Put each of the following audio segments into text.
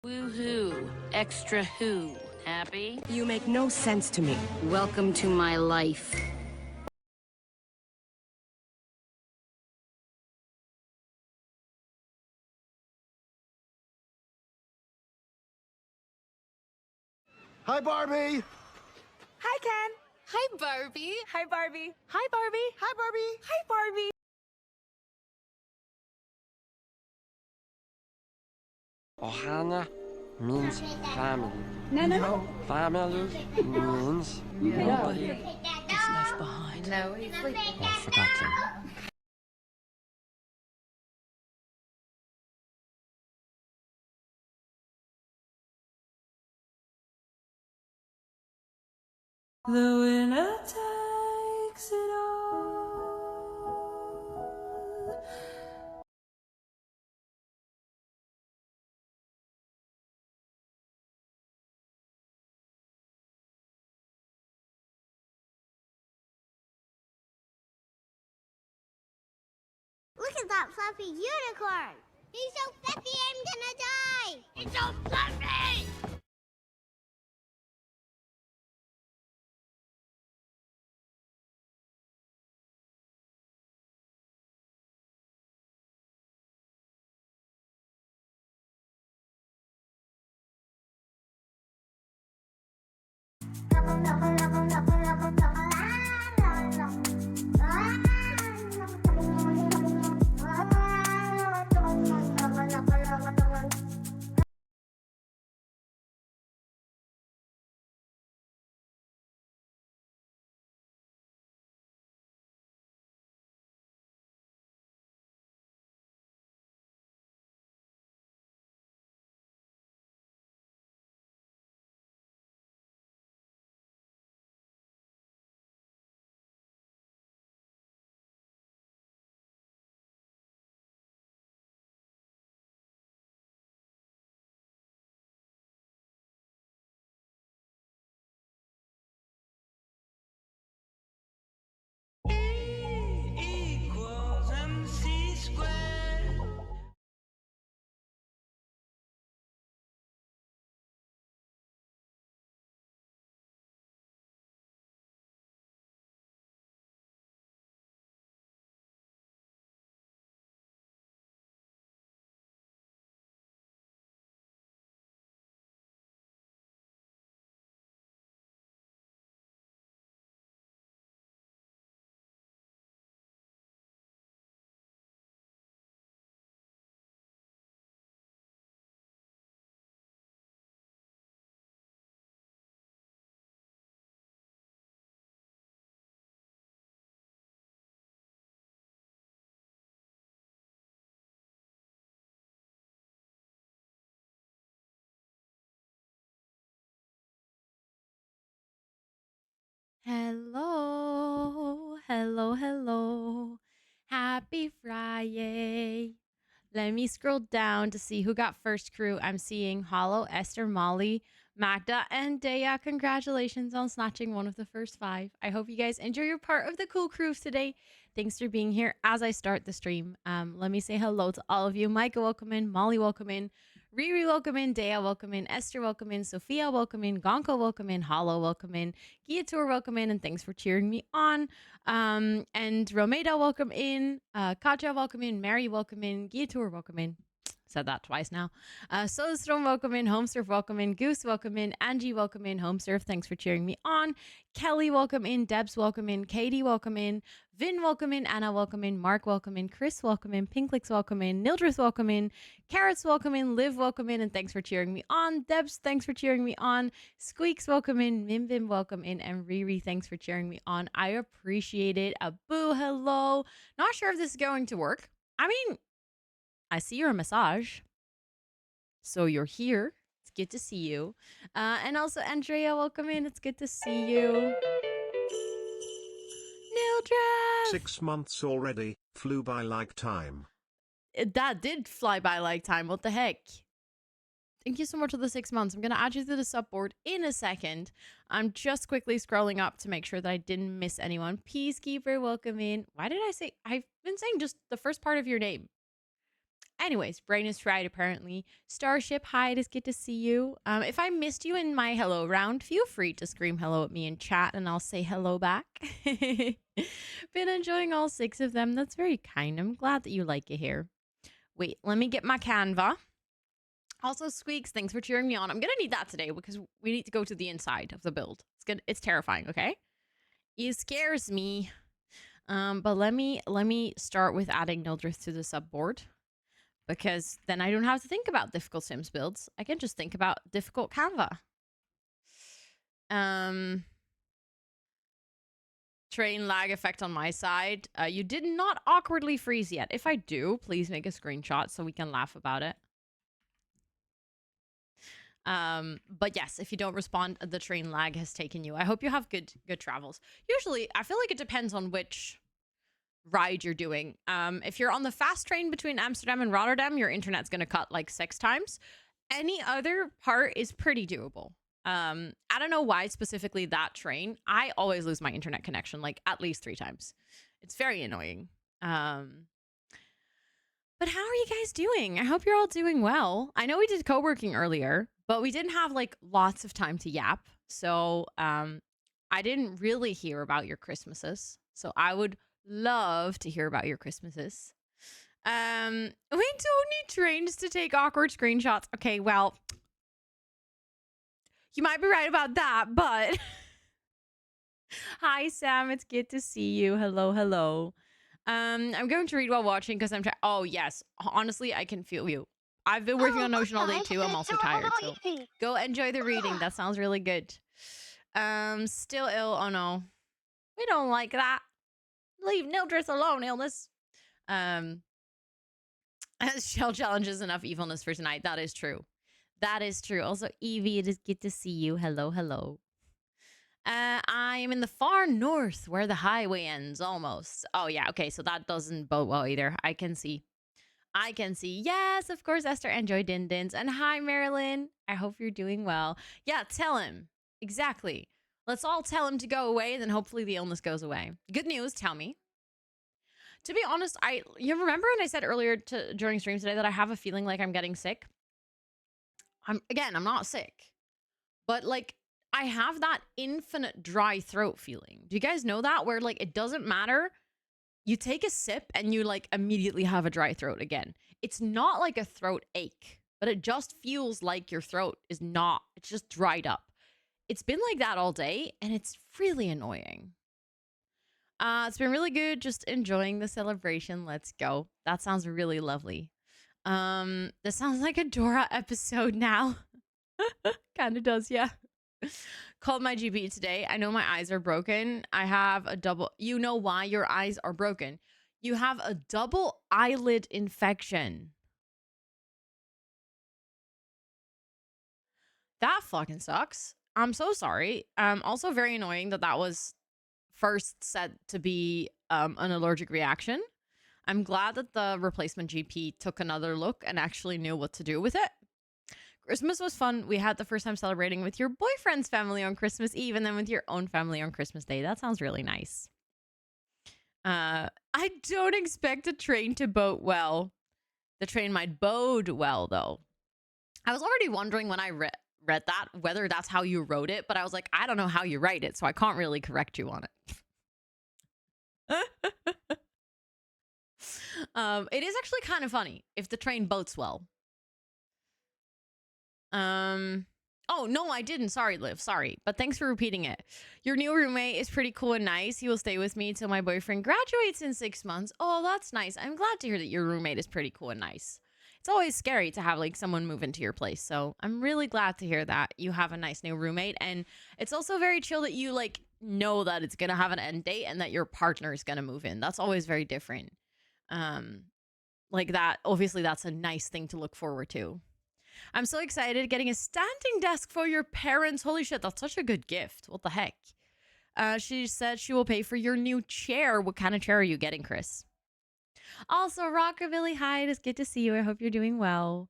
Woohoo! Extra who? Happy? You make no sense to me. Welcome to my life. Hi, Barbie! Hi, Ken. Hi, Barbie. Hi, Barbie. Hi, Barbie. Hi, Barbie. Hi, Barbie. Ohana means family. No. Family means Nobody is left behind. No, he's sleeping. forgotten. The winner takes it all. Look at that fluffy unicorn! He's so fluffy I'm gonna die! It's so fluffy! Equals MC squared. Hello. Happy Friday. Let me scroll down to see who got first crew. I'm seeing Hollow, Esther, Molly, Magda, and Daya. Congratulations on snatching one of the first 5. I hope you guys enjoy your part of the cool crews today. Thanks for being here as I start the stream. Let me say hello to all of you. Micah, welcome in. Molly, welcome in. Riri, welcome in. Daya, welcome in. Esther, welcome in. Sophia, welcome in. Gonko, welcome in. Hollow, welcome in. Giator, welcome in. And thanks for cheering me on. And Romeda, welcome in. Katja, welcome in. Mary, welcome in. Giator, welcome in. Said that twice now. Sodastrom, welcome in. Homesurf, welcome in. Goose, welcome in. Angie, welcome in. Homesurf, thanks for cheering me on. Kelly, welcome in. Debs, welcome in. Katie, welcome in. Vin, welcome in. Anna, welcome in. Mark, welcome in. Chris, welcome in. Pinklix, welcome in. Nildrith, welcome in. Carrots, welcome in. Liv, welcome in. And thanks for cheering me on. Debs, thanks for cheering me on. Squeaks, welcome in. Mimbim, welcome in. And Riri, thanks for cheering me on. I appreciate it. Abu, hello. Not sure if this is going to work. I mean, I see your massage. So you're here. It's good to see you. And also, Andrea, welcome in. It's good to see you. Nildra! 6 months already, flew by like time. That did fly by like time. What the heck? Thank you so much for the 6 months. I'm going to add you to the sub board in a second. I'm just quickly scrolling up to make sure that I didn't miss anyone. Peacekeeper, welcome in. Why did I say... I've been saying just the first part of your name. Anyways, brain is fried apparently. Starship, hi, it is good to see you. If I missed you in my hello round, feel free to scream hello at me in chat and I'll say hello back. Been enjoying all 6 of them. That's very kind. I'm glad that you like it here. Wait, let me get my Canva. Also, Squeaks, thanks for cheering me on. I'm gonna need that today because we need to go to the inside of the build. It's terrifying, okay? It scares me. But let me start with adding Nildrith to the subboard, because then I don't have to think about difficult Sims builds. I can just think about difficult Canva. Train lag effect on my side. You did not awkwardly freeze yet. If I do, please make a screenshot so we can laugh about it. But yes, if you don't respond, the train lag has taken you. I hope you have good travels. Usually, I feel like it depends on which ride you're doing. If you're on the fast train between Amsterdam and Rotterdam, your internet's going to cut like 6 times. Any other part is pretty doable. I don't know why specifically that train. I always lose my internet connection like at least 3 times. It's very annoying. But how are you guys doing? I hope you're all doing well. I know we did co-working earlier, but we didn't have like lots of time to yap. So I didn't really hear about your Christmases. So I would love to hear about your Christmases. We don't need trains to take awkward screenshots. Okay, well, you might be right about that, but hi, Sam. It's good to see you. Hello, hello. I'm going to read while watching because I'm trying. Oh, yes. Honestly, I can feel you. I've been working on Notion all day too. I'm also tired. So go enjoy the reading. That sounds really good. Still ill. Oh, no. We don't like that. Leave Nildrith alone, illness. Shell Challenge is enough evilness for tonight. That is true. That is true. Also, Evie, it is good to see you. Hello, hello. I am in the far north where the highway ends almost. Oh, yeah. Okay, so that doesn't bode well either. I can see. Yes, of course, Esther. Enjoy Din-Dins. And hi, Marilyn. I hope you're doing well. Yeah, tell him. Exactly. Let's all tell him to go away, and then hopefully the illness goes away. Good news, tell me. To be honest, you remember when I said earlier during stream today that I have a feeling like I'm getting sick? I'm not sick. But, like, I have that infinite dry throat feeling. Do you guys know that? Where, like, it doesn't matter. You take a sip and you, like, immediately have a dry throat again. It's not like a throat ache, but it just feels like your throat is not. It's just dried up. It's been like that all day, and it's really annoying. It's been really good. Just enjoying the celebration. Let's go. That sounds really lovely. This sounds like a Dora episode now. Kind of does, yeah. Called my GP today. I know my eyes are broken. I have a double... You know why your eyes are broken. You have a double eyelid infection. That fucking sucks. I'm so sorry. Also very annoying that was first said to be an allergic reaction. I'm glad that the replacement GP took another look and actually knew what to do with it. Christmas was fun. We had the first time celebrating with your boyfriend's family on Christmas Eve and then with your own family on Christmas Day. That sounds really nice. I don't expect a train to boat well. The train might bode well, though. I was already wondering when I read that whether that's how you wrote it, but I was like, I don't know how you write it, so I can't really correct you on it. It is actually kind of funny if the train boats well. Oh, no, I didn't. Sorry, Liv. Sorry. But thanks for repeating it. Your new roommate is pretty cool and nice. He will stay with me till my boyfriend graduates in 6 months. Oh, that's nice. I'm glad to hear that your roommate is pretty cool and nice. It's always scary to have like someone move into your place. So I'm really glad to hear that you have a nice new roommate. And it's also very chill that you like know that it's going to have an end date and that your partner is going to move in. That's always very different. Like that. Obviously, that's a nice thing to look forward to. I'm so excited getting a standing desk for your parents. Holy shit, that's such a good gift. What the heck? She said she will pay for your new chair. What kind of chair are you getting, Chris? Also, Rockabilly, hi. It is good to see you. I hope you're doing well.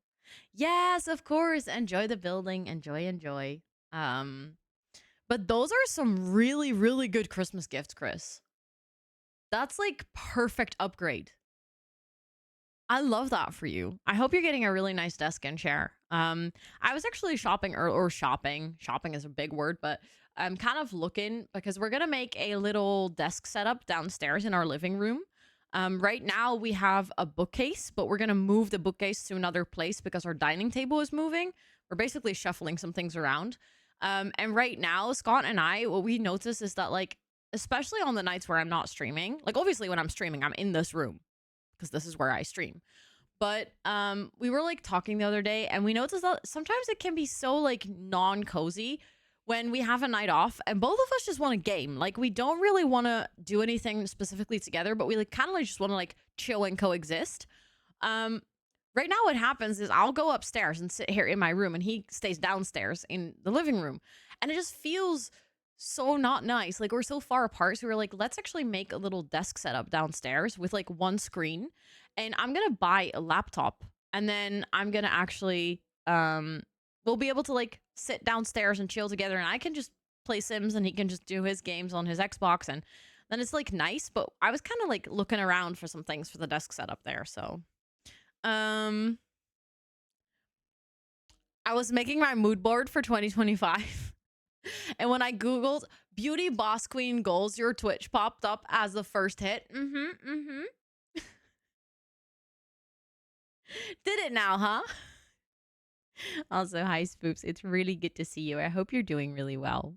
Yes, of course. Enjoy the building. Enjoy. But those are some really, really good Christmas gifts, Chris. That's like perfect upgrade. I love that for you. I hope you're getting a really nice desk and chair. I was actually shopping or shopping. Shopping is a big word, but I'm kind of looking because we're gonna make a little desk setup downstairs in our living room. Right now we have a bookcase, but we're gonna move the bookcase to another place because our dining table is moving. We're basically shuffling some things around. And right now, Scott and I, what we notice is that like, especially on the nights where I'm not streaming, like obviously when I'm streaming, I'm in this room because this is where I stream. But we were like talking the other day and we noticed that sometimes it can be so like non-cozy when we have a night off and both of us just want to game. Like we don't really want to do anything specifically together, but we like kind of like just want to like chill and coexist. Right now what happens is I'll go upstairs and sit here in my room and he stays downstairs in the living room. And it just feels so not nice. Like we're so far apart. So we were like, let's actually make a little desk setup downstairs with like one screen. And I'm going to buy a laptop and then I'm going to actually, we'll be able to like sit downstairs and chill together and I can just play Sims and he can just do his games on his Xbox and then it's like nice. But I was kind of like looking around for some things for the desk setup there. So, I was making my mood board for 2025. And when I Googled beauty boss queen goals, your Twitch popped up as the first hit. Did it now, huh? Also, hi Spoops. It's really good to see you. I hope you're doing really well.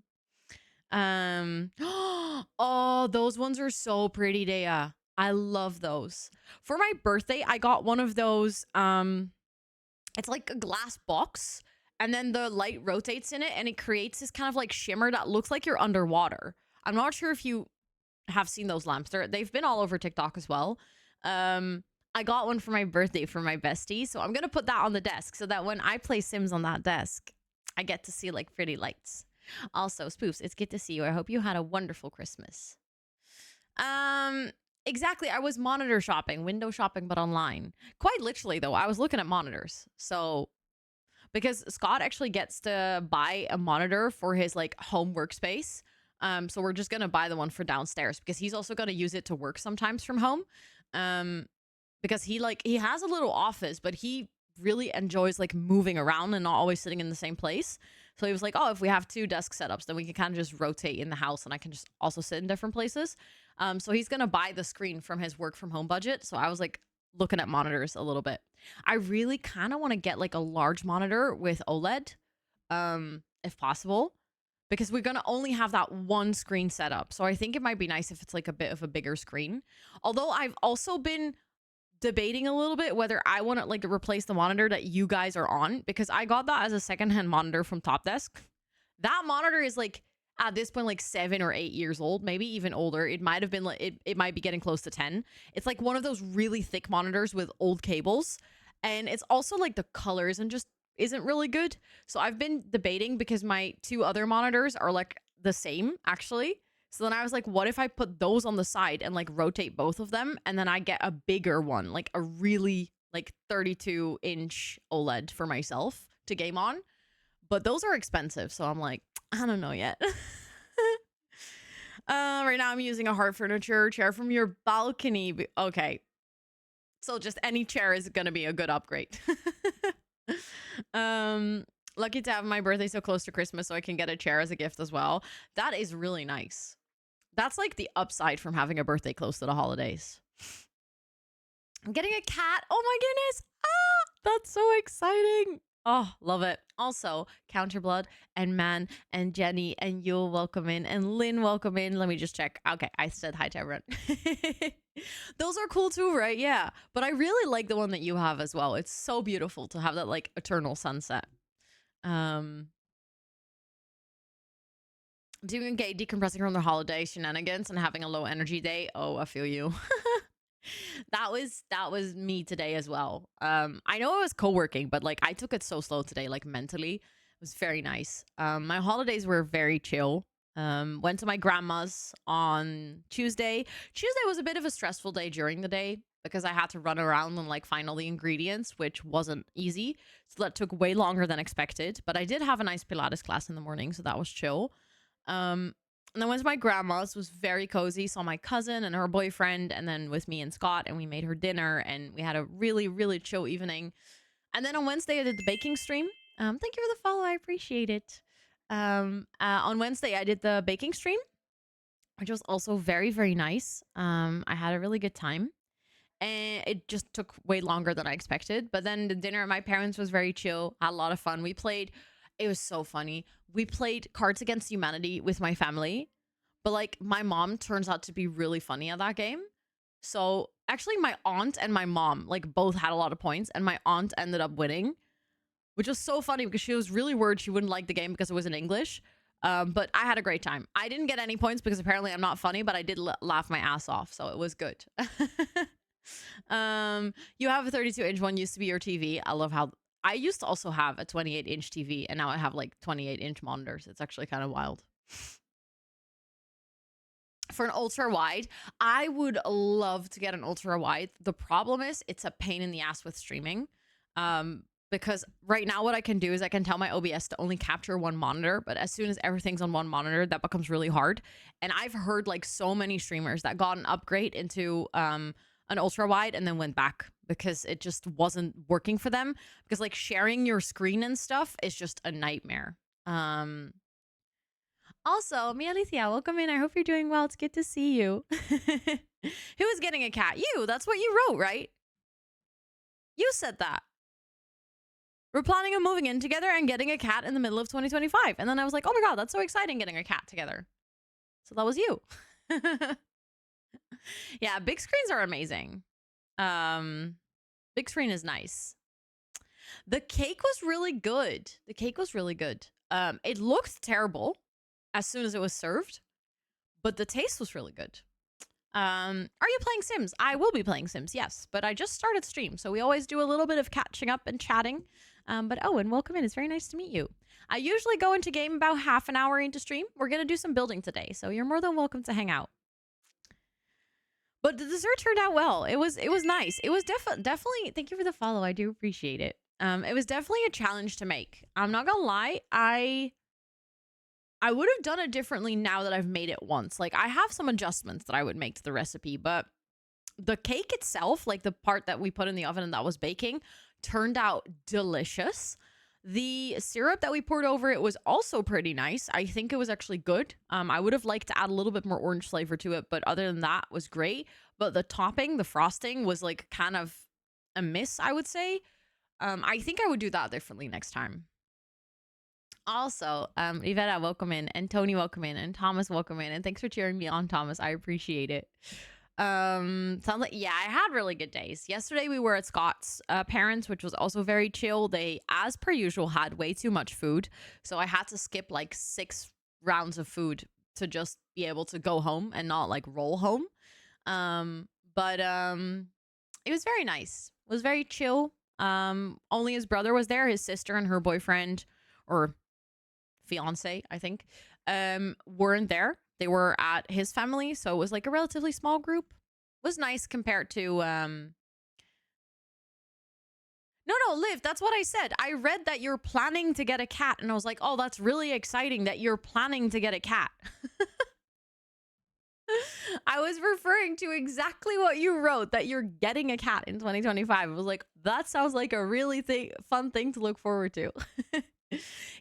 Oh, those ones are so pretty, Dea. I love those. For my birthday, I got one of those. It's like a glass box. And then the light rotates in it and it creates this kind of like shimmer that looks like you're underwater. I'm not sure if you have seen those lamps. They've been all over TikTok as well. I got one for my birthday for my bestie. So I'm going to put that on the desk so that when I play Sims on that desk, I get to see like pretty lights. Also, Spoofs, it's good to see you. I hope you had a wonderful Christmas. Exactly. I was monitor shopping, window shopping, but online. Quite literally though, I was looking at monitors. So because Scott actually gets to buy a monitor for his like home workspace. So we're just going to buy the one for downstairs because he's also going to use it to work sometimes from home. Because he has a little office, but he really enjoys like moving around and not always sitting in the same place. So he was like, oh, if we have two desk setups, then we can kind of just rotate in the house and I can just also sit in different places. So he's going to buy the screen from his work from home budget. So I was like looking at monitors a little bit. I really kind of want to get like a large monitor with OLED, if possible, because we're going to only have that one screen set up. So I think it might be nice if it's like a bit of a bigger screen. Although I've also been debating a little bit whether I want to like replace the monitor that you guys are on, because I got that as a secondhand monitor from Top Desk. That monitor is like at this point like 7 or 8 years old, maybe even older. It might have been like it might be getting close to 10. It's like one of those really thick monitors with old cables, and it's also like the colors and just isn't really good. So I've been debating because my two other monitors are like the same actually. So then I was like, what if I put those on the side and like rotate both of them and then I get a bigger one, like a really like 32-inch OLED for myself to game on. But those are expensive, so I'm like, I don't know yet. Right now I'm using a hard furniture chair from your balcony. Okay. So just any chair is going to be a good upgrade. Lucky to have my birthday so close to Christmas so I can get a chair as a gift as well. That is really nice. That's like the upside from having a birthday close to the holidays. I'm getting a cat. Oh my goodness. Ah, that's so exciting. Oh, love it. Also, Counterblood and Man and Jenny and Yule welcome in and Lynn welcome in. Let me just check. Okay, I said hi to everyone. Those are cool too, right? Yeah. But I really like the one that you have as well. It's so beautiful to have that like eternal sunset. Doing okay, decompressing from the holiday shenanigans and having a low energy day. Oh, I feel you. That was me today as well. I know it was co-working, but like I took it so slow today, like mentally. It was very nice. My holidays were very chill. Went to my grandma's on Tuesday. Tuesday was a bit of a stressful day during the day because I had to run around and like find all the ingredients, which wasn't easy. So that took way longer than expected. But I did have a nice Pilates class in the morning, so that was chill. And then went to my grandma's, was very cozy. Saw my cousin and her boyfriend, and then with me and Scott, and we made her dinner, and we had a really, really chill evening. And then on Wednesday, I did the baking stream. Thank you for the follow. I appreciate it. On Wednesday, I did the baking stream, which was also very, very nice. I had a really good time. And it just took way longer than I expected. But then the dinner at my parents' was very chill. Had a lot of fun. We played. It was so funny. We played Cards Against Humanity with my family. But like my mom turns out to be really funny at that game. So actually my aunt and my mom like both had a lot of points. And my aunt ended up winning. Which was so funny because she was really worried she wouldn't like the game because it was in English. But I had a great time. I didn't get any points because apparently I'm not funny. But I did laugh my ass off. So it was good. You have a 32-inch one, used to be your TV. I love how I used to also have a 28-inch TV, and now I have like 28-inch monitors. It's actually kind of wild. For an ultra wide, I would love to get an ultra wide. The problem is it's a pain in the ass with streaming. Because right now what I can do is I can tell my OBS to only capture one monitor, but as soon as everything's on one monitor, that becomes really hard. And I've heard like so many streamers that got an upgrade into an ultra wide and then went back because it just wasn't working for them, because like sharing your screen and stuff is just a nightmare. Also, Mia Alicia, welcome in. I hope you're doing well. It's good to see you. Who is getting a cat? You. That's what you wrote, right? You said that. We're planning on moving in together and getting a cat in the middle of 2025. And then I was like, oh my God, that's so exciting, getting a cat together. So that was you. Yeah, big screens are amazing. Big screen is nice. The cake was really good. The cake was really good. It looked terrible as soon as it was served, but the taste was really good. Are you playing Sims? I will be playing Sims, yes, but I just started stream, so we always do a little bit of catching up and chatting. But Owen, welcome in. It's very nice to meet you. I usually go into game about half an hour into stream. We're gonna do some building today, so you're more than welcome to hang out. But the dessert turned out well. It was nice. It was definitely. Thank you for the follow. I do appreciate it. It was definitely a challenge to make. I'm not gonna lie. I would have done it differently now that I've made it once. Like I have some adjustments that I would make to the recipe, but the cake itself, like the part that we put in the oven and that was baking, turned out delicious. The syrup that we poured over it was also pretty nice. I think it was actually good. I would have liked to add a little bit more orange flavor to it, but other than that, was great. But the topping, the frosting, was like kind of a miss, I would say. I think I would do that differently next time. Also, Iveta, welcome in, and Tony, welcome in, and Thomas, welcome in, and thanks for cheering me on, Thomas. I appreciate it. Sounds like, yeah, I had really good days. Yesterday we were at Scott's parents, which was also very chill. They, as per usual, had way too much food, so I had to skip like 6 rounds of food to just be able to go home and not like roll home. But it was very nice. It was very chill. Only his brother was there. His sister and her boyfriend, or fiance, I think, weren't there. They were at his family, so it was like a relatively small group. It was nice compared to No, Liv, that's what I said. I read that you're planning to get a cat, and I was like, oh, that's really exciting that you're planning to get a cat. I was referring to exactly what you wrote, that you're getting a cat in 2025. I was like, that sounds like a really fun thing to look forward to.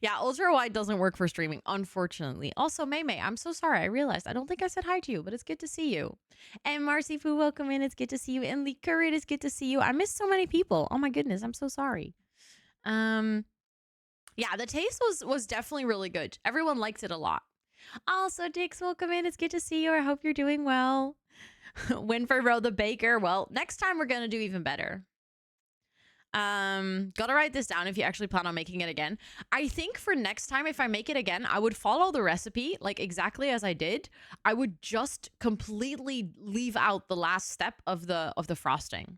Yeah, ultra wide doesn't work for streaming, unfortunately. Also, May, I'm so sorry. I realized I don't think I said hi to you, but it's good to see you. And Marcy Fu, welcome in. It's good to see you. And Lee Curry, it's good to see you. I missed so many people. Oh my goodness, I'm so sorry. Yeah, the taste was definitely really good. Everyone liked it a lot. Also, Dix, welcome in. It's good to see you. I hope you're doing well. Winford Rowe the baker. Well, next time we're gonna do even better. Gotta write this down if you actually plan on making it again. I think for next time, if I make it again, I would follow the recipe like exactly as I did. I would just completely leave out the last step of the frosting.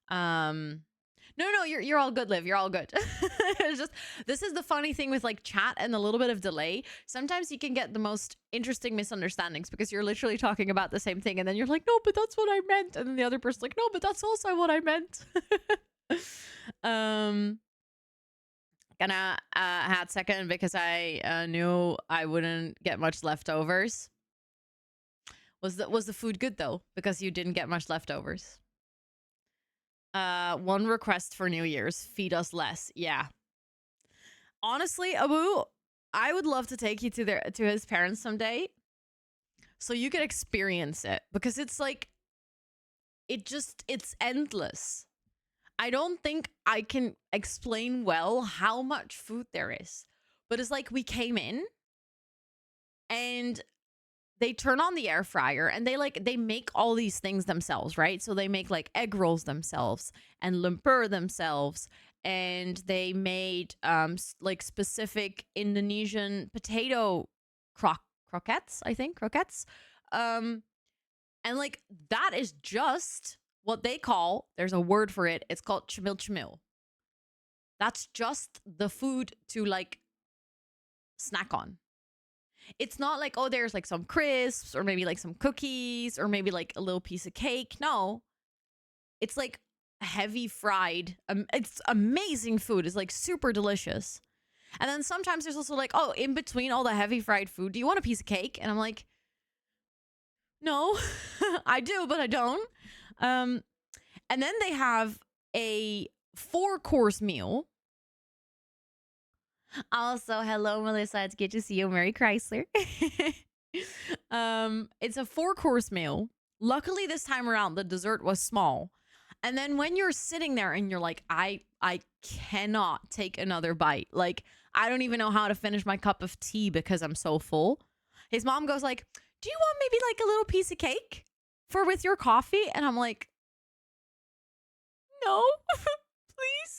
No, you're all good, Liv. You're all good. It's just, this is the funny thing with like chat and a little bit of delay. Sometimes you can get the most interesting misunderstandings because you're literally talking about the same thing, and then you're like, no, but that's what I meant, and then the other person's like, no, but that's also what I meant. Gonna had second because I knew I wouldn't get much leftovers. Was the food good though? Because you didn't get much leftovers. One request for New Year's: feed us less. Yeah. Honestly, Abu, I would love to take you to his parents someday, so you could experience it, because it's like it's endless. I don't think I can explain well how much food there is, but it's like we came in and they turn on the air fryer and they make all these things themselves, right? So they make like egg rolls themselves and lumpur themselves, and they made like specific Indonesian potato croquettes, I think, croquettes. And like that is just what they call, there's a word for it, it's called chmil chmil. That's just the food to like snack on. It's not like, oh, there's like some crisps or maybe like some cookies or maybe like a little piece of cake. No, it's like heavy fried. It's amazing food. It's like super delicious. And then sometimes there's also like, oh, in between all the heavy fried food, do you want a piece of cake? And I'm like, no, I do, but I don't. And then they have a 4-course meal. Also, hello, Melissa. It's good to see you. Mary Chrysler. It's a 4-course meal. Luckily, this time around, the dessert was small. And then when you're sitting there and you're like, I cannot take another bite. Like, I don't even know how to finish my cup of tea because I'm so full. His mom goes like, do you want maybe like a little piece of cake with your coffee? And I'm like, no, please.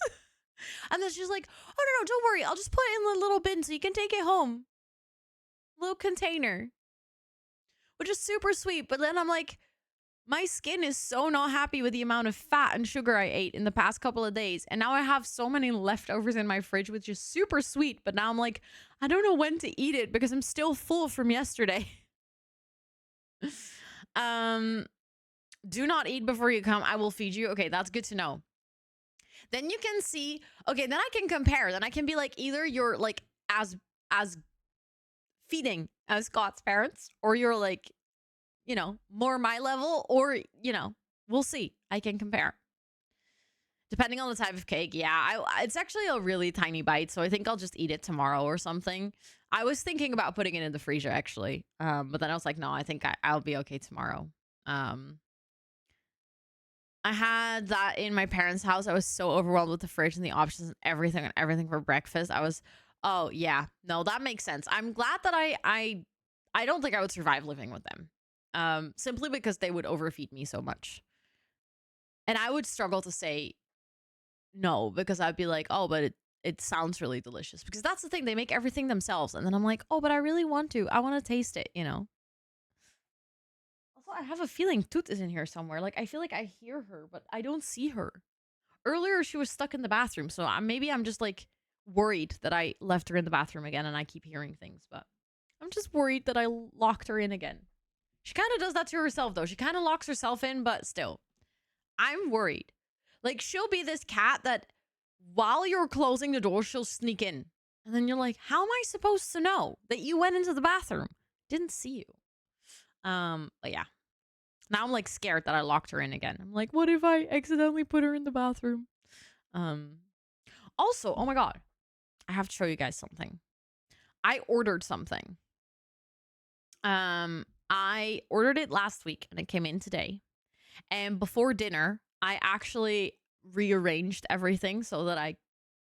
And then she's like, oh, no, don't worry. I'll just put it in the little bin so you can take it home. Little container. Which is super sweet. But then I'm like, my skin is so not happy with the amount of fat and sugar I ate in the past couple of days. And now I have so many leftovers in my fridge, which is super sweet. But now I'm like, I don't know when to eat it because I'm still full from yesterday. Do not eat before you come. I will feed you. Okay, that's good to know. Then you can see, okay, then I can compare. Then I can be like, either you're like as feeding as Scott's parents, or you're like, you know, more my level, or, you know, we'll see. I can compare. Depending on the type of cake. Yeah, it's actually a really tiny bite, so I think I'll just eat it tomorrow or something. I was thinking about putting it in the freezer, actually. But then I was like, no, I think I'll be okay tomorrow. I had that in my parents' house. I was so overwhelmed with the fridge and the options and everything for breakfast. Oh yeah, no, that makes sense. I'm glad that I don't think I would survive living with them. Simply because they would overfeed me so much. And I would struggle to say no, because I'd be like, oh, but it sounds really delicious. Because that's the thing, they make everything themselves. And then I'm like, oh, but I really want to. I want to taste it, you know? I have a feeling Toot is in here somewhere. Like, I feel like I hear her, but I don't see her. Earlier, she was stuck in the bathroom, so maybe I'm just, like, worried that I left her in the bathroom again and I keep hearing things, but I'm just worried that I locked her in again. She kind of does that to herself, though. She kind of locks herself in, but still. I'm worried. Like, she'll be this cat that while you're closing the door, she'll sneak in. And then you're like, how am I supposed to know that you went into the bathroom? Didn't see you. But yeah. Now I'm like scared that I locked her in again. I'm like, what if I accidentally put her in the bathroom? Also, oh my God, I have to show you guys something. I ordered something. I ordered it last week and it came in today. And before dinner, I actually rearranged everything so that I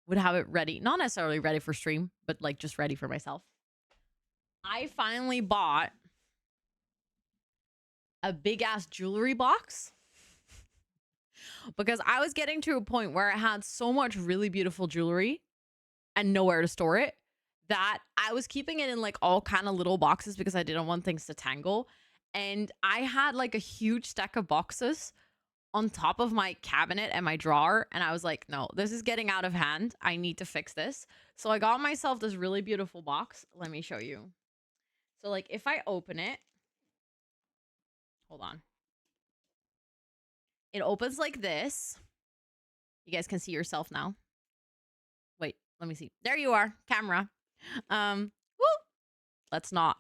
would have it ready. Not necessarily ready for stream, but like just ready for myself. I finally bought a big ass jewelry box because I was getting to a point where I had so much really beautiful jewelry and nowhere to store it that I was keeping it in like all kind of little boxes because I didn't want things to tangle. And I had like a huge stack of boxes on top of my cabinet and my drawer. And I was like, no, this is getting out of hand. I need to fix this. So I got myself this really beautiful box. Let me show you. So like if I open it, hold on. It opens like this. You guys can see yourself now. Wait, let me see. There you are, camera. Woo! Let's not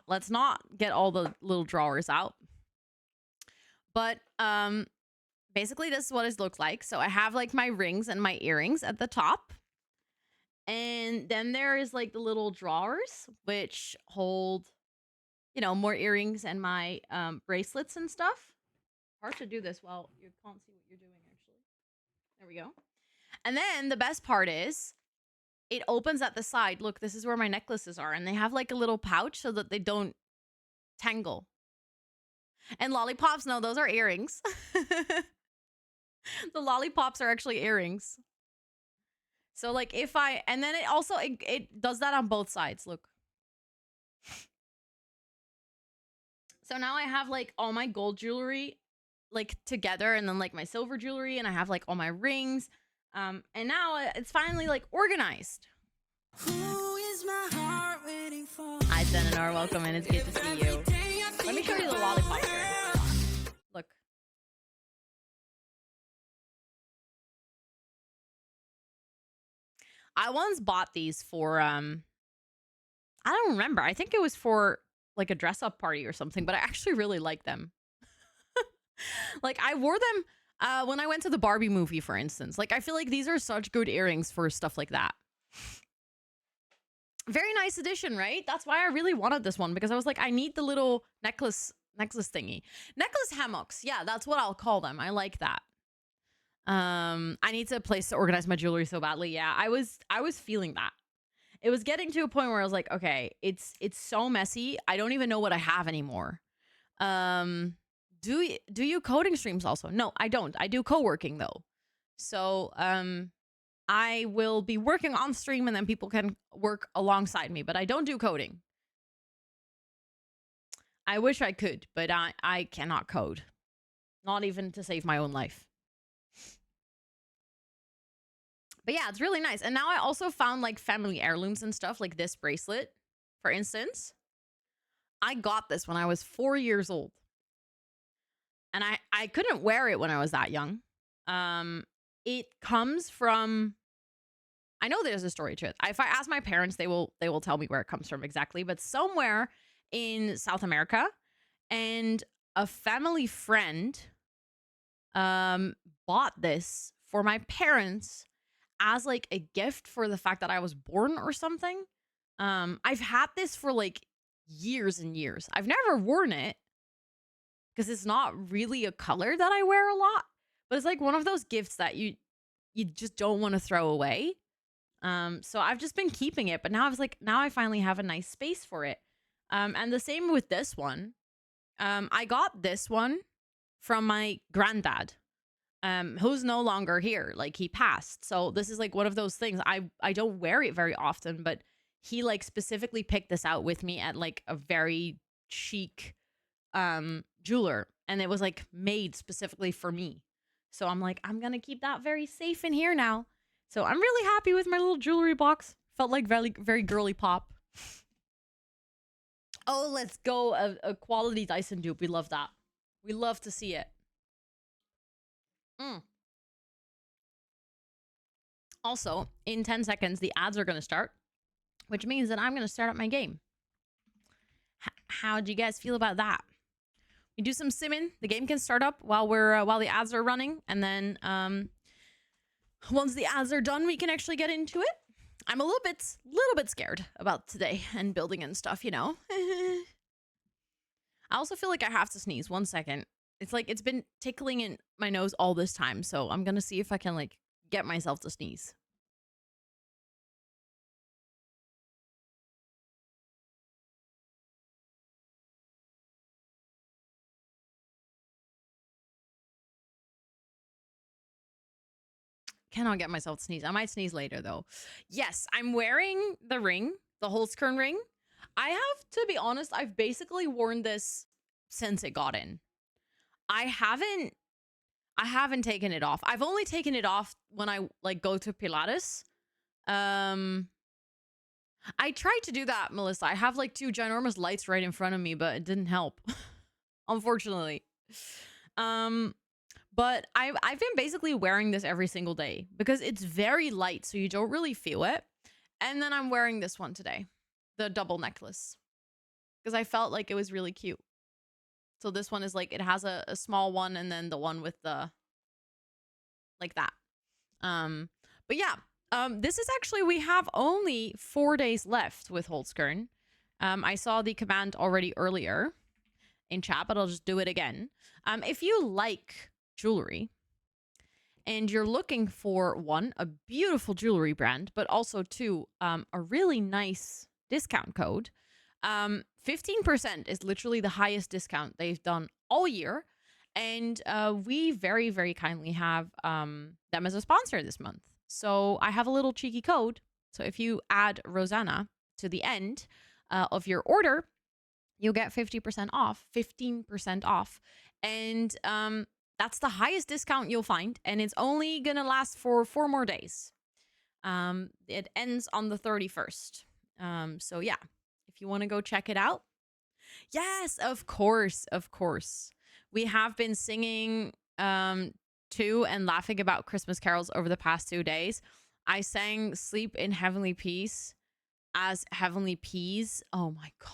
get all the little drawers out. But basically this is what it looks like. So I have like my rings and my earrings at the top. And then there is like the little drawers which hold, you know, more earrings and my bracelets and stuff. Hard to do this while you can't see what you're doing actually. There we go. And then the best part is it opens at the side. Look, this is where my necklaces are, and they have like a little pouch so that they don't tangle. And lollipops, no, those are earrings. The lollipops are actually earrings. So like if I, and then it also, it does that on both sides, look. So now I have like all my gold jewelry like together, and then like my silver jewelry, and I have like all my rings. And now it's finally like organized. Hi, Senator, welcome in. It's good to see you. Let me show you the lollipop here. Look. I once bought these for I don't remember. I think it was for like a dress up party or something, but I actually really like them. Like I wore them when I went to the Barbie movie, for instance. Like I feel like these are such good earrings for stuff like that. Very nice addition, right? That's why I really wanted this one, because I was like, I need the little necklace thingy. Necklace hammocks. Yeah, that's what I'll call them. I like that. I need a place to organize my jewelry so badly. Yeah, I was feeling that. It was getting to a point where I was like, okay, it's so messy. I don't even know what I have anymore. Do you coding streams also? No, I don't. I do co-working though. So, I will be working on stream and then people can work alongside me, but I don't do coding. I wish I could, but I cannot code. Not even to save my own life. But yeah, it's really nice. And now I also found like family heirlooms and stuff, like this bracelet, for instance. I got this when I was 4 years old. And I couldn't wear it when I was that young. It comes from, I know there's a story to it. If I ask my parents, they will tell me where it comes from exactly, but somewhere in South America. And a family friend bought this for my parents as like a gift for the fact that I was born or something. I've had this for like years and years. I've never worn it because it's not really a color that I wear a lot, but it's like one of those gifts that you just don't want to throw away. So I've just been keeping it, but now I was like, now I finally have a nice space for it. And the same with this one. I got this one from my granddad, who's no longer here. Like he passed. So this is like one of those things. I don't wear it very often, but he like specifically picked this out with me at like a very chic jeweler, and it was like made specifically for me. So I'm like, I'm gonna keep that very safe in here now. So I'm really happy with my little jewelry box. Felt like very, very girly pop. Oh, let's go. A quality Dyson dupe. We love that. We love to see it. Also, in 10 seconds, the ads are going to start, which means that I'm going to start up my game. How do you guys feel about that? We do some simming. The game can start up while while the ads are running, and then once the ads are done, we can actually get into it. I'm a little bit scared about today and building and stuff, you know. I also feel like I have to sneeze. 1 second. It's like it's been tickling in my nose all this time, so I'm gonna see if I can like get myself to sneeze. Cannot get myself to sneeze. I might sneeze later though. Yes, I'm wearing the ring, the Holzkern ring. I have to be honest, I've basically worn this since it got in. I haven't taken it off. I've only taken it off when I like go to Pilates. I tried to do that, Melissa. I have like 2 ginormous lights right in front of me, but it didn't help. Unfortunately. But I've been basically wearing this every single day because it's very light, so you don't really feel it. And then I'm wearing this one today, the double necklace, because I felt like it was really cute. So this one is like, it has a small one and then the one with the, like that. But yeah, this is actually, we have only 4 days left with Holzkern. I saw the command already earlier in chat, but I'll just do it again. If you like jewelry and you're looking for one, a beautiful jewelry brand, but also two, a really nice discount code, 15% is literally the highest discount they've done all year. And we very, very kindly have them as a sponsor this month. So I have a little cheeky code. So if you add Rosanna to the end of your order, you'll get 50% off, 15% off. And that's the highest discount you'll find. And it's only going to last for 4 more days. It ends on the 31st. So yeah, if you want to go check it out. Yes, of course, of course. We have been singing to and laughing about Christmas carols over the past 2 days. I sang Sleep in Heavenly Peace as Heavenly Peas. Oh my God.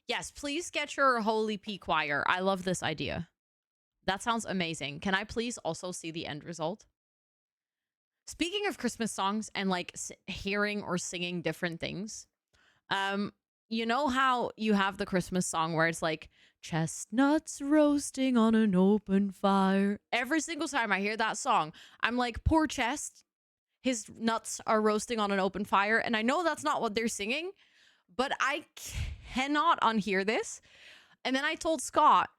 Yes, please get your Holy Pea choir. I love this idea. That sounds amazing. Can I please also see the end result? Speaking of Christmas songs and like hearing or singing different things, you know how you have the Christmas song where it's like chestnuts roasting on an open fire. Every single time I hear that song, I'm like, poor Chest, his nuts are roasting on an open fire. And I know that's not what they're singing, but I cannot unhear this. And then I told Scott,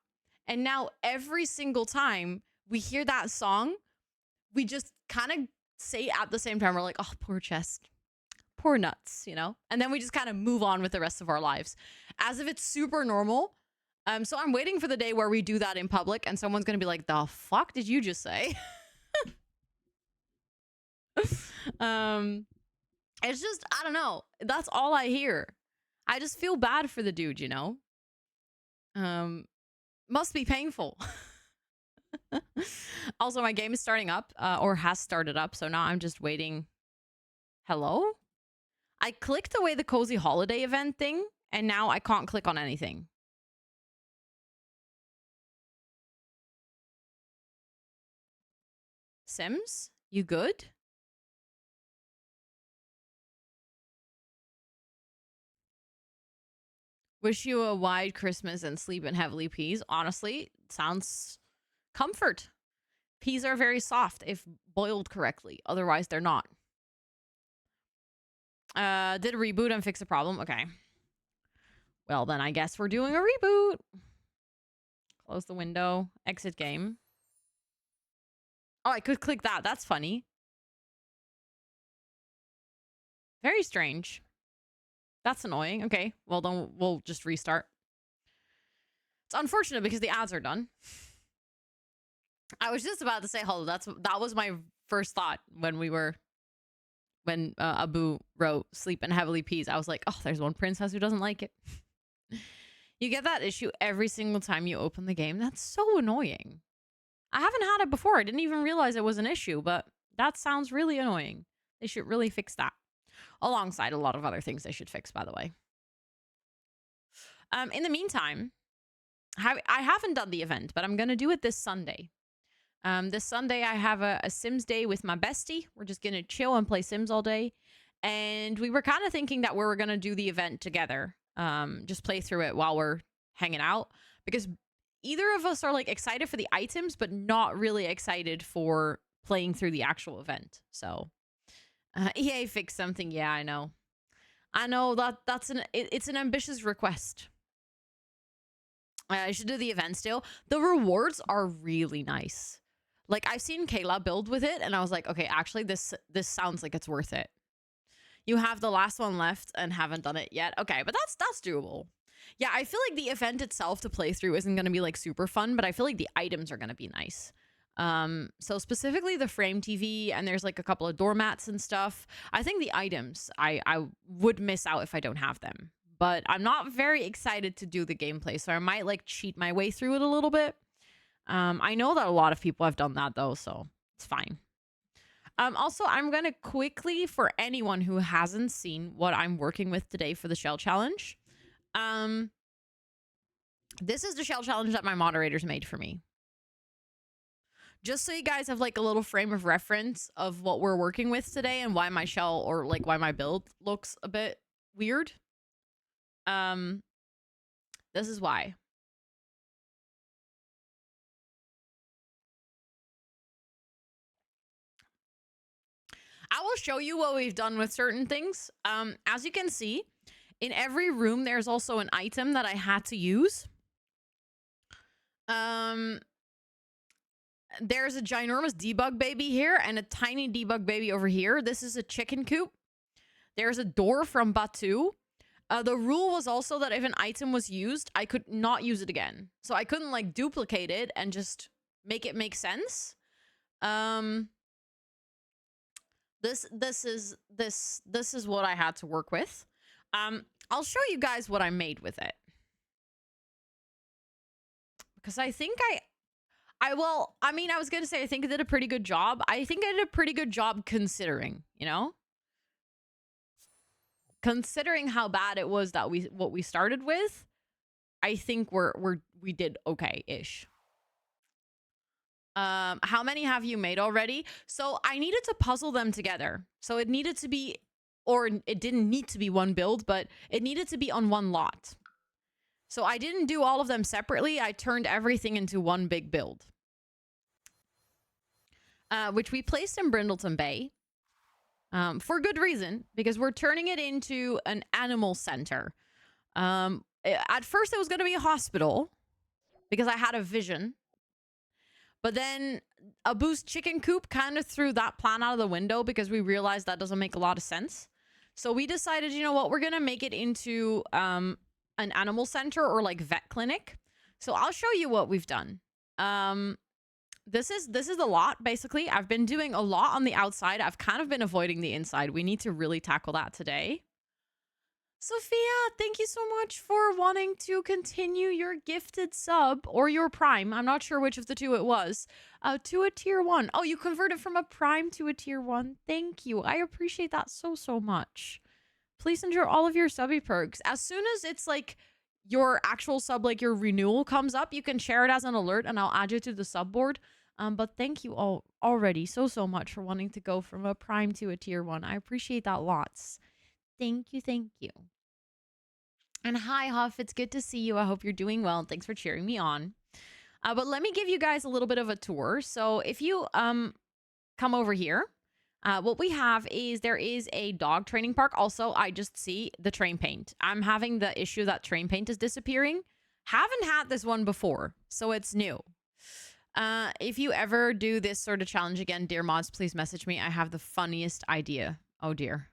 and now every single time we hear that song, we just kind of say at the same time, we're like, oh, poor Chest. Poor nuts, you know? And then we just kind of move on with the rest of our lives as if it's super normal. So I'm waiting for the day where we do that in public and someone's going to be like, the fuck did you just say? It's just, I don't know. That's all I hear. I just feel bad for the dude, you know? Must be painful. Also, my game is starting up or has started up. So now I'm just waiting. Hello? I clicked away the Cozy Holiday event thing, and now I can't click on anything. Sims, you good? Wish you a wide Christmas and sleep in heavily peas. Honestly, sounds comfort. Peas are very soft if boiled correctly. Otherwise, they're not. Did a reboot and fix a problem. Okay. Well, then I guess we're doing a reboot. Close the window. Exit game. Oh, I could click that. That's funny. Very strange. That's annoying. Okay. Well, then we'll just restart. It's unfortunate because the ads are done. I was just about to say hello. That was my first thought when Abu wrote sleep in heavily peas. I was like, oh, there's one princess who doesn't like it. You get that issue every single time you open the game. That's so annoying. I haven't had it before. I didn't even realize it was an issue, but that sounds really annoying. They should really fix that. Alongside a lot of other things they should fix, by the way. In the meantime, I haven't done the event, but I'm going to do it this Sunday. This Sunday, I have a Sims day with my bestie. We're just going to chill and play Sims all day. And we were kind of thinking that we were going to do the event together. Just play through it while we're hanging out. Because either of us are like excited for the items, but not really excited for playing through the actual event. So, EA fixed something. Yeah, I know. I know it's an ambitious request. I should do the event still. The rewards are really nice. Like, I've seen Kayla build with it, and I was like, okay, actually, this sounds like it's worth it. You have the last one left and haven't done it yet. Okay, but that's doable. Yeah, I feel like the event itself to play through isn't going to be, like, super fun, but I feel like the items are going to be nice. So specifically the frame TV, and there's, like, a couple of doormats and stuff. I think the items, I would miss out if I don't have them. But I'm not very excited to do the gameplay, so I might, like, cheat my way through it a little bit. I know that a lot of people have done that, though, so it's fine. Also, I'm going to quickly, for anyone who hasn't seen what I'm working with today for the Shell Challenge, This is the Shell Challenge that my moderators made for me. Just so you guys have like a little frame of reference of what we're working with today and why my shell or like why my build looks a bit weird. This is why. I will show you what we've done with certain things. As you can see, in every room, there's also an item that I had to use. There's a ginormous debug baby here and a tiny debug baby over here. This is a chicken coop. There's a door from Batu. The rule was also that if an item was used, I could not use it again. So I couldn't like duplicate it and just make it make sense. This is what I had to work with. I'll show you guys what I made with it. Because I think I was going to say I think I did a pretty good job. I think I did a pretty good job considering, you know? Considering how bad it was that what we started with, I think we did okay-ish. How many have you made already? So I needed to puzzle them together. So it needed to be, or it didn't need to be one build, but it needed to be on one lot. So I didn't do all of them separately. I turned everything into one big build. Which we placed in Brindleton Bay. For good reason, because we're turning it into an animal center. At first, it was going to be a hospital, because I had a vision. But then Abu's chicken coop kind of threw that plan out of the window, because we realized that doesn't make a lot of sense. So we decided, you know what, we're going to make it into an animal center or like vet clinic. So I'll show you what we've done. This is a lot, basically. I've been doing a lot on the outside. I've kind of been avoiding the inside. We need to really tackle that today. Sophia, thank you so much for wanting to continue your gifted sub or your prime. I'm not sure which of the two it was. To a tier 1. Oh, you converted from a prime to a tier 1. Thank you. I appreciate that so, so much. Please enjoy all of your subby perks. As soon as it's like your actual sub, like your renewal comes up, you can share it as an alert and I'll add you to the sub board. But thank you all already so, so much for wanting to go from a prime to a tier 1. I appreciate that lots. Thank you, thank you. And hi, Huff. It's good to see you. I hope you're doing well. Thanks for cheering me on. But let me give you guys a little bit of a tour. So if you come over here, what we have is there is a dog training park. Also, I just see the train paint. I'm having the issue that train paint is disappearing. Haven't had this one before, so it's new. If you ever do this sort of challenge again, dear mods, please message me. I have the funniest idea. Oh, dear.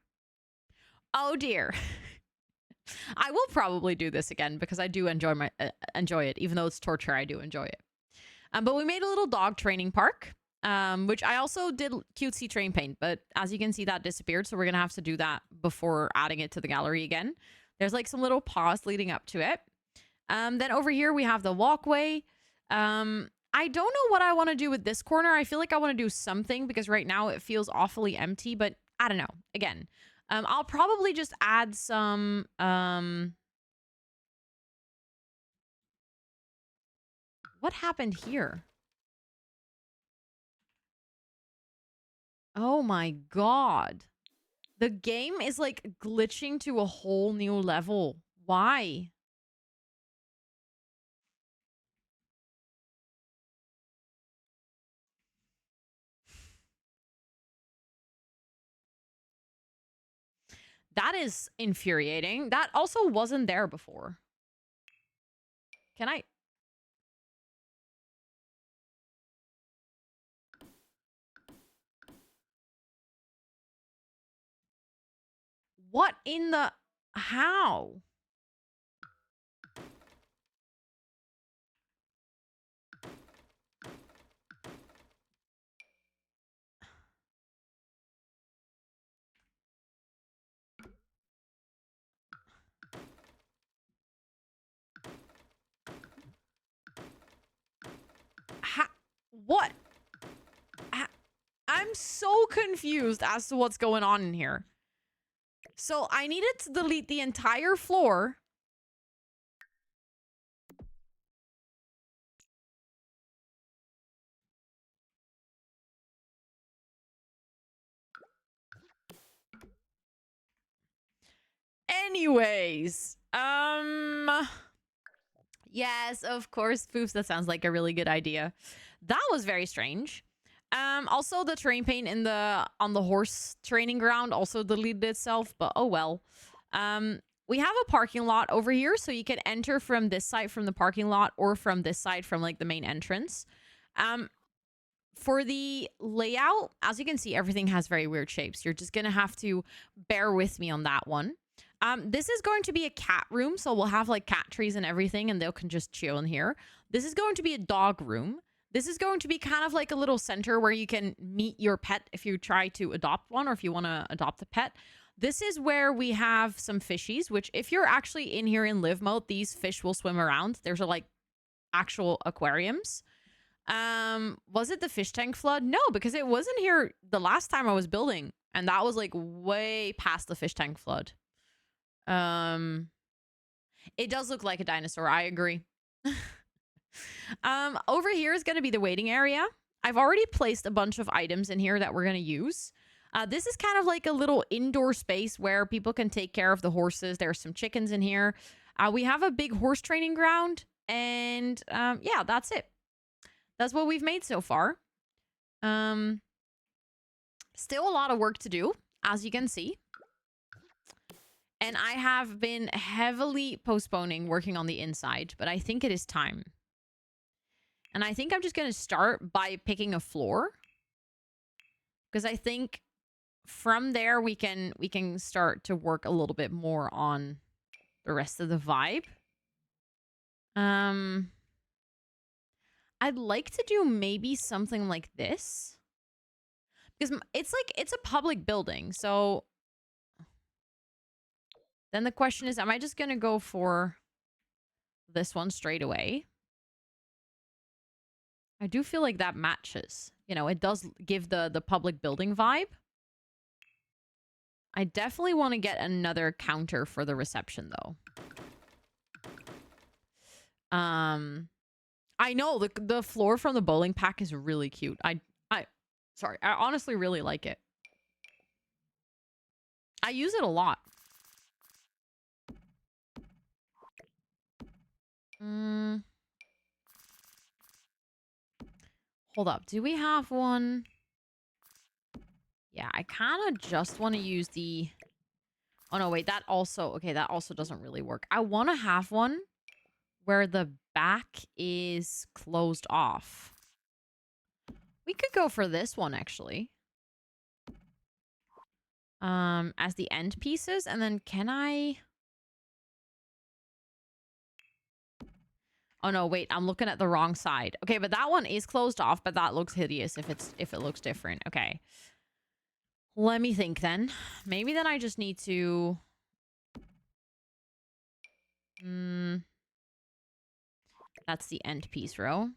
Oh, dear. I will probably do this again because I do enjoy it. Even though it's torture, I do enjoy it. But we made a little dog training park, which I also did cutesy train paint. But as you can see, that disappeared. So we're going to have to do that before adding it to the gallery again. There's like some little paths leading up to it. Then over here, we have the walkway. I don't know what I want to do with this corner. I feel like I want to do something because right now it feels awfully empty. But I don't know. Again. I'll probably just add some, what happened here? Oh my God. The game is like glitching to a whole new level. Why? That is infuriating. That also wasn't there before. Can I? What in the... How? What? I'm so confused as to what's going on in here. So I needed to delete the entire floor. Anyways, yes, of course, Foofs, that sounds like a really good idea. That was very strange. Also the terrain paint in on the horse training ground also deleted itself, but oh well. We have a parking lot over here, so you can enter from this side from the parking lot or from this side from like the main entrance. For the layout, as you can see, everything has very weird shapes. You're just gonna have to bear with me on that one. This is going to be a cat room, so we'll have like cat trees and everything, and they can just chill in here. This is going to be a dog room. This is going to be kind of like a little center where you can meet your pet if you try to adopt one or if you want to adopt a pet. This is where we have some fishies, which if you're actually in here in live mode, these fish will swim around. There's like actual aquariums. Was it the fish tank flood? No, because it wasn't here the last time I was building, and that was like way past the fish tank flood. It does look like a dinosaur, I agree. Over here is going to be the waiting area. I've already placed a bunch of items in here that we're going to use. This is kind of like a little indoor space where people can take care of the horses. There's some chickens in here. We have a big horse training ground, and yeah, that's it. That's what we've made so far. Still a lot of work to do, as you can see. And I have been heavily postponing working on the inside, but I think it is time. And I think I'm just going to start by picking a floor, because I think from there we can start to work a little bit more on the rest of the vibe. I'd like to do maybe something like this, because it's a public building. So then the question is, am I just going to go for this one straight away? I do feel like that matches. You know, it does give the public building vibe. I definitely want to get another counter for the reception, though. I know the floor from the bowling pack is really cute. Sorry, I honestly really like it. I use it a lot. Hold up. Do we have one? Yeah, I kind of just want to use the... Oh, no, wait. That also... Okay, that also doesn't really work. I want to have one where the back is closed off. We could go for this one, actually. As the end pieces. And then can I... Oh, no, wait. I'm looking at the wrong side. Okay, but that one is closed off, but that looks hideous if it looks different. Okay. Let me think then. Maybe then I just need to... That's the end piece row.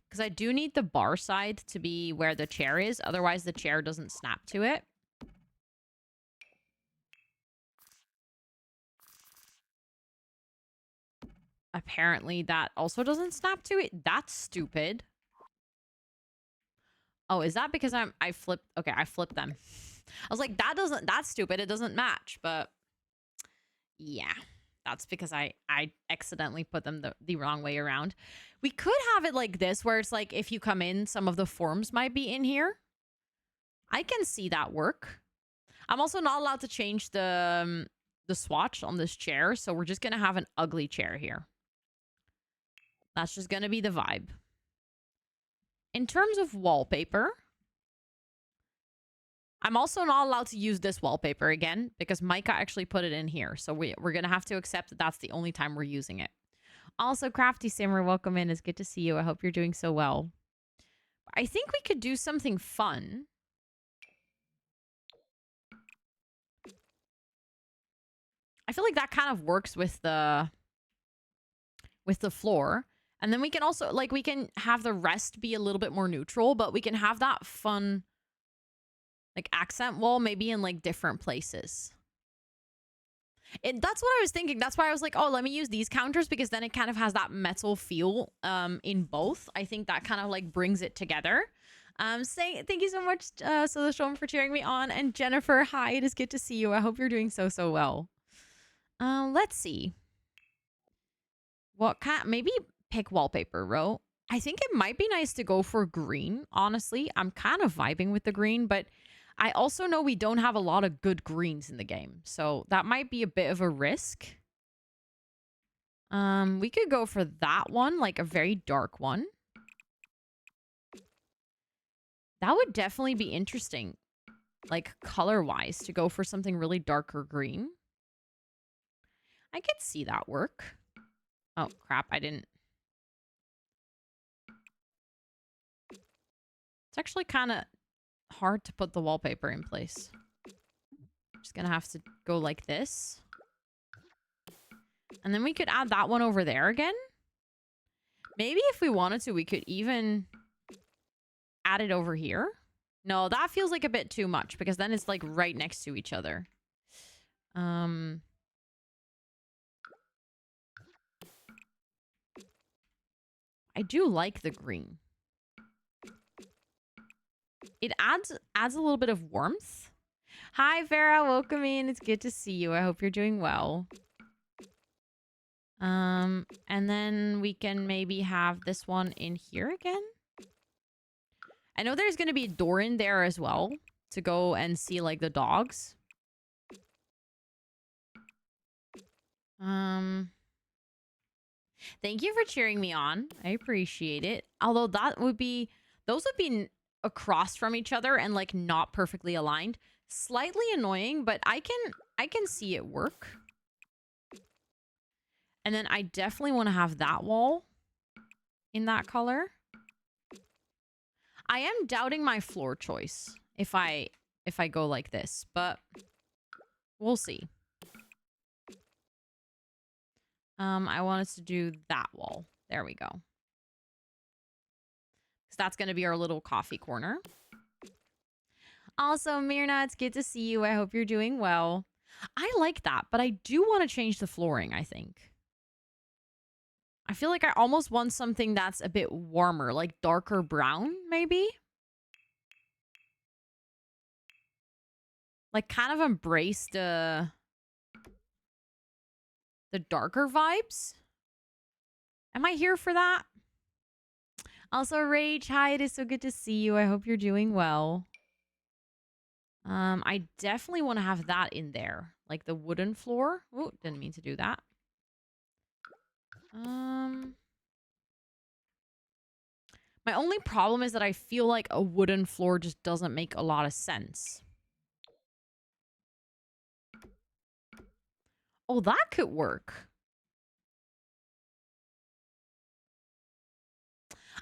Because I do need the bar side to be where the chair is. Otherwise, the chair doesn't snap to it. Apparently, that also doesn't snap to it. That's stupid. Oh, is that because I flipped? Okay, I flipped them. I was like, that's stupid. It doesn't match, but yeah, that's because I accidentally put them the wrong way around. We could have it like this, where it's like, if you come in, some of the forms might be in here. I can see that work. I'm also not allowed to change the swatch on this chair, so we're just going to have an ugly chair here. That's just going to be the vibe. In terms of wallpaper, I'm also not allowed to use this wallpaper again because Micah actually put it in here. So we're going to have to accept that that's the only time we're using it. Also, Crafty Simmer, welcome in. It's good to see you. I hope you're doing so well. I think we could do something fun. I feel like that kind of works with the floor. And then we can also, like, we can have the rest be a little bit more neutral, but we can have that fun, like, accent wall maybe in, like, different places. That's what I was thinking. That's why I was like, oh, let me use these counters, because then it kind of has that metal feel in both. I think that kind of, like, brings it together. Saying thank you so much, so the show for cheering me on. And Jennifer, hi, it is good to see you. I hope you're doing so well. Let's see. What kind? Maybe pick wallpaper, Ro. I think it might be nice to go for green. Honestly, I'm kind of vibing with the green, but I also know we don't have a lot of good greens in the game, so that might be a bit of a risk. We could go for that one, like a very dark one. That would definitely be interesting, like color-wise, to go for something really darker green. I could see that work. Oh, crap, I didn't. It's actually kind of hard to put the wallpaper in place. Just gonna have to go like this. And then we could add that one over there again. Maybe if we wanted to, we could even add it over here. No, that feels like a bit too much because then it's like right next to each other. I do like the green. It adds a little bit of warmth. Hi, Vera. Welcome in. It's good to see you. I hope you're doing well. And then we can maybe have this one in here again. I know there's going to be a door in there as well to go and see like the dogs. Thank you for cheering me on. I appreciate it. Although those would be across from each other and like not perfectly aligned. Slightly annoying, but I can see it work. And then I definitely want to have that wall in that color. I am doubting my floor choice if I go like this, but we'll see. I want us to do that wall. There we go. So that's going to be our little coffee corner. Also, Mirna, it's good to see you. I hope you're doing well. I like that, but I do want to change the flooring, I think. I feel like I almost want something that's a bit warmer, like darker brown, maybe? Like, kind of embrace the darker vibes. Am I here for that? Also, Rach, hi, it is so good to see you. I hope you're doing well. I definitely want to have that in there. Like the wooden floor. Oh, didn't mean to do that. My only problem is that I feel like a wooden floor just doesn't make a lot of sense. Oh, that could work.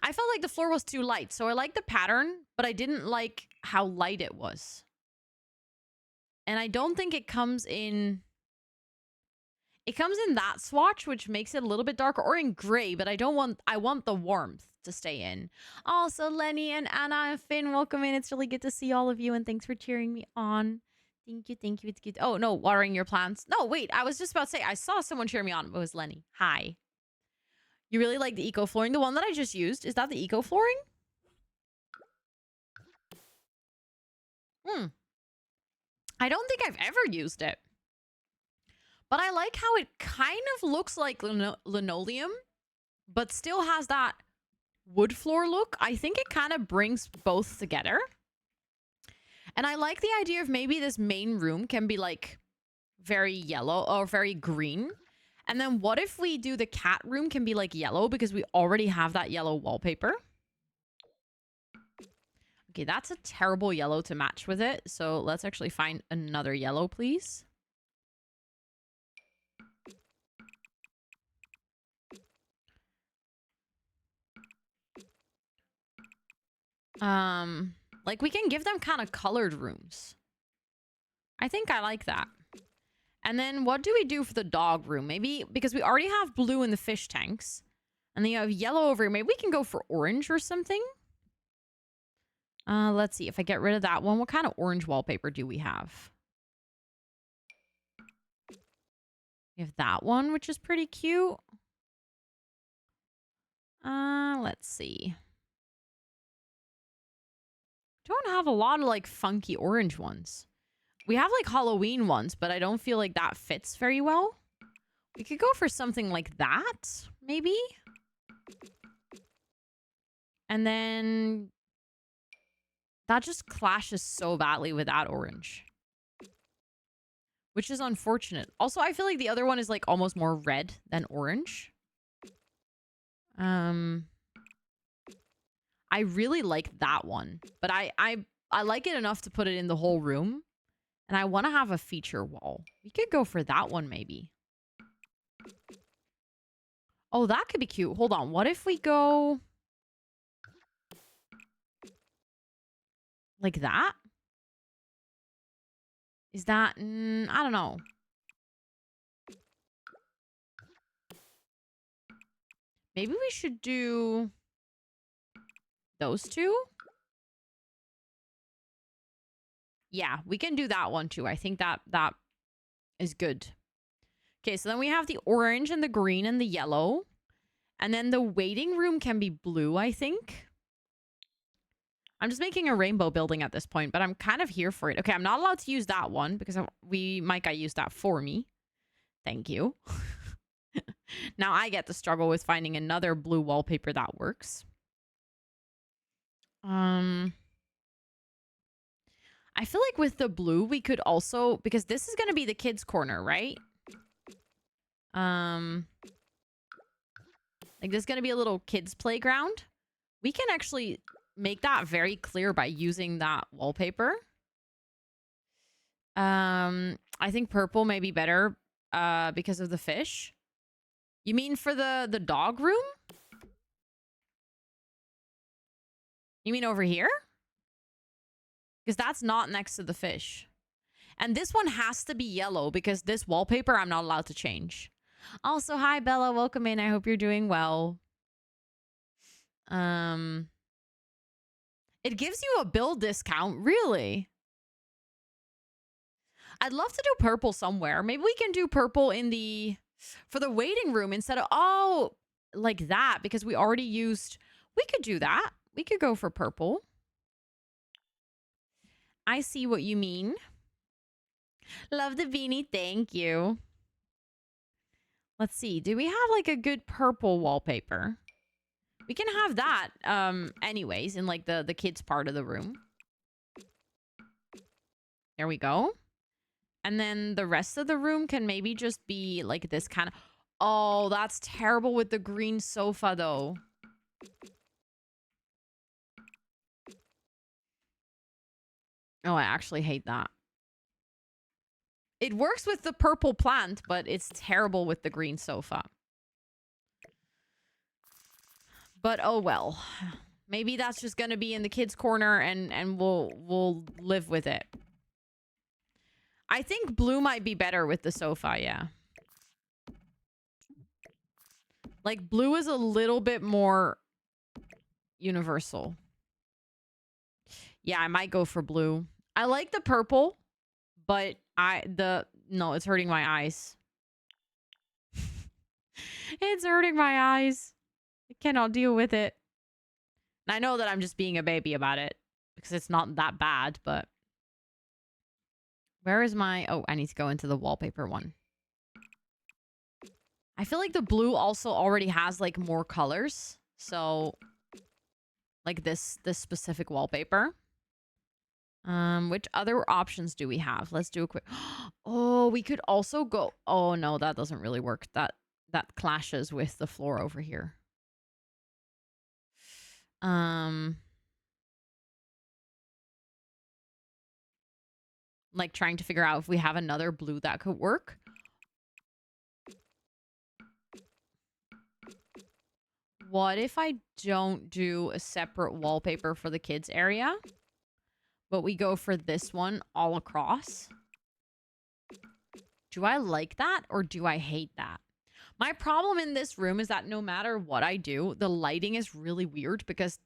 I felt like the floor was too light, so I liked the pattern, but I didn't like how light it was. And I don't think it comes in... It comes in that swatch, which makes it a little bit darker, or in gray, but I want the warmth to stay in. Also, Lenny and Anna and Finn, welcome in. It's really good to see all of you, and thanks for cheering me on. Thank you, thank you. It's good. Oh, no, watering your plants. No, wait, I was just about to say, I saw someone cheer me on. It was Lenny. Hi. You really like the eco flooring? The one that I just used, is that the eco flooring? I don't think I've ever used it. But I like how it kind of looks like linoleum, but still has that wood floor look. I think it kind of brings both together. And I like the idea of maybe this main room can be like very yellow or very green. And then what if we do the cat room can be like yellow because we already have that yellow wallpaper? Okay, that's a terrible yellow to match with it. So let's actually find another yellow, please. Like we can give them kind of colored rooms. I think I like that. And then what do we do for the dog room? Maybe because we already have blue in the fish tanks. And then you have yellow over here. Maybe we can go for orange or something. Let's see. If I get rid of that one, what kind of orange wallpaper do we have? We have that one, which is pretty cute. Let's see. don't have a lot of like funky orange ones. We have like Halloween ones, but I don't feel like that fits very well. We could go for something like that, maybe. And then that just clashes so badly with that orange, which is unfortunate. Also, I feel like the other one is like almost more red than orange. I really like that one, but I like it enough to put it in the whole room. And I want to have a feature wall. We could go for that one, maybe. Oh, that could be cute. Hold on. What if we go like that? Is that... I don't know. Maybe we should do those two? Yeah, we can do that one too. I think that is good. Okay, so then we have the orange and the green and the yellow. And then the waiting room can be blue, I think. I'm just making a rainbow building at this point, but I'm kind of here for it. Okay, I'm not allowed to use that one because Micah used that for me. Thank you. Now I get to struggle with finding another blue wallpaper that works. I feel like with the blue, we could also... Because this is going to be the kids' corner, right? Like, this is going to be a little kids' playground. We can actually make that very clear by using that wallpaper. I think purple may be better because of the fish. You mean for the dog room? You mean over here? Because that's not next to the fish. And this one has to be yellow because this wallpaper I'm not allowed to change. Also, hi, Bella. Welcome in. I hope you're doing well. It gives you a bill discount. Really? I'd love to do purple somewhere. Maybe we can do purple in the... For the waiting room instead of... Oh, like that. Because we already used... We could do that. We could go for purple. I see what you mean. Love the beanie. Thank you. Let's see. Do we have like a good purple wallpaper? We can have that anyways in like the kids part of the room. There we go. And then the rest of the room can maybe just be like this kind of... Oh, that's terrible with the green sofa though. Oh, I actually hate that. It works with the purple plant, but it's terrible with the green sofa. But oh well. Maybe that's just gonna be in the kids' corner and we'll live with it. I think blue might be better with the sofa, yeah. Like blue is a little bit more universal. Yeah, I might go for blue. I like the purple, but no, it's hurting my eyes. It's hurting my eyes. I cannot deal with it. And I know that I'm just being a baby about it because it's not that bad, but where is my... Oh, I need to go into the wallpaper one. I feel like the blue also already has like more colors. So like this specific wallpaper. Which other options do we have? Let's do a quick... Oh, we could also go... Oh, no, that doesn't really work. That clashes with the floor over here. Like trying to figure out if we have another blue that could work. What if I don't do a separate wallpaper for the kids area? But we go for this one all across. Do I like that or do I hate that? My problem in this room is that no matter what I do, the lighting is really weird because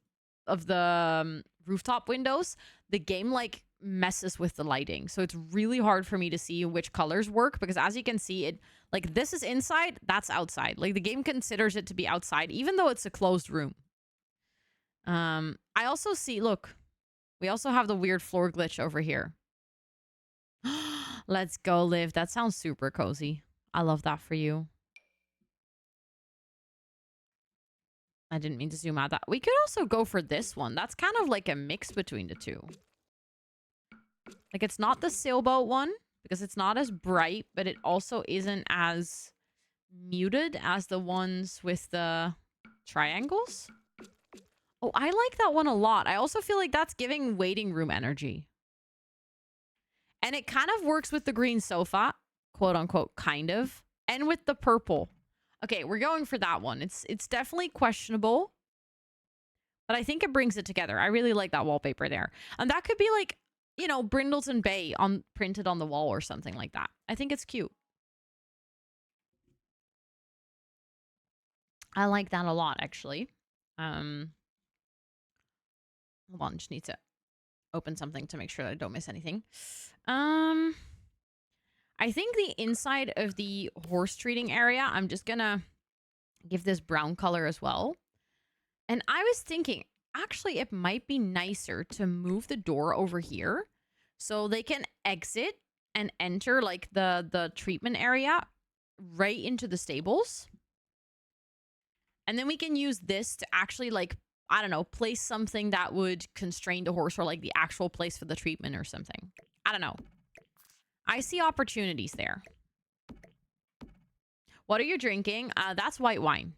of the rooftop windows. The game like messes with the lighting. So it's really hard for me to see which colors work because as you can see, it like this is inside, that's outside. Like the game considers it to be outside even though it's a closed room. I also see, look, We also have the weird floor glitch over here. Let's go, Liv. That sounds super cozy. I love that for you. I didn't mean to zoom out that. We could also go for this one. That's kind of like a mix between the two. Like, it's not the sailboat one because it's not as bright, but it also isn't as muted as the ones with the triangles. Oh, I like that one a lot. I also feel like that's giving waiting room energy. And it kind of works with the green sofa, quote unquote, kind of, and with the purple. Okay, we're going for that one. It's definitely questionable, but I think it brings it together. I really like that wallpaper there. And that could be like, you know, Brindleton Bay printed on the wall or something like that. I think it's cute. I like that a lot, actually. Hold on, just need to open something to make sure that I don't miss anything. I think the inside of the horse treating area, I'm just gonna give this brown color as well. And I was thinking, actually, it might be nicer to move the door over here so they can exit and enter like the treatment area right into the stables. And then we can use this to actually, like, I don't know, place something that would constrain the horse or like the actual place for the treatment or something. I don't know. I see opportunities there. What are you drinking? That's white wine.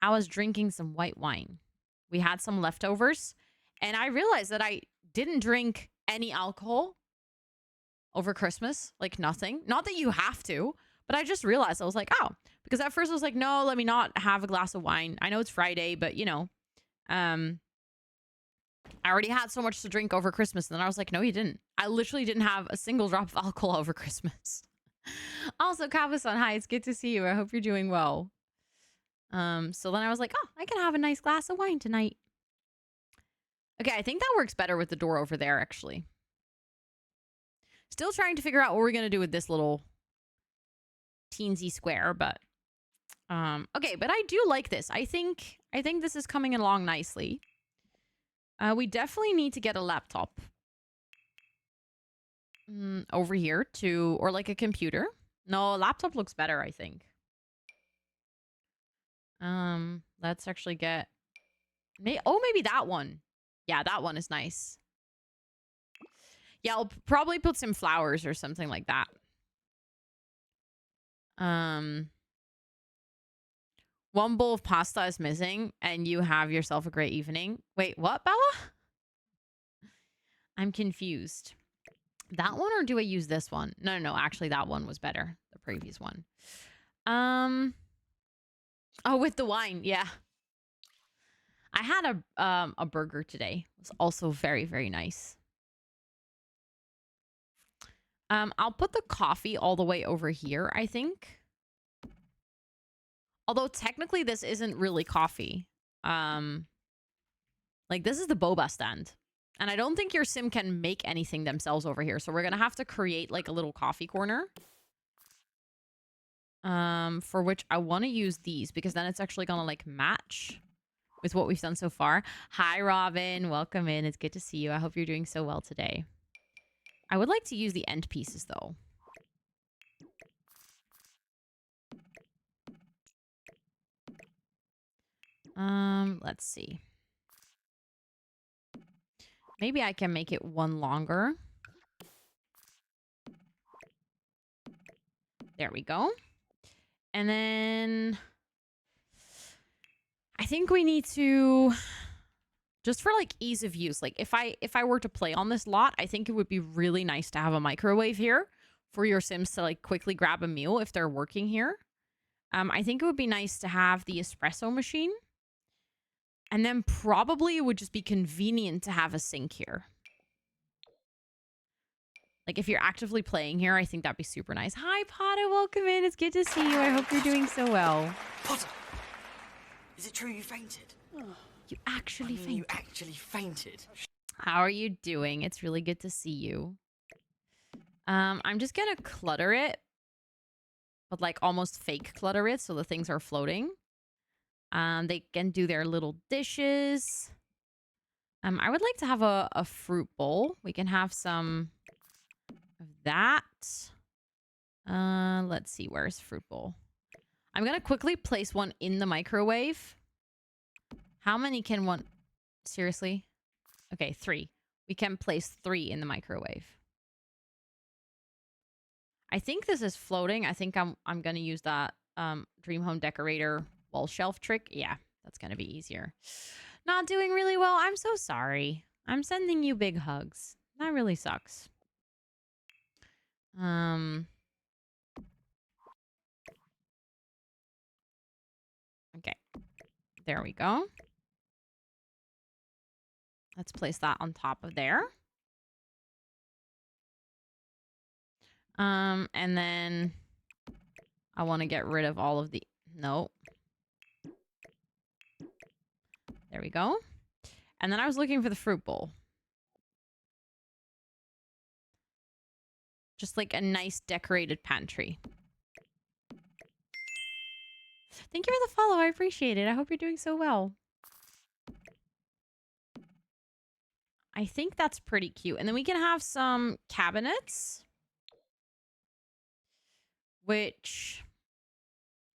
I was drinking some white wine. We had some leftovers, and I realized that I didn't drink any alcohol over Christmas. Like, nothing. Not that you have to, but I just realized. I was like, oh. Because at first I was like, no, let me not have a glass of wine. I know it's Friday, but, you know, I already had so much to drink over Christmas. And then I was like, no, you didn't. I literally didn't have a single drop of alcohol over Christmas. Also, Kabasan, hi, it's good to see you. I hope you're doing well. So then I was like, oh, I can have a nice glass of wine tonight. Okay, I think that works better with the door over there, actually. Still trying to figure out what we're going to do with this little teensy square, but okay, but I do like this. I think this is coming along nicely. We definitely need to get a laptop over here or like a computer. No, a laptop looks better, I think. Let's actually get maybe that one. Yeah, that one is nice. Yeah, I'll probably put some flowers or something like that. One bowl of pasta is missing and you have yourself a great evening. Wait, what, Bella? I'm confused. That one, or do I use this one? No, actually that one was better. The previous one. Oh, with the wine, yeah. I had a burger today. It was also very, very nice. I'll put the coffee all the way over here, I think. Although technically this isn't really coffee. Like, this is the boba stand. And I don't think your sim can make anything themselves over here. So we're going to have to create like a little coffee corner. For which I want to use these because then it's actually going to like match with what we've done so far. Hi, Robin. Welcome in. It's good to see you. I hope you're doing so well today. I would like to use the end pieces though. Let's see. Maybe I can make it one longer. There we go. And then I think we need to, just for like ease of use, like if I were to play on this lot, I think it would be really nice to have a microwave here for your Sims to like quickly grab a meal if they're working here. I think it would be nice to have the espresso machine. And then probably it would just be convenient to have a sink here. Like if you're actively playing here, I think that'd be super nice. Hi, Potter. Welcome in. It's good to see you. I hope you're doing so well. Potter, is it true you fainted? You actually fainted. You actually fainted. How are you doing? It's really good to see you. I'm just gonna clutter it, but like almost fake clutter it so the things are floating. They can do their little dishes. I would like to have a fruit bowl. We can have some of that. Let's see. Where's fruit bowl? I'm going to quickly place one in the microwave. How many can one... Seriously? Okay, 3. We can place 3 in the microwave. I think this is floating. I think I'm going to use that Dream Home Decorator wall shelf trick. Yeah, that's going to be easier. Not doing really well. I'm so sorry. I'm sending you big hugs. That really sucks. Okay. There we go. Let's place that on top of there. And then I want to get rid of all of the... No. There we go. And then I was looking for the fruit bowl. Just like a nice decorated pantry. Thank you for the follow. I appreciate it. I hope you're doing so well. I think that's pretty cute. And then we can have some cabinets. Which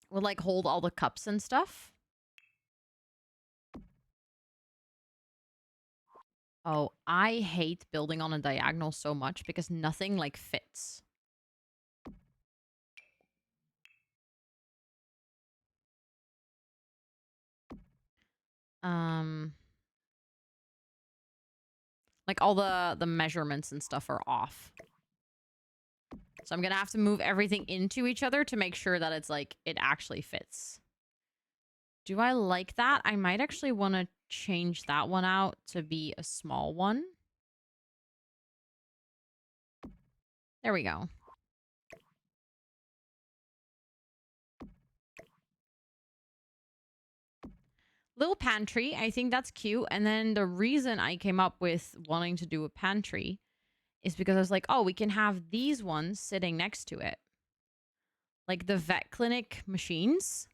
will like hold all the cups and stuff. Oh, I hate building on a diagonal so much because nothing like fits. Like all the measurements and stuff are off. So I'm going to have to move everything into each other to make sure that it's like it actually fits. Do I like that? I might actually want to change that one out to be a small one. There we go. Little pantry. I think that's cute. And then the reason I came up with wanting to do a pantry is because I was like, oh, we can have these ones sitting next to it. Like the vet clinic machines.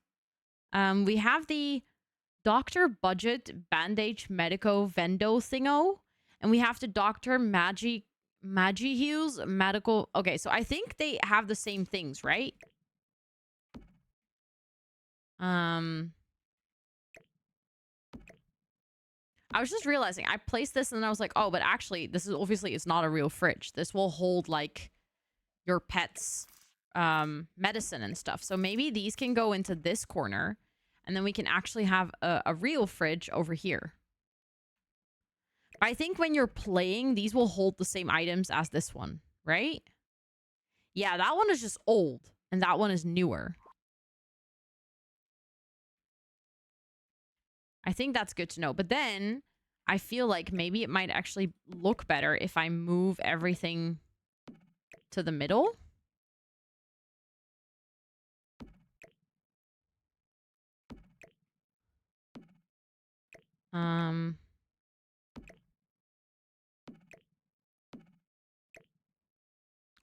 We have the Dr. Budget Bandage Medico Vendo Thingo. And we have the Dr. Magi Heals Medical. Okay, so I think they have the same things, right? I was just realizing I placed this and then I was like, oh, but actually this is obviously it's not a real fridge. This will hold like your pet's medicine and stuff. So maybe these can go into this corner and then we can actually have a real fridge over here. I think when you're playing, these will hold the same items as this one, right? Yeah, that one is just old and that one is newer. I think that's good to know. But then I feel like maybe it might actually look better if I move everything to the middle.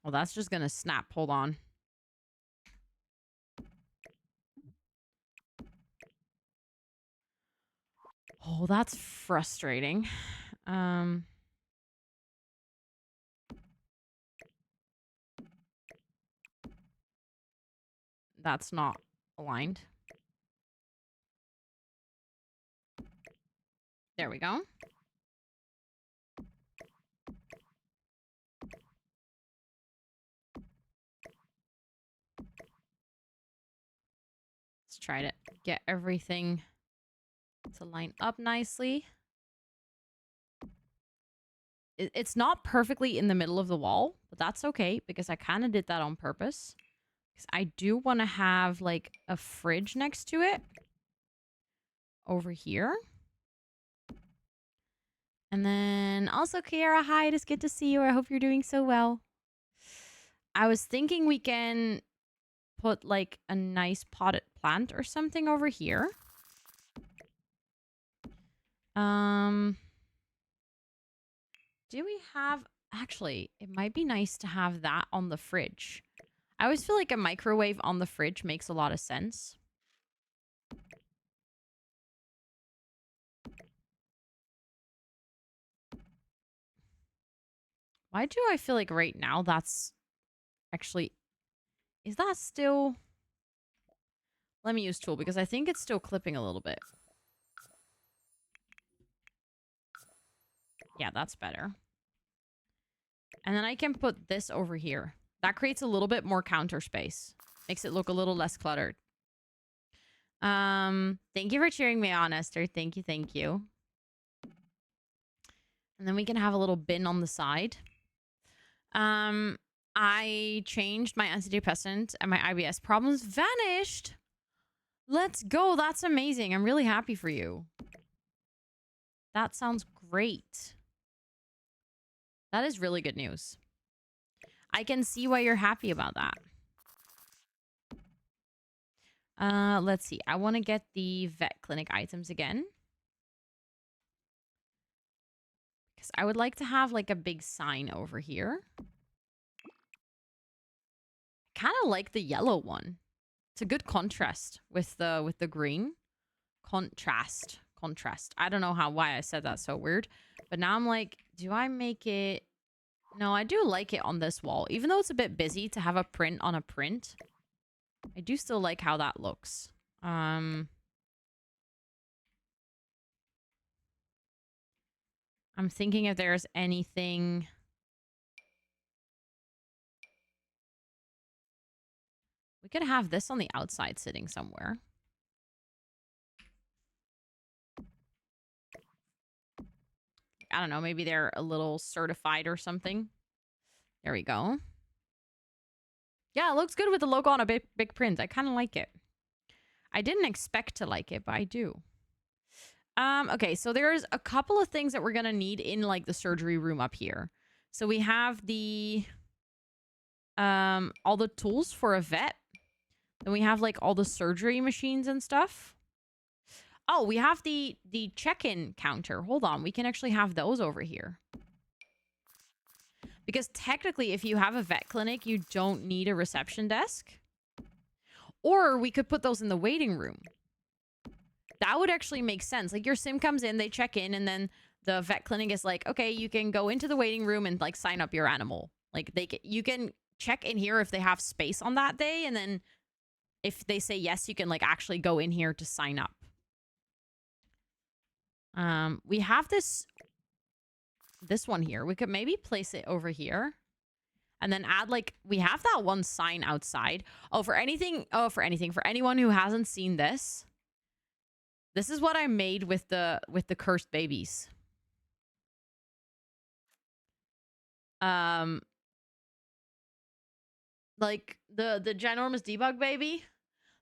Well, that's just gonna snap. Hold on. Oh, that's frustrating. That's not aligned. There we go. Let's try to get everything to line up nicely. It's not perfectly in the middle of the wall, but that's okay because I kind of did that on purpose. Because I do want to have like a fridge next to it over here. And then also, Kiara, hi, it is good to see you. I hope you're doing so well. I was thinking we can put like a nice potted plant or something over here. Do we have... Actually, it might be nice to have that on the fridge. I always feel like a microwave on the fridge makes a lot of sense. Why do I feel like right now that's actually... Is that still... Let me use tool because I think it's still clipping a little bit. Yeah, that's better. And then I can put this over here. That creates a little bit more counter space. Makes it look a little less cluttered. Thank you for cheering me on, Esther. Thank you, thank you. And then we can have a little bin on the side. I changed my antidepressant and my IBS problems vanished. Let's go. That's amazing. I'm really happy for you. That sounds great. That is really good news. I can see why you're happy about that. Let's see. I want to get the vet clinic items again. Because I would like to have like a big sign over here. I kind of like the yellow one. It's a good contrast with the green. Contrast. I don't know why I said that so weird. But now I'm like, do I make it... No, I do like it on this wall. Even though it's a bit busy to have a print on a print, I do still like how that looks. I'm thinking if there's anything... We could have this on the outside sitting somewhere. I don't know, maybe they're a little certified or something. There we go. Yeah, it looks good with the logo on a big print. I kind of like it. I didn't expect to like it, but I do. Okay, so there's a couple of things that we're going to need in like the surgery room up here. So we have the all the tools for a vet. Then we have like all the surgery machines and stuff. Oh, we have the check-in counter. Hold on, we can actually have those over here. Because technically, if you have a vet clinic, you don't need a reception desk. Or we could put those in the waiting room. That would actually make sense. Like your sim comes in, they check in, and then the vet clinic is like, okay, you can go into the waiting room and like sign up your animal. Like you can check in here if they have space on that day, and then if they say yes, you can like actually go in here to sign up. We have this one here. We could maybe place it over here. And then add like, we have that one sign outside. For anyone who hasn't seen this. This is what I made with the cursed babies. Like the ginormous debug baby.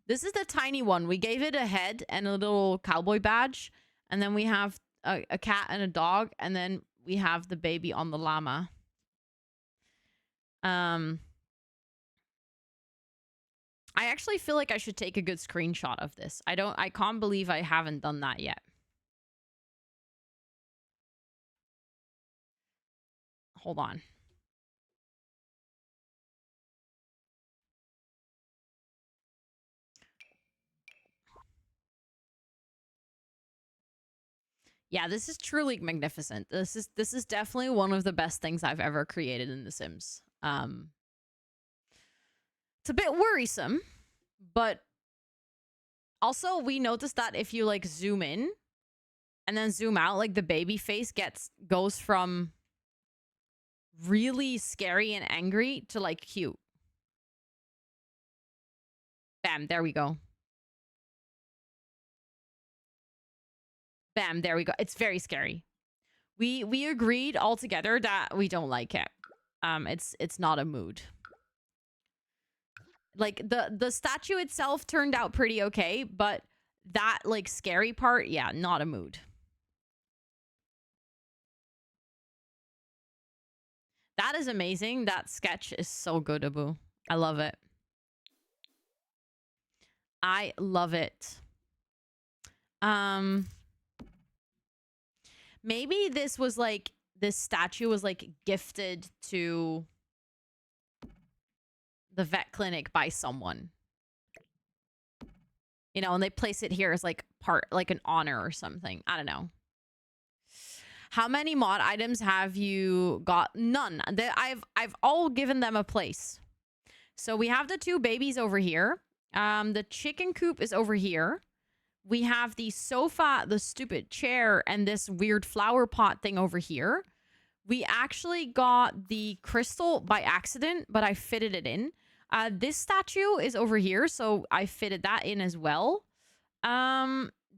This is the tiny one. We gave it a head and a little cowboy badge. And then we have a cat and a dog. And then we have the baby on the llama. I actually feel like I should take a good screenshot of this. I can't believe I haven't done that yet. Hold on. Yeah, this is truly magnificent. This is definitely one of the best things I've ever created in The Sims. It's a bit worrisome, but also we noticed that if you like zoom in and then zoom out, like the baby face goes from really scary and angry to like cute. Bam, there we go. Bam, there we go. It's very scary. We agreed all together that we don't like it. It's not a mood. Like the statue itself turned out pretty okay, but that like scary part, yeah, not a mood. That is amazing. That sketch is so good, Abu. I love it. I love it. Maybe this statue was like gifted to the vet clinic by someone. You know, and they place it here as like an honor or something. I don't know. How many mod items have you got? None. I've all given them a place. So we have the 2 babies over here. The chicken coop is over here. We have the sofa, the stupid chair, and this weird flower pot thing over here. We actually got the crystal by accident, but I fitted it in. This statue is over here, so I fitted that in as well.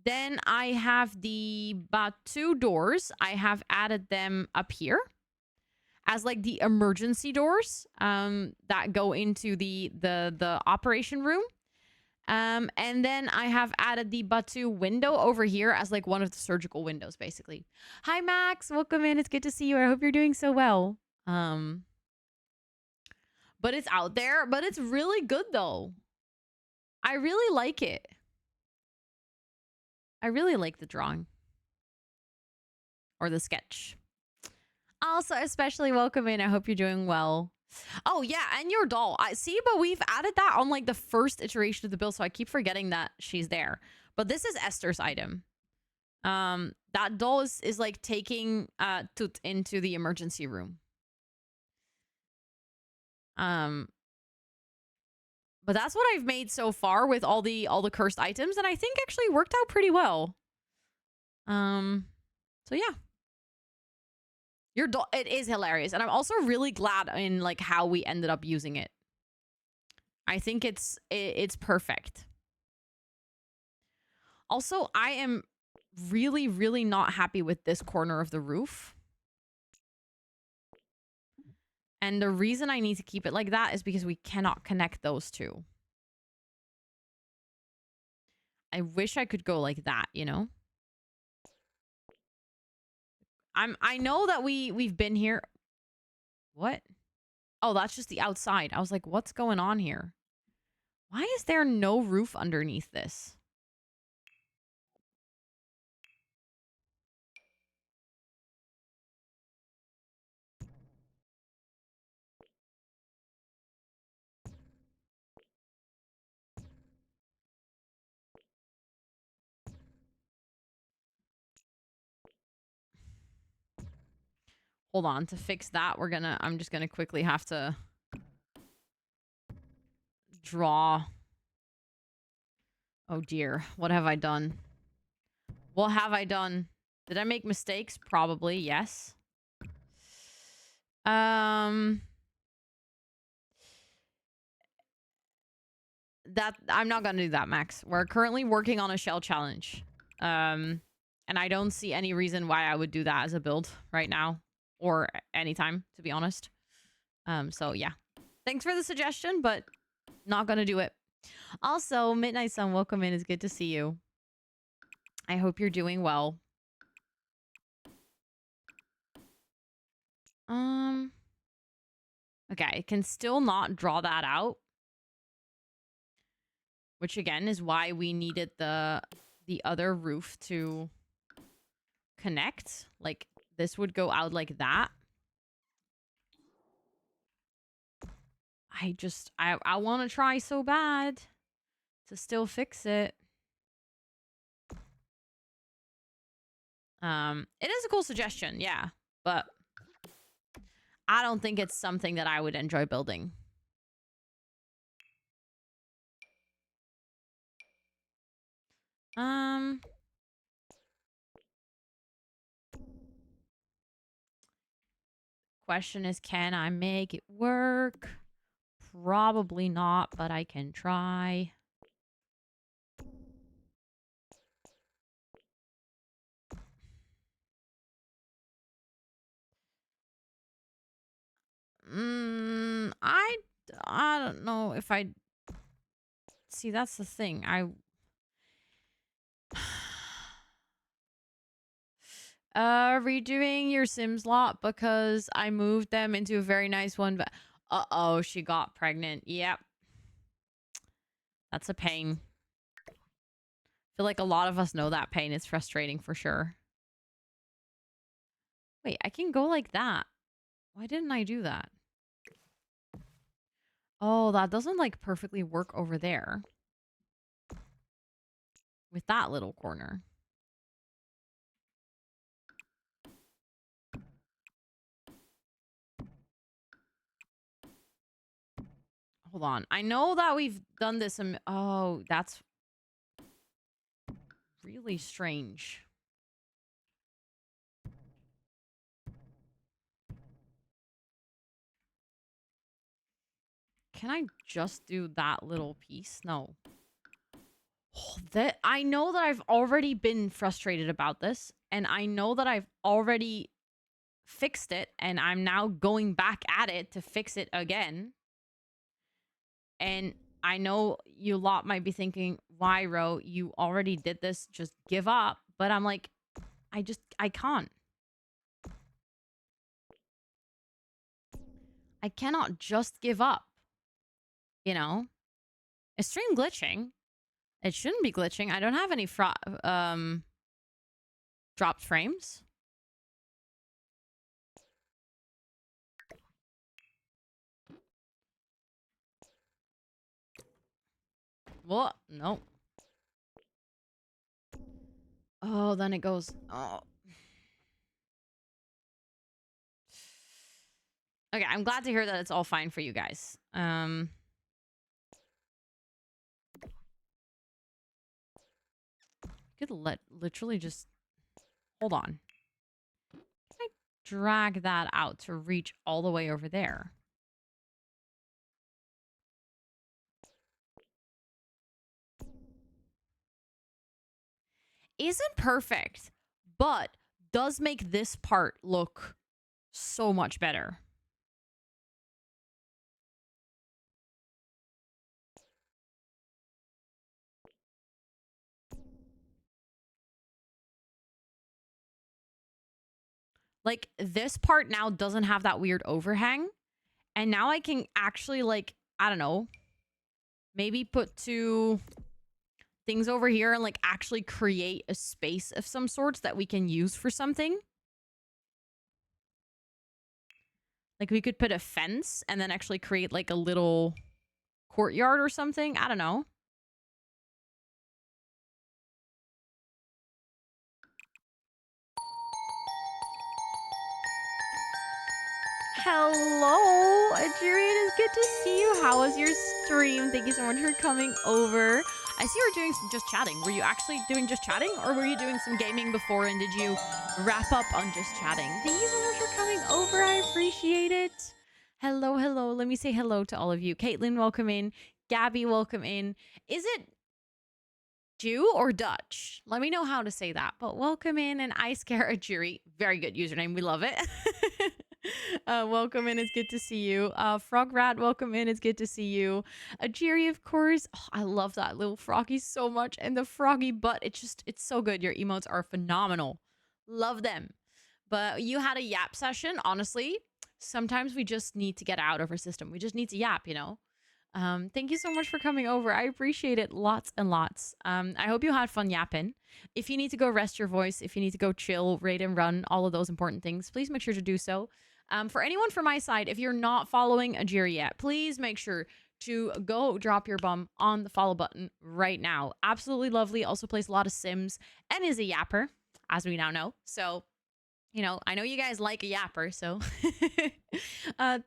Then I have the 2 doors. I have added them up here as like the emergency doors that go into the operation room. And then I have added the Batu window over here as like one of the surgical windows, basically. Hi, Max. Welcome in. It's good to see you. I hope you're doing so well. But it's out there, but it's really good, though. I really like it. I really like the drawing. Or the sketch. Also, especially welcome in. I hope you're doing well. Oh, yeah, and your doll. I see, but we've added that on, like, the first iteration of the build, so I keep forgetting that she's there. But this is Esther's item. That doll is like, taking Tut into the emergency room. But that's what I've made so far with all the cursed items, and I think actually worked out pretty well. So, yeah. Your doll, it is hilarious. And I'm also really glad in like how we ended up using it. I think it's perfect. Also, I am really, really not happy with this corner of the roof. And the reason I need to keep it like that is because we cannot connect those 2. I wish I could go like that, you know? I know that we've been here. What? Oh, that's just the outside. I was like, what's going on here? Why is there no roof underneath this? Hold on, to fix that, I'm just gonna quickly have to draw. Oh dear, what have I done? What have I done? Did I make mistakes? Probably, yes. That I'm not gonna do that, Max. We're currently working on a Shell Challenge. And I don't see any reason why I would do that as a build right now. Or anytime, to be honest. So yeah. Thanks for the suggestion, but not gonna do it. Also, Midnight Sun, welcome in. It's good to see you. I hope you're doing well. Okay, I can still not draw that out. Which again is why we needed the other roof to connect. Like this would go out like that. I want to try so bad to still fix it. It is a cool suggestion, yeah, but I don't think it's something that I would enjoy building. Question is, can I make it work? Probably not, but I can try. I don't know if I... See, that's the thing. Redoing your Sims lot because I moved them into a very nice one, but uh-oh, she got pregnant. Yep. That's a pain. I feel like a lot of us know that pain. It's frustrating for sure. Wait, I can go like that. Why didn't I do that? Oh, that doesn't like perfectly work over there. With that little corner. Hold on. I know that we've done this. Oh, that's really strange. Can I just do that little piece? No. Oh, that I know that I've already been frustrated about this, and I know that I've already fixed it, and I'm now going back at it to fix it again. And I know you lot might be thinking, why, Ro? You already did this. Just give up. But I'm like, I can't. I cannot just give up. You know? Is stream glitching? It shouldn't be glitching. I don't have any dropped frames. What? No. Oh, then it goes. Oh. Okay, I'm glad to hear that it's all fine for you guys. Could literally just hold on. Can I drag that out to reach all the way over there? Isn't perfect, but does make this part look so much better. Like, this part now doesn't have that weird overhang. And now I can actually, like, I don't know, maybe put two things over here and, like, actually create a space of some sorts that we can use for something. Like, we could put a fence and then actually create, like, a little courtyard or something. I don't know. Hello, Ajiri. It is good to see you. How was your stream? Thank you so much for coming over. I see you were doing some just chatting. Were you actually doing just chatting, or were you doing some gaming before, and did you wrap up on just chatting? Thank you so much for coming over. I appreciate it. Hello, hello. Let me say hello to all of you. Caitlin, welcome in. Gabby, welcome in. Is it Jew or Dutch? Let me know how to say that. But welcome in, and I scare Ajiri. Very good username. We love it. Welcome in. It's good to see you. Frog Rat, welcome in. It's good to see you. Ajiri, of course. Oh, I love that little froggy so much. And the froggy butt. It's so good. Your emotes are phenomenal. Love them. But you had a yap session. Honestly, sometimes we just need to get out of our system. We just need to yap, you know? Thank you so much for coming over. I appreciate it lots and lots. I hope you had fun yapping. If you need to go rest your voice, if you need to go chill, raid and run, all of those important things, please make sure to do so. For anyone from my side, if you're not following Ajiri yet, please make sure to go drop your bum on the follow button right now. Absolutely lovely. Also plays a lot of Sims and is a yapper, as we now know. So, you know, I know you guys like a yapper, so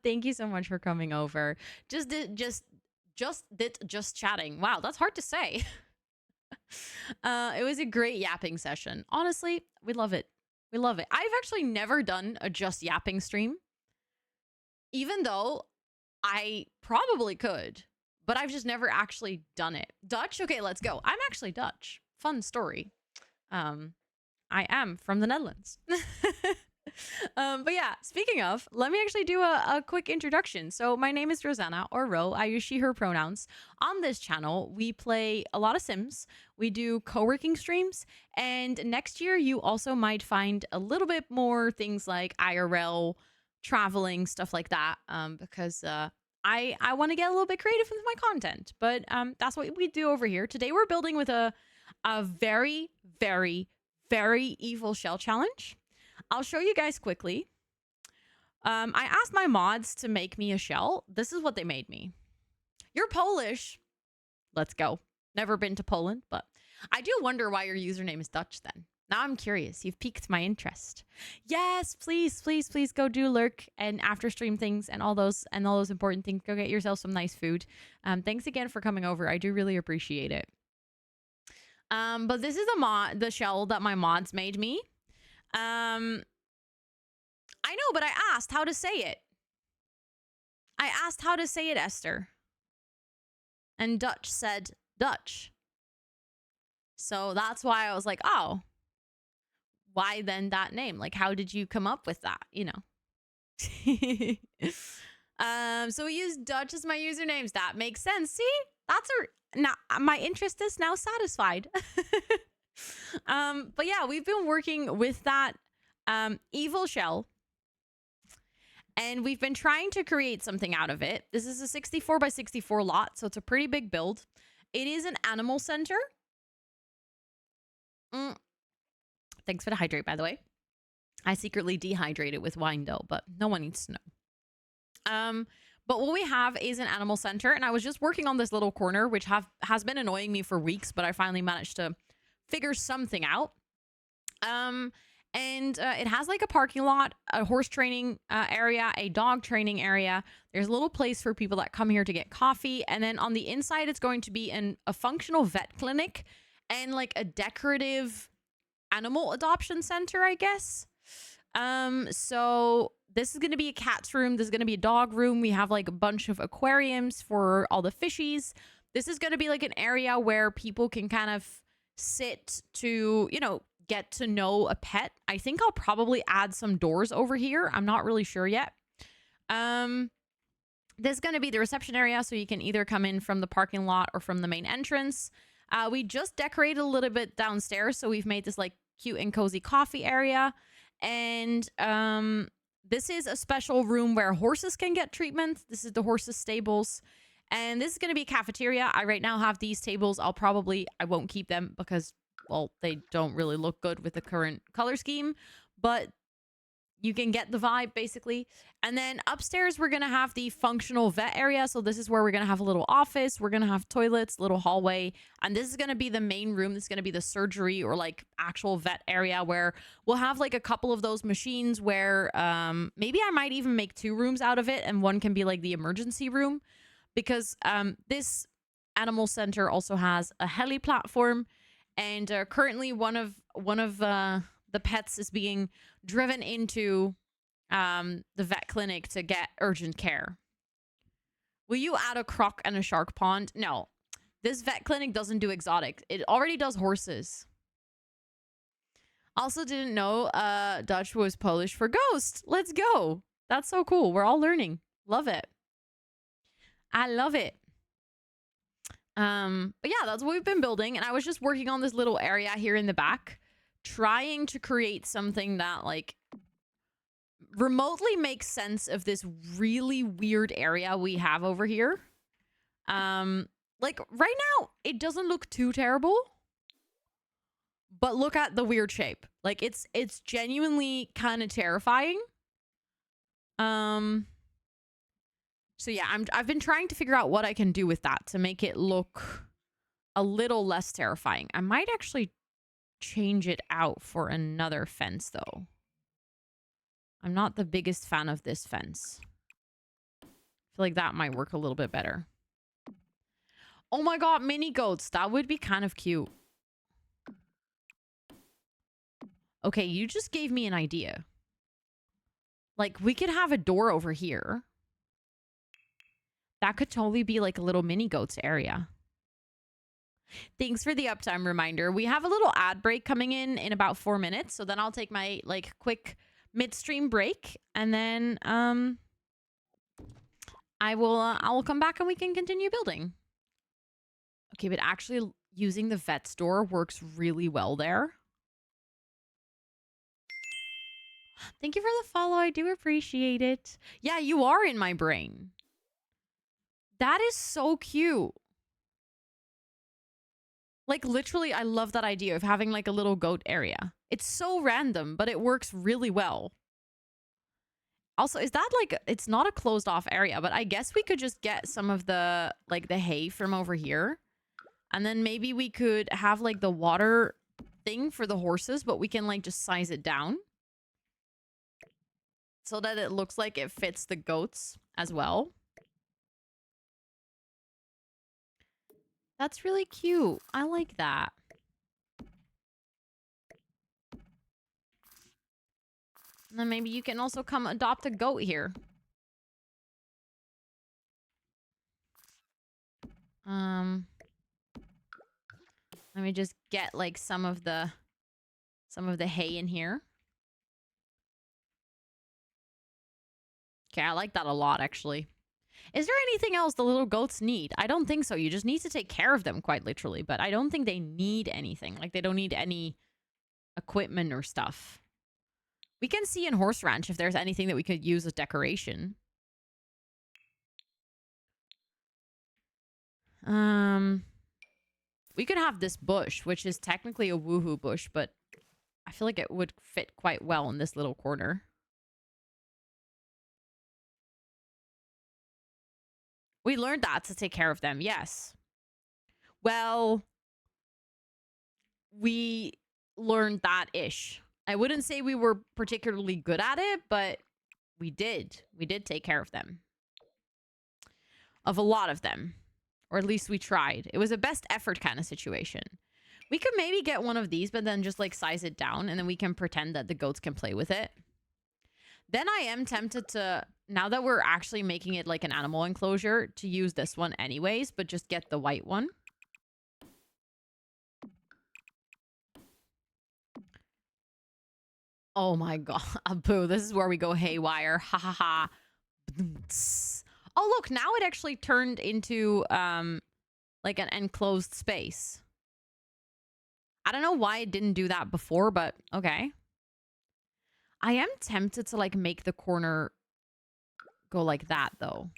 thank you so much for coming over. Just chatting. Wow, that's hard to say. It was a great yapping session. Honestly, we love it. We love it. I've actually never done a just yapping stream, even though I probably could, but I've just never actually done it. Dutch? Okay, let's go. I'm actually Dutch. Fun story. I am from the Netherlands. But yeah, speaking of, let me actually do a quick introduction. So my name is Rosanna, or Ro. I use she, her pronouns. On this channel, we play a lot of Sims. We do co-working streams. And next year, you also might find a little bit more things like IRL, traveling, stuff like that. Because I want to get a little bit creative with my content. But that's what we do over here. Today, we're building with a very, very, very evil Shell Challenge. I'll show you guys quickly. I asked my mods to make me a shell. This is what they made me. You're Polish. Let's go. Never been to Poland, but I do wonder why your username is Dutch then. Now I'm curious. You've piqued my interest. Yes, please, please, please go do lurk and after stream things and all those important things. Go get yourself some nice food. Thanks again for coming over. I do really appreciate it. But this is the shell that my mods made me. I know, but I asked how to say it. I asked how to say it, Esther. And Dutch said Dutch. So that's why I was like, oh, why then that name? Like, how did you come up with that? You know. So we use Dutch as my usernames. That makes sense. See, that's now my interest is now satisfied. But yeah, we've been working with that evil shell, and we've been trying to create something out of it. This is a 64 by 64 lot, so it's a pretty big build. It is an animal center. Thanks for the hydrate, by the way. I secretly dehydrated with wine though, but no one needs to know. But what we have is an animal center, and I was just working on this little corner, which has been annoying me for weeks, but I finally managed to figure something out. It has like a parking lot, a horse training area, a dog training area. There's a little place for people that come here to get coffee, and then on the inside, it's going to be a functional vet clinic and like a decorative animal adoption center, I guess. So this is going to be a cat's room. This is going to be a dog room. We have like a bunch of aquariums for all the fishies. This is going to be like an area where people can kind of sit to, you know, get to know a pet. I think I'll probably add some doors over here. I'm not really sure yet. This is going to be the reception area, so you can either come in from the parking lot or from the main entrance. We just decorated a little bit downstairs, so we've made this like cute and cozy coffee area. And this is a special room where horses can get treatment. This is the horses' stables. And this is going to be a cafeteria. I right now have these tables. I won't keep them because, well, they don't really look good with the current color scheme. But you can get the vibe, basically. And then upstairs, we're going to have the functional vet area. So this is where we're going to have a little office. We're going to have toilets, little hallway. And this is going to be the main room. This is going to be the surgery or like actual vet area where we'll have like a couple of those machines where maybe I might even make 2 rooms out of it. And one can be like the emergency room. Because this animal center also has a heli platform. And currently one of the pets is being driven into the vet clinic to get urgent care. Will you add a croc and a shark pond? No. This vet clinic doesn't do exotic. It already does horses. Also didn't know Dutch was Polish for ghost. Let's go. That's so cool. We're all learning. Love it. I love it. But yeah, that's what we've been building. And I was just working on this little area here in the back, trying to create something that like remotely makes sense of this really weird area we have over here. Like right now, it doesn't look too terrible, but look at the weird shape. Like it's genuinely kind of terrifying. So yeah, I've been trying to figure out what I can do with that to make it look a little less terrifying. I might actually change it out for another fence though. I'm not the biggest fan of this fence. I feel like that might work a little bit better. Oh my god, mini goats. That would be kind of cute. Okay, you just gave me an idea. Like, we could have a door over here. That could totally be like a little mini goats area. Thanks for the uptime reminder. We have a little ad break coming in about 4 minutes. So then I'll take my like quick midstream break, and then I will come back and we can continue building. Okay, but actually using the vet store works really well there. Thank you for the follow. I do appreciate it. Yeah, you are in my brain. That is so cute. Like, literally, I love that idea of having, like, a little goat area. It's so random, but it works really well. Also, is that, like, it's not a closed-off area, but I guess we could just get some of the, like, the hay from over here. And then maybe we could have, like, the water thing for the horses, but we can like just size it down so that it looks like it fits the goats as well. That's really cute. I like that. And then maybe you can also come adopt a goat here. Let me just get like some of the hay in here. Okay, I like that a lot, actually. Is there anything else the little goats need? I don't think so. You just need to take care of them, quite literally. But I don't think they need anything. Like, they don't need any equipment or stuff. We can see in Horse Ranch if there's anything that we could use as decoration. We could have this bush, which is technically a woohoo bush, but I feel like it would fit quite well in this little corner. We learned that to take care of them, yes. Well, we learned that-ish. I wouldn't say we were particularly good at it, but we did. We did take care of them. Of a lot of them. Or at least we tried. It was a best effort kind of situation. We could maybe get one of these, but then just like size it down, and then we can pretend that the goats can play with it. Then I am tempted to, now that we're actually making it like an animal enclosure, to use this one anyways, but just get the white one. Oh my god, boo, this is where we go haywire. Ha ha ha. Oh look, now it actually turned into like an enclosed space. I don't know why it didn't do that before, but okay. I am tempted to like make the corner go like that though.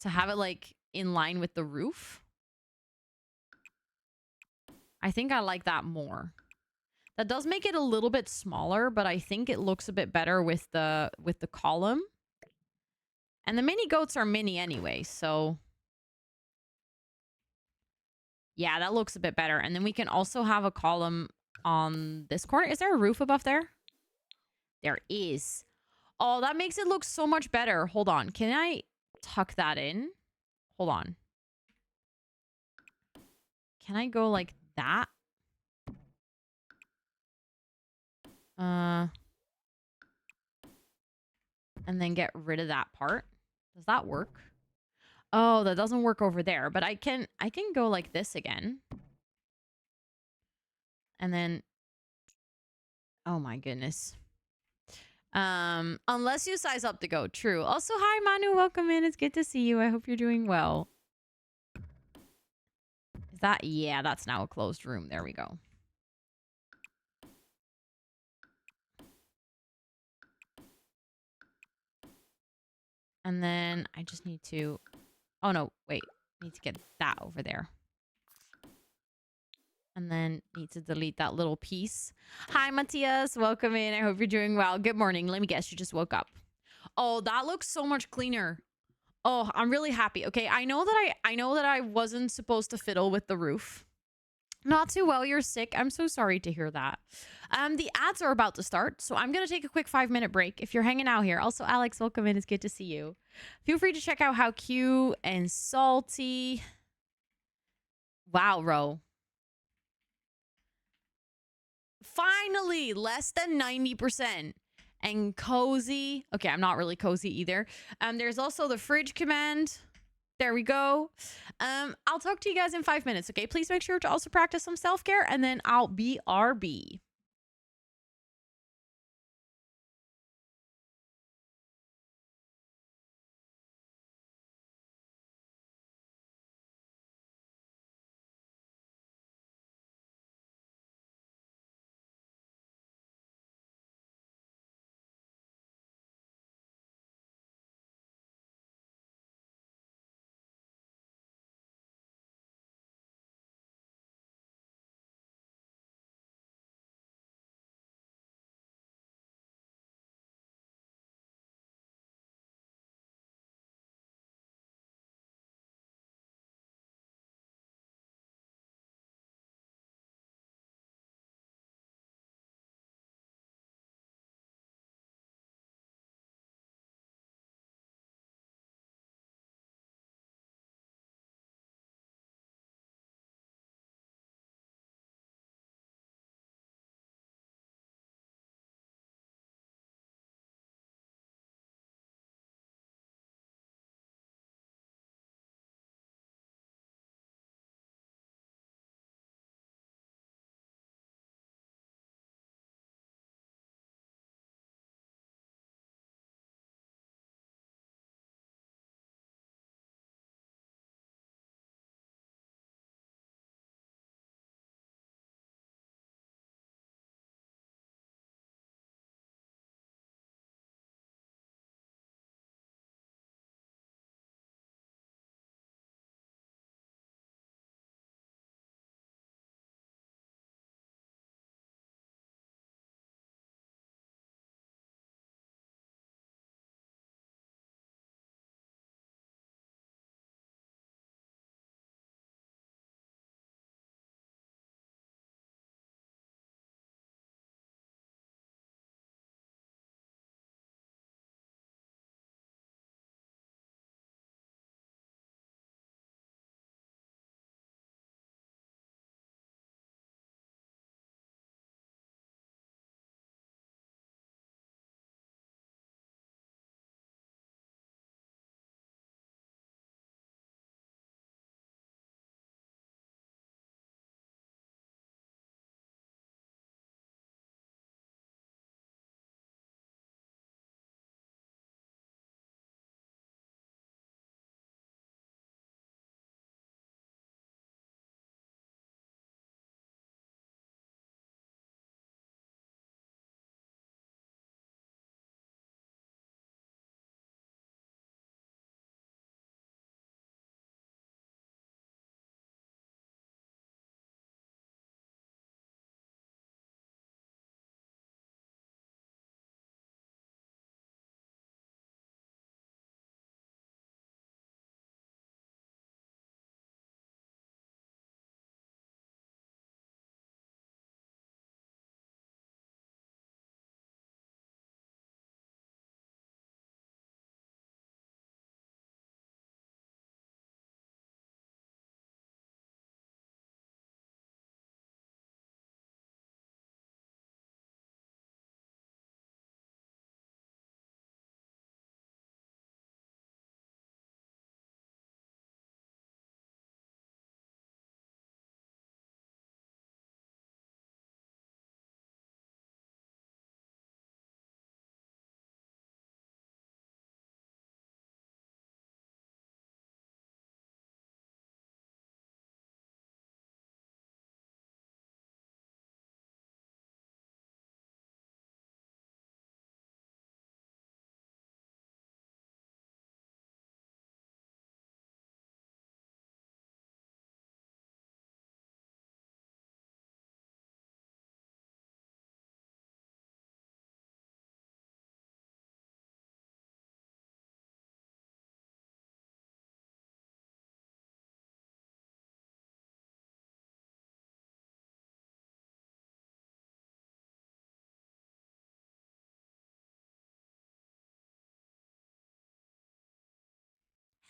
To have it like in line with the roof. I think I like that more. That does make it a little bit smaller, but I think it looks a bit better with the column. And the mini goats are mini anyway, so yeah, that looks a bit better. And then we can also have a column on this corner. Is there a roof above there? There is. Oh, that makes it look so much better. Hold on. Can I tuck that in? Hold on. Can I go like that? And then get rid of that part. Does that work? Oh, that doesn't work over there, but I can go like this again. And then, oh my goodness. Unless you size up to go. True. Also, hi Manu, welcome in. It's good to see you. I hope you're doing well. Is that, yeah, that's now a closed room. There we go. And then I just need to, oh no, wait. I need to get that over there. And then need to delete that little piece. Hi, Matthias. Welcome in. I hope you're doing well. Good morning. Let me guess, you just woke up. Oh, that looks so much cleaner. Oh, I'm really happy. Okay, I know that I wasn't supposed to fiddle with the roof. Not too well. You're sick. I'm so sorry to hear that. The ads are about to start, so I'm gonna take a quick 5-minute break. If you're hanging out here, also Alex, welcome in. It's good to see you. Feel free to check out how cute and salty. Wow, Ro. Finally, less than 90%. And cozy. Okay, I'm not really cozy either. There's also the fridge command. There we go. I'll talk to you guys in 5 minutes, okay? Please make sure to also practice some self-care, and then I'll BRB.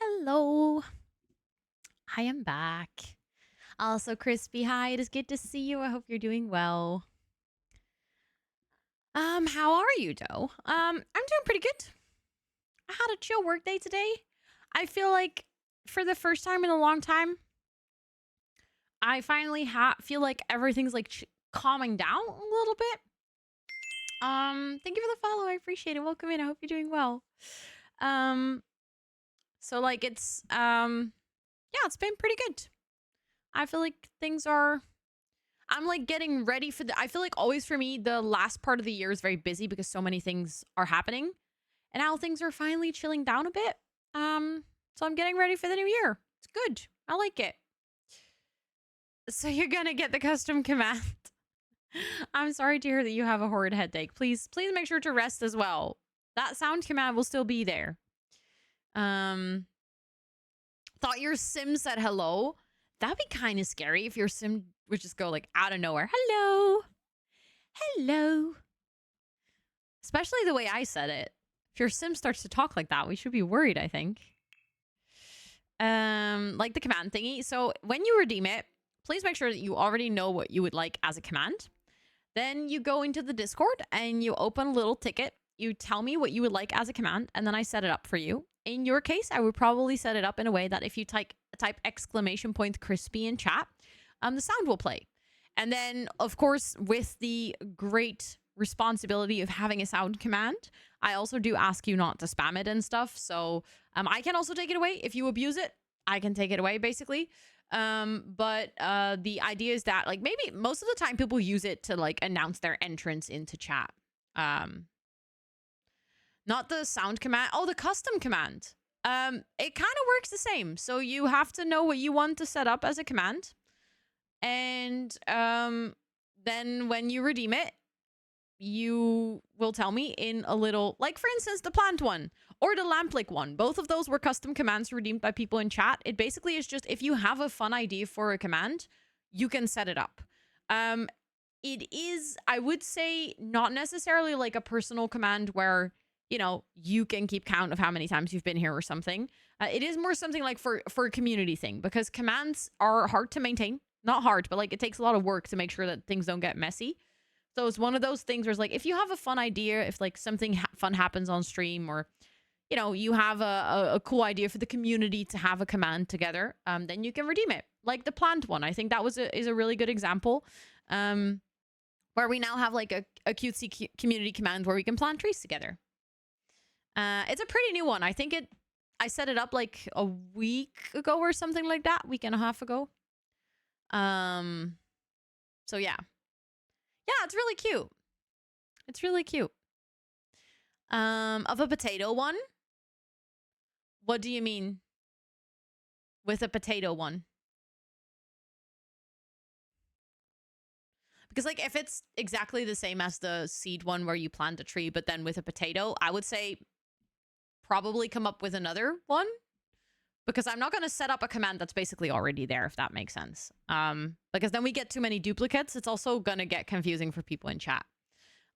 Hello. I am back. Also, Crispy, hi. It is good to see you. I hope you're doing well. How are you, Doe? I'm doing pretty good. I had a chill work day today. I feel like for the first time in a long time, I finally feel like everything's like calming down a little bit. Thank you for the follow. I appreciate it. Welcome in. I hope you're doing well. So like it's yeah, it's been pretty good. I feel like I'm like getting ready for I feel like always for me, the last part of the year is very busy because so many things are happening. And now things are finally chilling down a bit. So I'm getting ready for the new year. It's good. I like it. So you're gonna get the custom command. I'm sorry to hear that you have a horrid headache. Please make sure to rest as well. That sound command will still be there. Thought your sim said hello. That'd be kind of scary if your sim would just go like out of nowhere. Hello. Hello. Especially the way I said it. If your sim starts to talk like that, we should be worried, I think. Like the command thingy. So when you redeem it, please make sure that you already know what you would like as a command. Then you go into the Discord and you open a little ticket. You tell me what you would like as a command, and then I set it up for you. In your case, I would probably set it up in a way that if you type !crispy in chat, the sound will play. And then, of course, with the great responsibility of having a sound command, I also do ask you not to spam it and stuff. So I can also take it away. If you abuse it, I can take it away, basically. But the idea is that, like, maybe most of the time people use it to, like, announce their entrance into chat. Not the sound command. Oh, the custom command. It kind of works the same. So you have to know what you want to set up as a command. And then when you redeem it, you will tell me in a little, like, for instance, the plant one or the lamplick one. Both of those were custom commands redeemed by people in chat. It basically is just, if you have a fun idea for a command, you can set it up. It is, I would say, not necessarily like a personal command where, you know, you can keep count of how many times you've been here or something. It is more something like for a community thing, because commands are hard to maintain. Not hard, but like it takes a lot of work to make sure that things don't get messy. So it's one of those things where it's like, if you have a fun idea, if like something fun happens on stream, or, you know, you have a cool idea for the community to have a command together, then you can redeem it. Like the plant one. I think that is a really good example. Where we now have like a cutesy community command where we can plant trees together. It's a pretty new one. I think I set it up like a week ago or something like that. Week and a half ago. So yeah. Yeah, it's really cute. It's really cute. Of a potato one? What do you mean? With a potato one? Because like if it's exactly the same as the seed one where you plant a tree, but then with a potato, I would say probably come up with another one, because I'm not going to set up a command that's basically already there, if that makes sense. Because then we get too many duplicates. It's also going to get confusing for people in chat.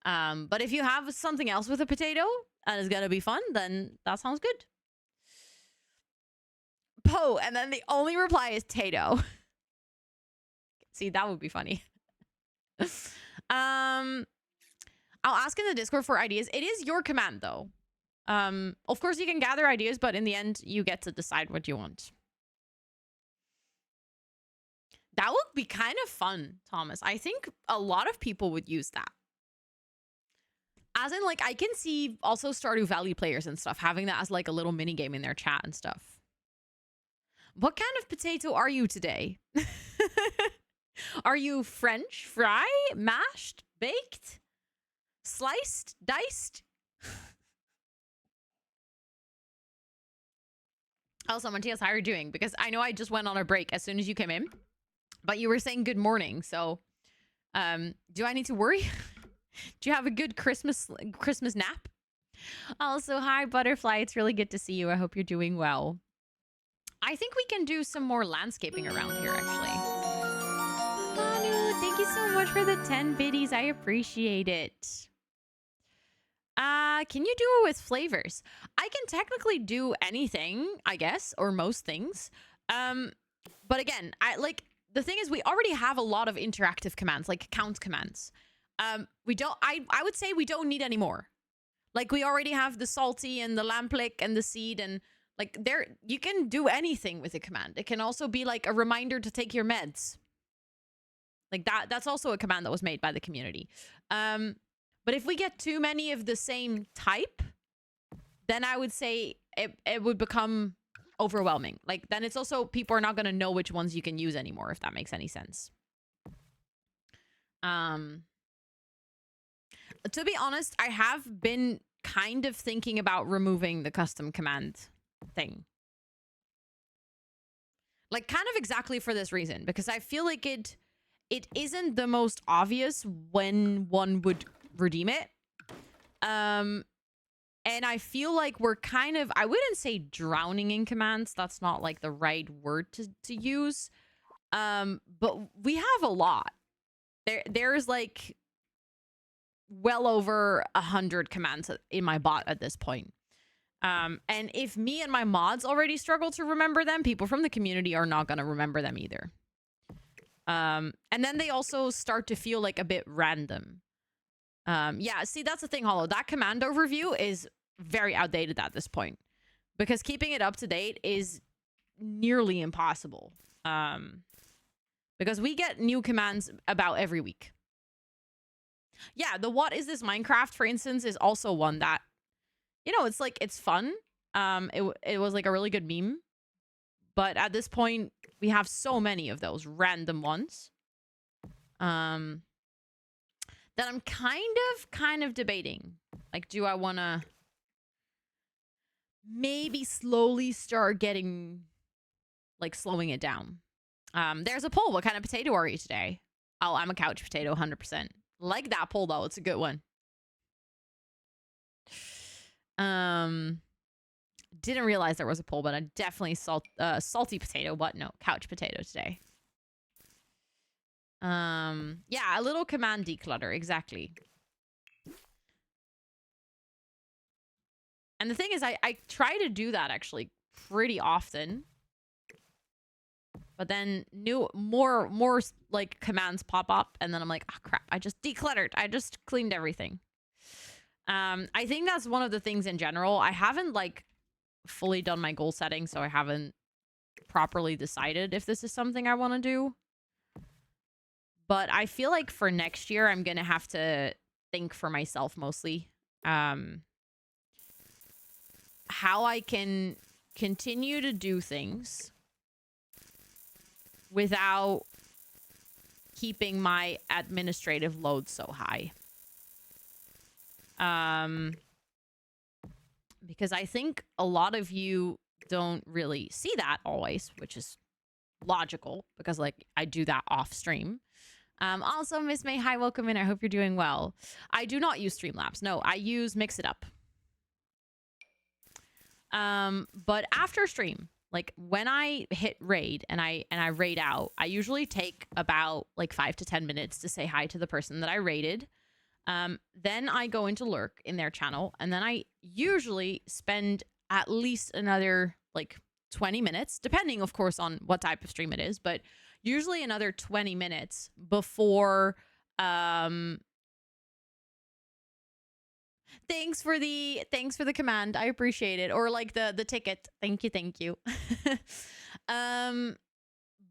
But if you have something else with a potato and it's going to be fun, then that sounds good. Poe, and then the only reply is Tato. See, that would be funny. I'll ask in the Discord for ideas. It is your command, though. Of course, you can gather ideas, but in the end, you get to decide what you want. That would be kind of fun, Thomas. I think a lot of people would use that. As in, like, I can see also Stardew Valley players and stuff having that as, like, a little mini game in their chat and stuff. What kind of potato are you today? Are you French, fry, mashed, baked, sliced, diced? Also, Matthias, how are you doing? Because I know I just went on a break as soon as you came in, but you were saying good morning. So, do I need to worry? Do you have a good Christmas nap? Also, hi, Butterfly. It's really good to see you. I hope you're doing well. I think we can do some more landscaping around here, actually. Manu, thank you so much for the 10 biddies. I appreciate it. Can you do it with flavors? I can technically do anything, I guess, or most things. But again, the thing is we already have a lot of interactive commands, like count commands. I would say we don't need any more. Like we already have the salty and the lamp lick and the seed, and like you can do anything with a command. It can also be like a reminder to take your meds. Like that's also a command that was made by the community. But if we get too many of the same type, then I would say it would become overwhelming. Like then it's also, people are not going to know which ones you can use anymore, if that makes any sense. To be honest, I have been kind of thinking about removing the custom command thing. Like kind of exactly for this reason, because I feel like it isn't the most obvious when one would redeem it. And I feel like we're kind of, I wouldn't say drowning in commands. That's not like the right word to use. But we have a lot. There's like well over 100 commands in my bot at this point. And if me and my mods already struggle to remember them, people from the community are not going to remember them either. And then they also start to feel like a bit random. Yeah, see, that's the thing, Hollow. That command overview is very outdated at this point, because keeping it up to date is nearly impossible. Because we get new commands about every week. Yeah, the what is this Minecraft, for instance, is also one that, you know, it's like, it's fun. It was like a really good meme. But at this point, we have so many of those random ones. That I'm kind of debating. Like, do I want to maybe slowly start getting, like, slowing it down? There's a poll. What kind of potato are you today? Oh, I'm a couch potato, 100%. Like that poll, though. It's a good one. Didn't realize there was a poll, but I definitely salty potato. What? No, couch potato today. Yeah, a little command declutter, exactly. And the thing is, I try to do that actually pretty often. But then more like commands pop up, and then I'm like, oh crap, I just decluttered. I just cleaned everything. I think that's one of the things in general. I haven't like fully done my goal setting, so I haven't properly decided if this is something I want to do. But I feel like for next year, I'm going to have to think for myself mostly. How I can continue to do things without keeping my administrative load so high. Because I think a lot of you don't really see that always, which is logical, because like I do that off stream. Also, Miss May, hi, welcome in. I hope you're doing well. I do not use Streamlabs. No, I use Mix It Up. But after stream, like when I hit raid and I raid out, I usually take about like 5 to 10 minutes to say hi to the person that I raided. Then I go into lurk in their channel, and then I usually spend at least another like 20 minutes, depending of course on what type of stream it is, but usually another 20 minutes before thanks for the command. I appreciate it. Or like the ticket. Thank you.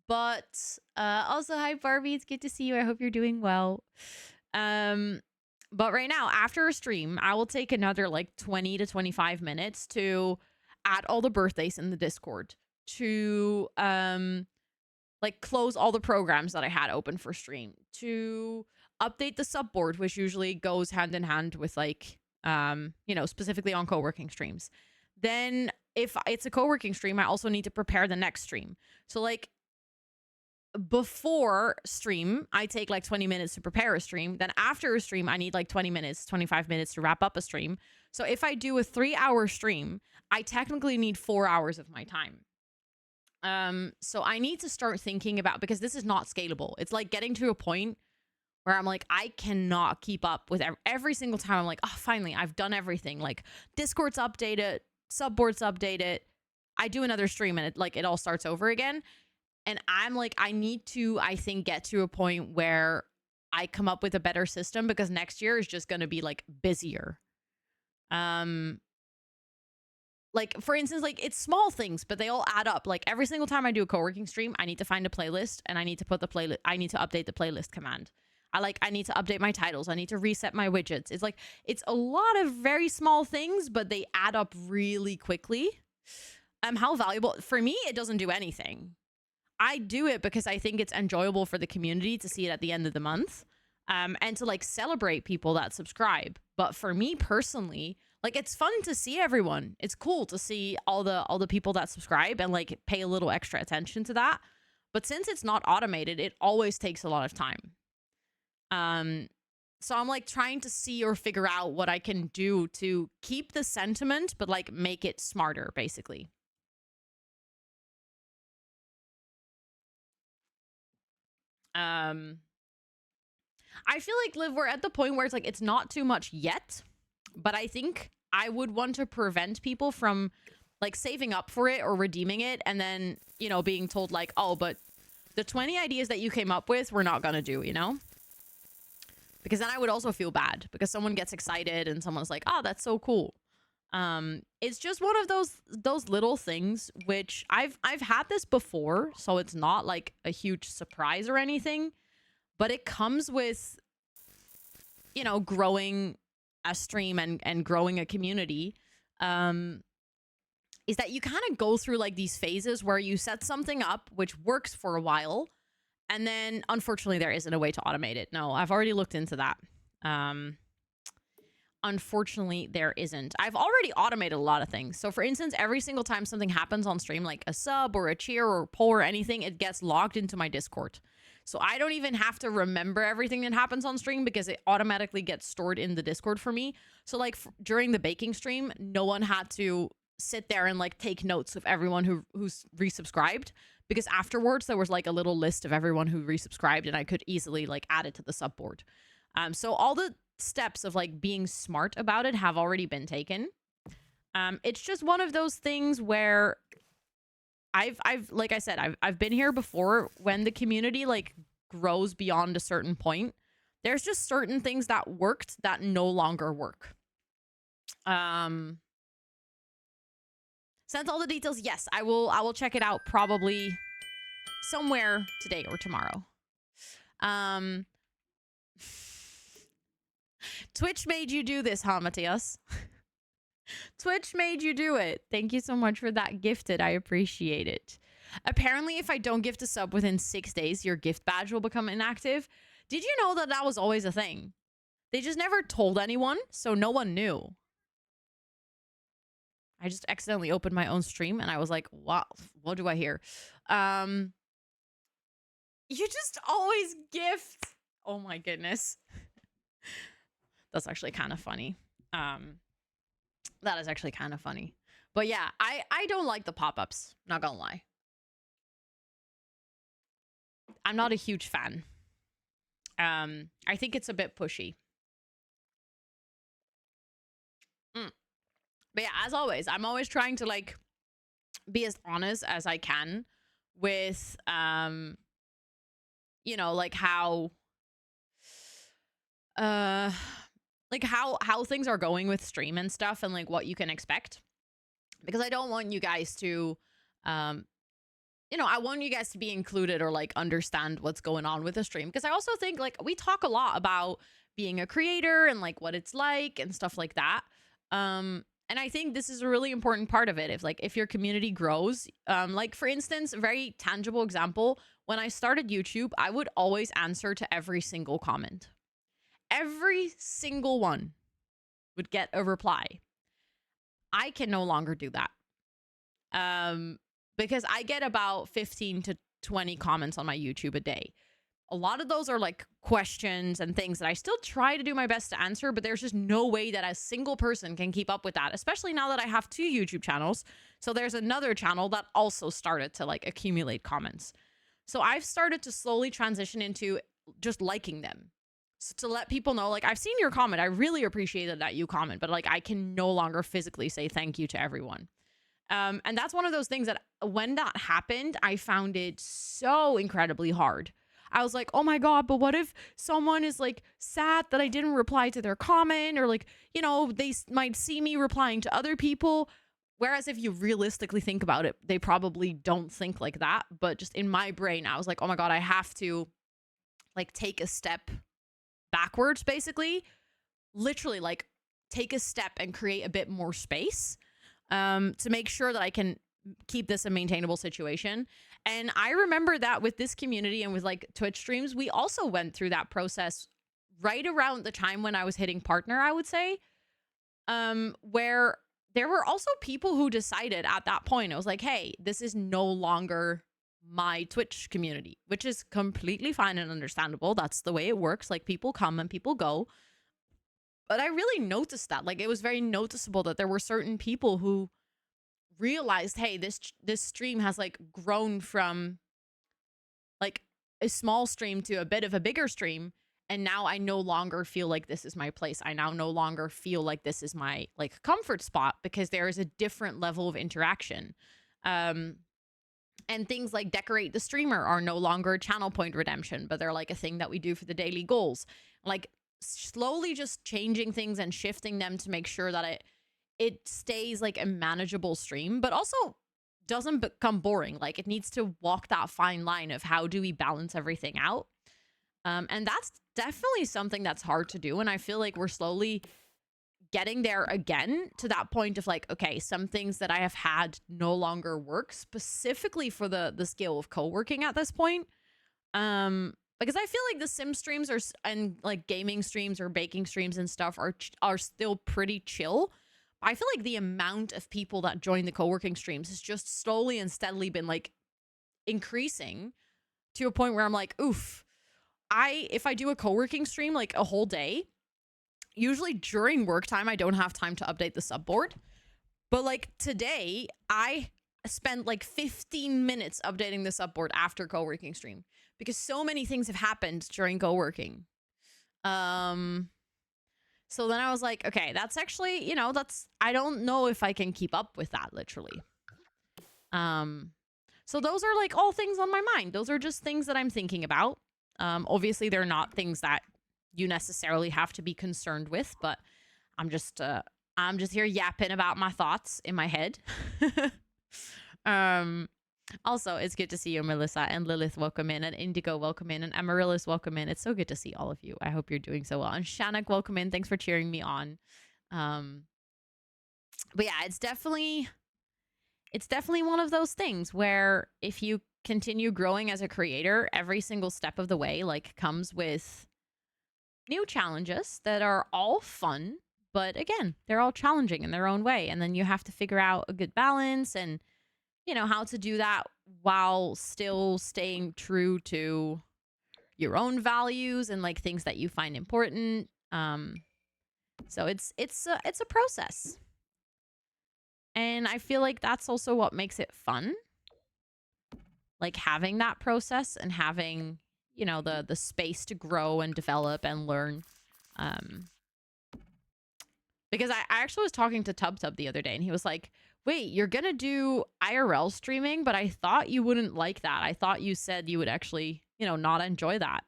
But also hi Barbie, it's good to see you. I hope you're doing well. But right now, after a stream, I will take another like 20 to 25 minutes to add all the birthdays in the Discord, to like close all the programs that I had open for stream, to update the subboard, which usually goes hand in hand with like, you know, specifically on co-working streams. Then if it's a co-working stream, I also need to prepare the next stream. So like before stream, I take like 20 minutes to prepare a stream. Then after a stream, I need like 20 minutes, 25 minutes to wrap up a stream. So if I do a 3-hour stream, I technically need 4 hours of my time. So I need to start thinking about, because this is not scalable. It's like getting to a point where I'm like, I cannot keep up with every single time. I'm like, oh, finally, I've done everything. Like Discord's updated, subboard's updated. I do another stream and it all starts over again. And I'm like, I need to, I think, get to a point where I come up with a better system, because next year is just going to be like busier. Like for instance, like it's small things, but they all add up. Like every single time I do a co-working stream, I need to find a playlist and I need to put the playlist, I need to update the playlist command. I need to update my titles. I need to reset my widgets. It's like, it's a lot of very small things, but they add up really quickly. How valuable for me, it doesn't do anything. I do it because I think it's enjoyable for the community to see it at the end of the month, and to like celebrate people that subscribe. But for me personally, like it's fun to see everyone. It's cool to see all the people that subscribe and like pay a little extra attention to that. But since it's not automated, it always takes a lot of time. So I'm like trying to see or figure out what I can do to keep the sentiment, but like make it smarter, basically. I feel like, Liv, we're at the point where it's like, it's not too much yet, but I think I would want to prevent people from like saving up for it or redeeming it. And then, you know, being told like, oh, but the 20 ideas that you came up with, we're not going to do, you know? Because then I would also feel bad because someone gets excited and someone's like, oh, that's so cool. It's just one of those little things, which I've had this before, so it's not like a huge surprise or anything, but it comes with, you know, growing a stream and growing a community, is that you kind of go through like these phases where you set something up which works for a while, and then unfortunately there isn't a way to automate it. No, I've already looked into that. Unfortunately, there isn't. I've already automated a lot of things. So for instance, every single time something happens on stream, like a sub or a cheer or a poll or anything, it gets logged into my Discord. So I don't even have to remember everything that happens on stream because it automatically gets stored in the Discord for me. So like during the baking stream, no one had to sit there and like take notes of everyone who's resubscribed, because afterwards there was like a little list of everyone who resubscribed and I could easily like add it to the subboard. So all the steps of like being smart about it have already been taken. It's just one of those things where I've like I said, I've been here before. When the community like grows beyond a certain point, there's just certain things that worked that no longer work. Sent all the details. Yes, I will check it out probably somewhere today or tomorrow. Twitch made you do this, huh, Matthias? Twitch made you do it. Thank you so much for that gifted. I appreciate it. Apparently, if I don't gift a sub within 6 days, your gift badge will become inactive. Did you know that that was always a thing? They just never told anyone, so no one knew. I just accidentally opened my own stream and I was like, wow, what do I hear? You just always gift. Oh my goodness. That's actually kind of funny. That is actually kind of funny. But yeah, I don't like the pop-ups. Not gonna lie. I'm not a huge fan. I think it's a bit pushy. But yeah, as always, I'm always trying to like be as honest as I can with, you know, like how things are going with stream and stuff and like what you can expect, because I don't want you guys to, you know, I want you guys to be included or like understand what's going on with the stream. Because I also think like we talk a lot about being a creator and like what it's like and stuff like that. And I think this is a really important part of it. If your community grows, like for instance, a very tangible example, when I started YouTube, I would always answer to every single comment. Every single one would get a reply. I can no longer do that. Because I get about 15 to 20 comments on my YouTube a day. A lot of those are like questions and things that I still try to do my best to answer, but there's just no way that a single person can keep up with that, especially now that I have 2 YouTube channels. So there's another channel that also started to like accumulate comments. So I've started to slowly transition into just liking them. So to let people know, like, I've seen your comment. I really appreciated that you comment, but like, I can no longer physically say thank you to everyone. And that's one of those things that when that happened, I found it so incredibly hard. I was like, oh my God, but what if someone is like sad that I didn't reply to their comment, or like, you know, they might see me replying to other people. Whereas if you realistically think about it, they probably don't think like that. But just in my brain, I was like, oh my God, I have to like take a step backwards, basically. Literally like take a step and create a bit more space to make sure that I can keep this a maintainable situation. And I remember that with this community and with like Twitch streams, we also went through that process right around the time when I was hitting partner, I would say, where there were also people who decided at that point, it was like, hey, this is no longer my Twitch community, which is completely fine and understandable. That's the way it works. Like, people come and people go. But I really noticed that, like, it was very noticeable that there were certain people who realized, hey, this stream has like grown from like a small stream to a bit of a bigger stream, and now I no longer feel like this is my place. I now no longer feel like this is my like comfort spot, because there is a different level of interaction. And things like decorate the streamer are no longer channel point redemption, but they're like a thing that we do for the daily goals. Like, slowly just changing things and shifting them to make sure that it stays like a manageable stream, but also doesn't become boring. Like, it needs to walk that fine line of how do we balance everything out. And that's definitely something that's hard to do. And I feel like we're slowly getting there again, to that point of like, okay, some things that I have had no longer work, specifically for the skill of co-working at this point. Because I feel like the sim streams and like gaming streams or baking streams and stuff are still pretty chill. I feel like the amount of people that join the co-working streams has just slowly and steadily been like increasing to a point where I'm like, oof, if I do a co-working stream like a whole day, usually during work time, I don't have time to update the subboard. But like today, I spent like 15 minutes updating the subboard after co-working stream, because so many things have happened during co-working. So then I was like, okay, that's actually, you know, I don't know if I can keep up with that, literally. So those are like all things on my mind. Those are just things that I'm thinking about. Obviously, they're not things that you necessarily have to be concerned with, but I'm just here yapping about my thoughts in my head. Also, it's good to see you, Melissa, and Lilith, welcome in, and Indigo, welcome in, and Amaryllis, welcome in. It's so good to see all of you. I hope you're doing so well. And Shannon, welcome in. Thanks for cheering me on. But yeah, it's definitely one of those things where if you continue growing as a creator, every single step of the way like comes with new challenges that are all fun, but again, they're all challenging in their own way. And then you have to figure out a good balance and, you know, how to do that while still staying true to your own values and like things that you find important. So it's a process. And I feel like that's also what makes it fun. Like having that process and having, you know, the space to grow and develop and learn. Because I actually was talking to Tub the other day, and he was like, wait, you're going to do IRL streaming, but I thought you wouldn't like that. I thought you said you would actually, you know, not enjoy that.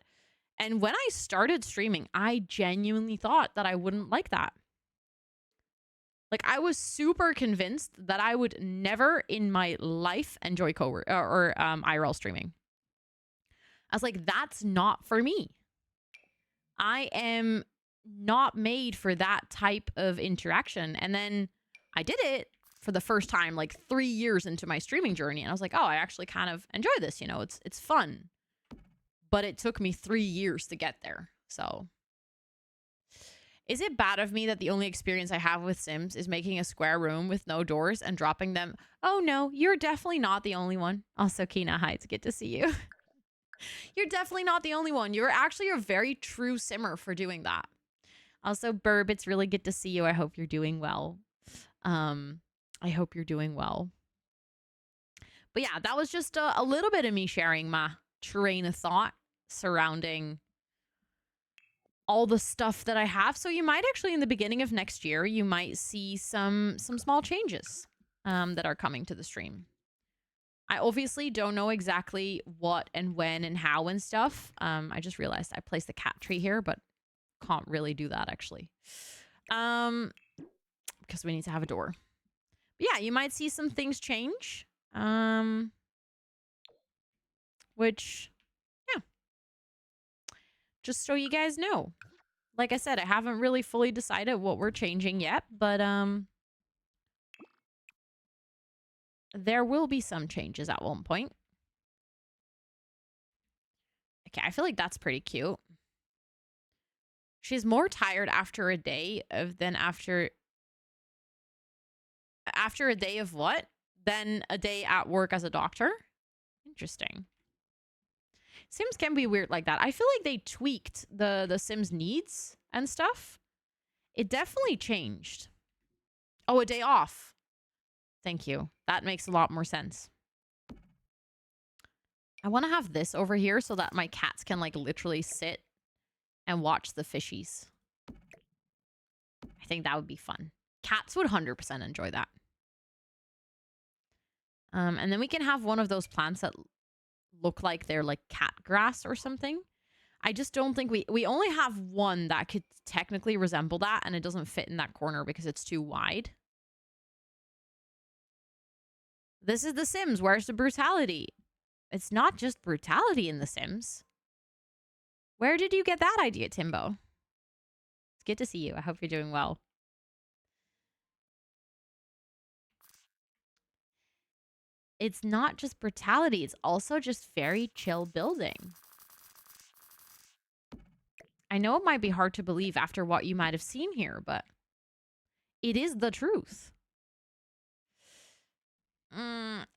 And when I started streaming, I genuinely thought that I wouldn't like that. Like, I was super convinced that I would never in my life enjoy IRL streaming. I was like, that's not for me. I am not made for that type of interaction. And then I did it for the first time like 3 years into my streaming journey. And I was like, oh, I actually kind of enjoy this. You know, it's fun. But it took me 3 years to get there. So is it bad of me that the only experience I have with Sims is making a square room with no doors and dropping them? Oh, no, you're definitely not the only one. Also, Kina, hi, it's good to see you. You're definitely not the only one. You're actually a very true simmer for doing that. Also, Burb, it's really good to see you. I hope you're doing well. I hope you're doing well. But yeah, that was just a little bit of me sharing my train of thought surrounding all the stuff that I have. So you might actually, in the beginning of next year, you might see some small changes that are coming to the stream. I obviously don't know exactly what and when and how and stuff. I just realized I placed the cat tree here, but can't really do that actually. Because we need to have a door. But yeah, you might see some things change. Which, yeah. Just so you guys know. Like I said, I haven't really fully decided what we're changing yet, but there will be some changes at one point. Okay, I feel like that's pretty cute. She's more tired after a day than after a day of what? Than a day at work as a doctor? Interesting. Sims can be weird like that. I feel like they tweaked the Sims needs and stuff. It definitely changed. Oh, a day off. Thank you. That makes a lot more sense. I want to have this over here so that my cats can like literally sit and watch the fishies. I think that would be fun. Cats would 100% enjoy that. And then we can have one of those plants that look like they're like cat grass or something. I just don't think we only have one that could technically resemble that, and it doesn't fit in that corner because it's too wide. This is The Sims. Where's the brutality? It's not just brutality in The Sims. Where did you get that idea, Timbo? It's good to see you. I hope you're doing well. It's not just brutality. It's also just very chill building. I know it might be hard to believe after what you might have seen here, but it is the truth.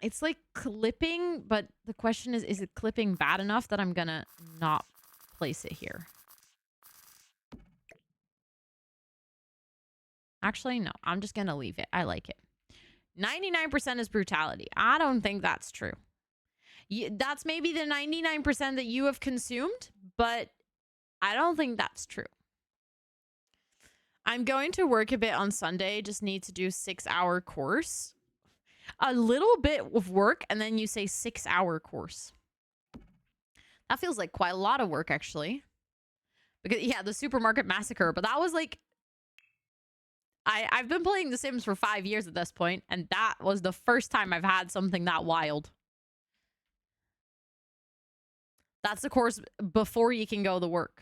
It's like clipping, but the question is it clipping bad enough that I'm gonna not place it here? Actually, no. I'm just gonna leave it. I like it. 99% is brutality. I don't think that's true. That's maybe the 99% that you have consumed, but I don't think that's true. I'm going to work a bit on Sunday. Just need to do a 6-hour course. A little bit of work, and then you say 6-hour course. That feels like quite a lot of work, actually. Because, yeah, the Supermarket Massacre. But that was like... I've been playing The Sims for 5 years at this point, and that was the first time I've had something that wild. That's the course before you can go to work.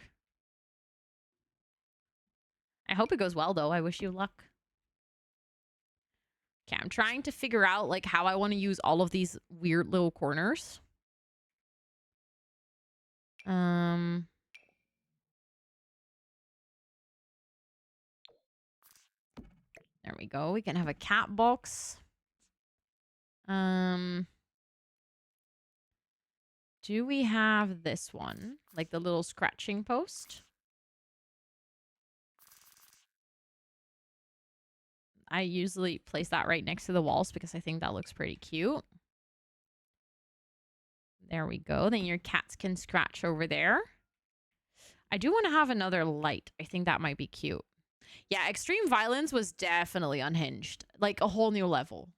I hope it goes well, though. I wish you luck. Okay, I'm trying to figure out like how I want to use all of these weird little corners. There we go. We can have a cat box. Do we have this one? Like the little scratching post? I usually place that right next to the walls because I think that looks pretty cute. There we go. Then your cats can scratch over there. I do want to have another light. I think that might be cute. Yeah, extreme violence was definitely unhinged. Like a whole new level.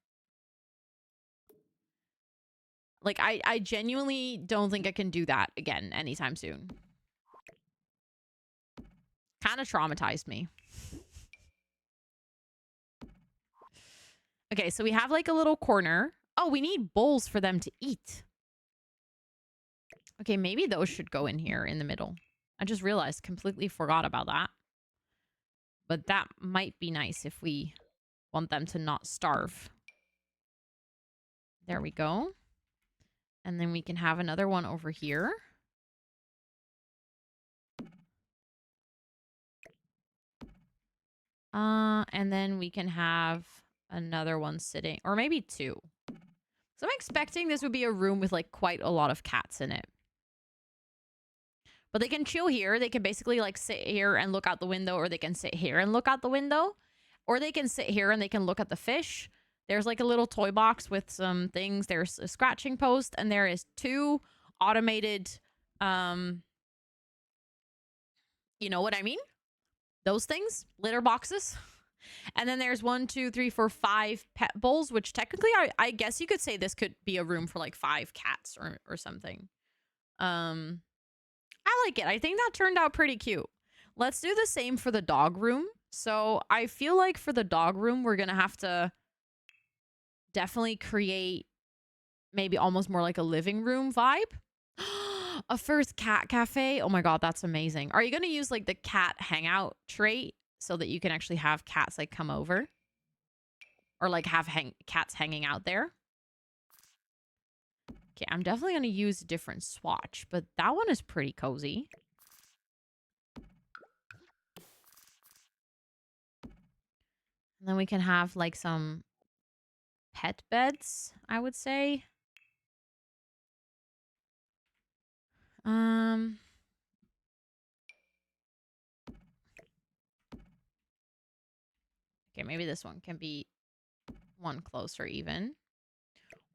Like I genuinely don't think I can do that again anytime soon. Kind of traumatized me. Okay, so we have like a little corner. Oh, we need bowls for them to eat. Okay, maybe those should go in here in the middle. I just realized, completely forgot about that. But that might be nice if we want them to not starve. There we go. And then we can have another one over here. And then we can have another one sitting, or maybe two. So I'm expecting this would be a room with like quite a lot of cats in it. But they can chill here. They can basically like sit here and look out the window, or they can sit here and look out the window, or they can sit here and they can look at the fish. There's like a little toy box with some things. There's a scratching post, and there is 2 automated You know what I mean? Those things, litter boxes. And then there's 1, 2, 3, 4, 5 pet bowls, which technically I guess you could say this could be a room for like 5 cats or something. I like it. I think that turned out pretty cute. Let's do the same for the dog room. So I feel like for the dog room, we're going to have to definitely create maybe almost more like a living room vibe. A first cat cafe. Oh my God, that's amazing. Are you going to use like the cat hangout trait so that you can actually have cats like come over? Or like have cats hanging out there? Okay, I'm definitely going to use a different swatch, but that one is pretty cozy. And then we can have like some pet beds, I would say. Okay, maybe this one can be one closer even.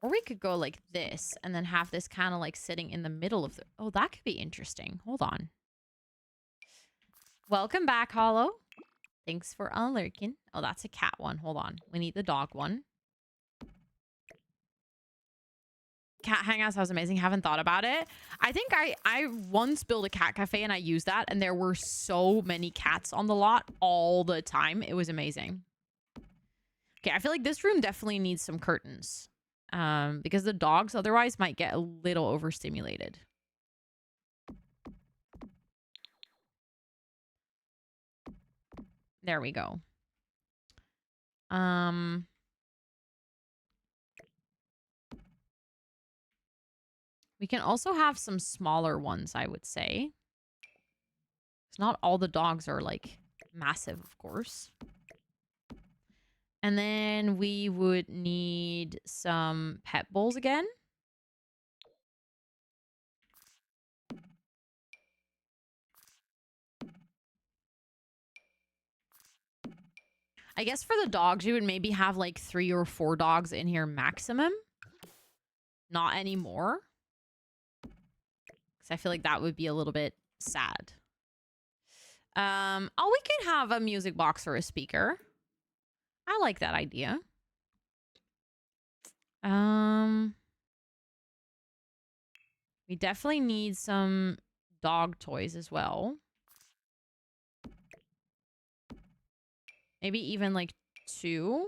Or we could go like this and then have this kind of like sitting in the middle of the... Oh, that could be interesting. Hold on. Welcome back, Hollow. Thanks for lurking. Oh, that's a cat one. Hold on. We need the dog one. Cat hangouts sounds amazing. Haven't thought about it. I think I once built a cat cafe and I used that, and there were so many cats on the lot all the time. It was amazing. Okay, I feel like this room definitely needs some curtains. Because the dogs otherwise might get a little overstimulated. There we go. We can also have some smaller ones, I would say. It's not all the dogs are like massive, of course. And then we would need some pet bowls again. I guess for the dogs, you would maybe have like 3 or 4 dogs in here maximum. Not anymore. Because I feel like that would be a little bit sad. Oh, we could have a music box or a speaker. I like that idea. We definitely need some dog toys as well. Maybe even like 2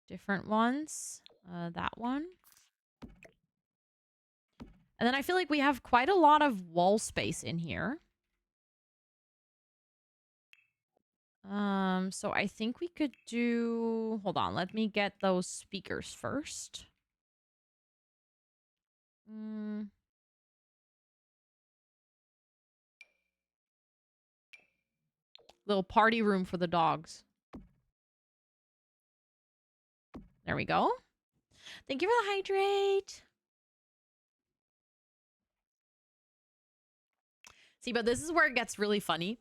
different ones. That one. And then I feel like we have quite a lot of wall space in here. So I think we could do... Hold on, let me get those speakers first. Little party room for the dogs. There we go. Thank you for the hydrate. See, but this is where it gets really funny.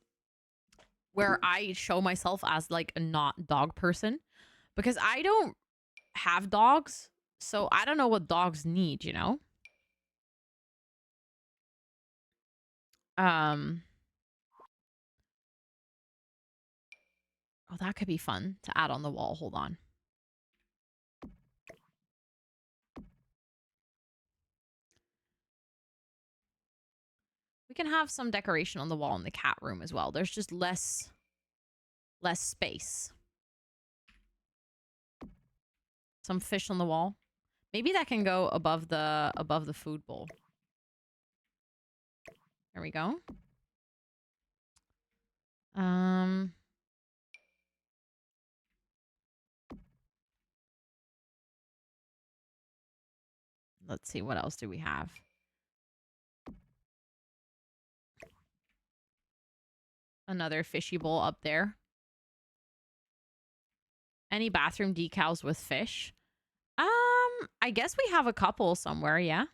Where I show myself as like a not dog person. Because I don't have dogs. So I don't know what dogs need, you know? Oh, that could be fun to add on the wall. Hold on. We can have some decoration on the wall in the cat room as well. There's just less space. Some fish on the wall. Maybe that can go above the food bowl. There we go. Let's see, what else do we have? Another fishy bowl up there. Any bathroom decals with fish? I guess we have a couple somewhere, yeah.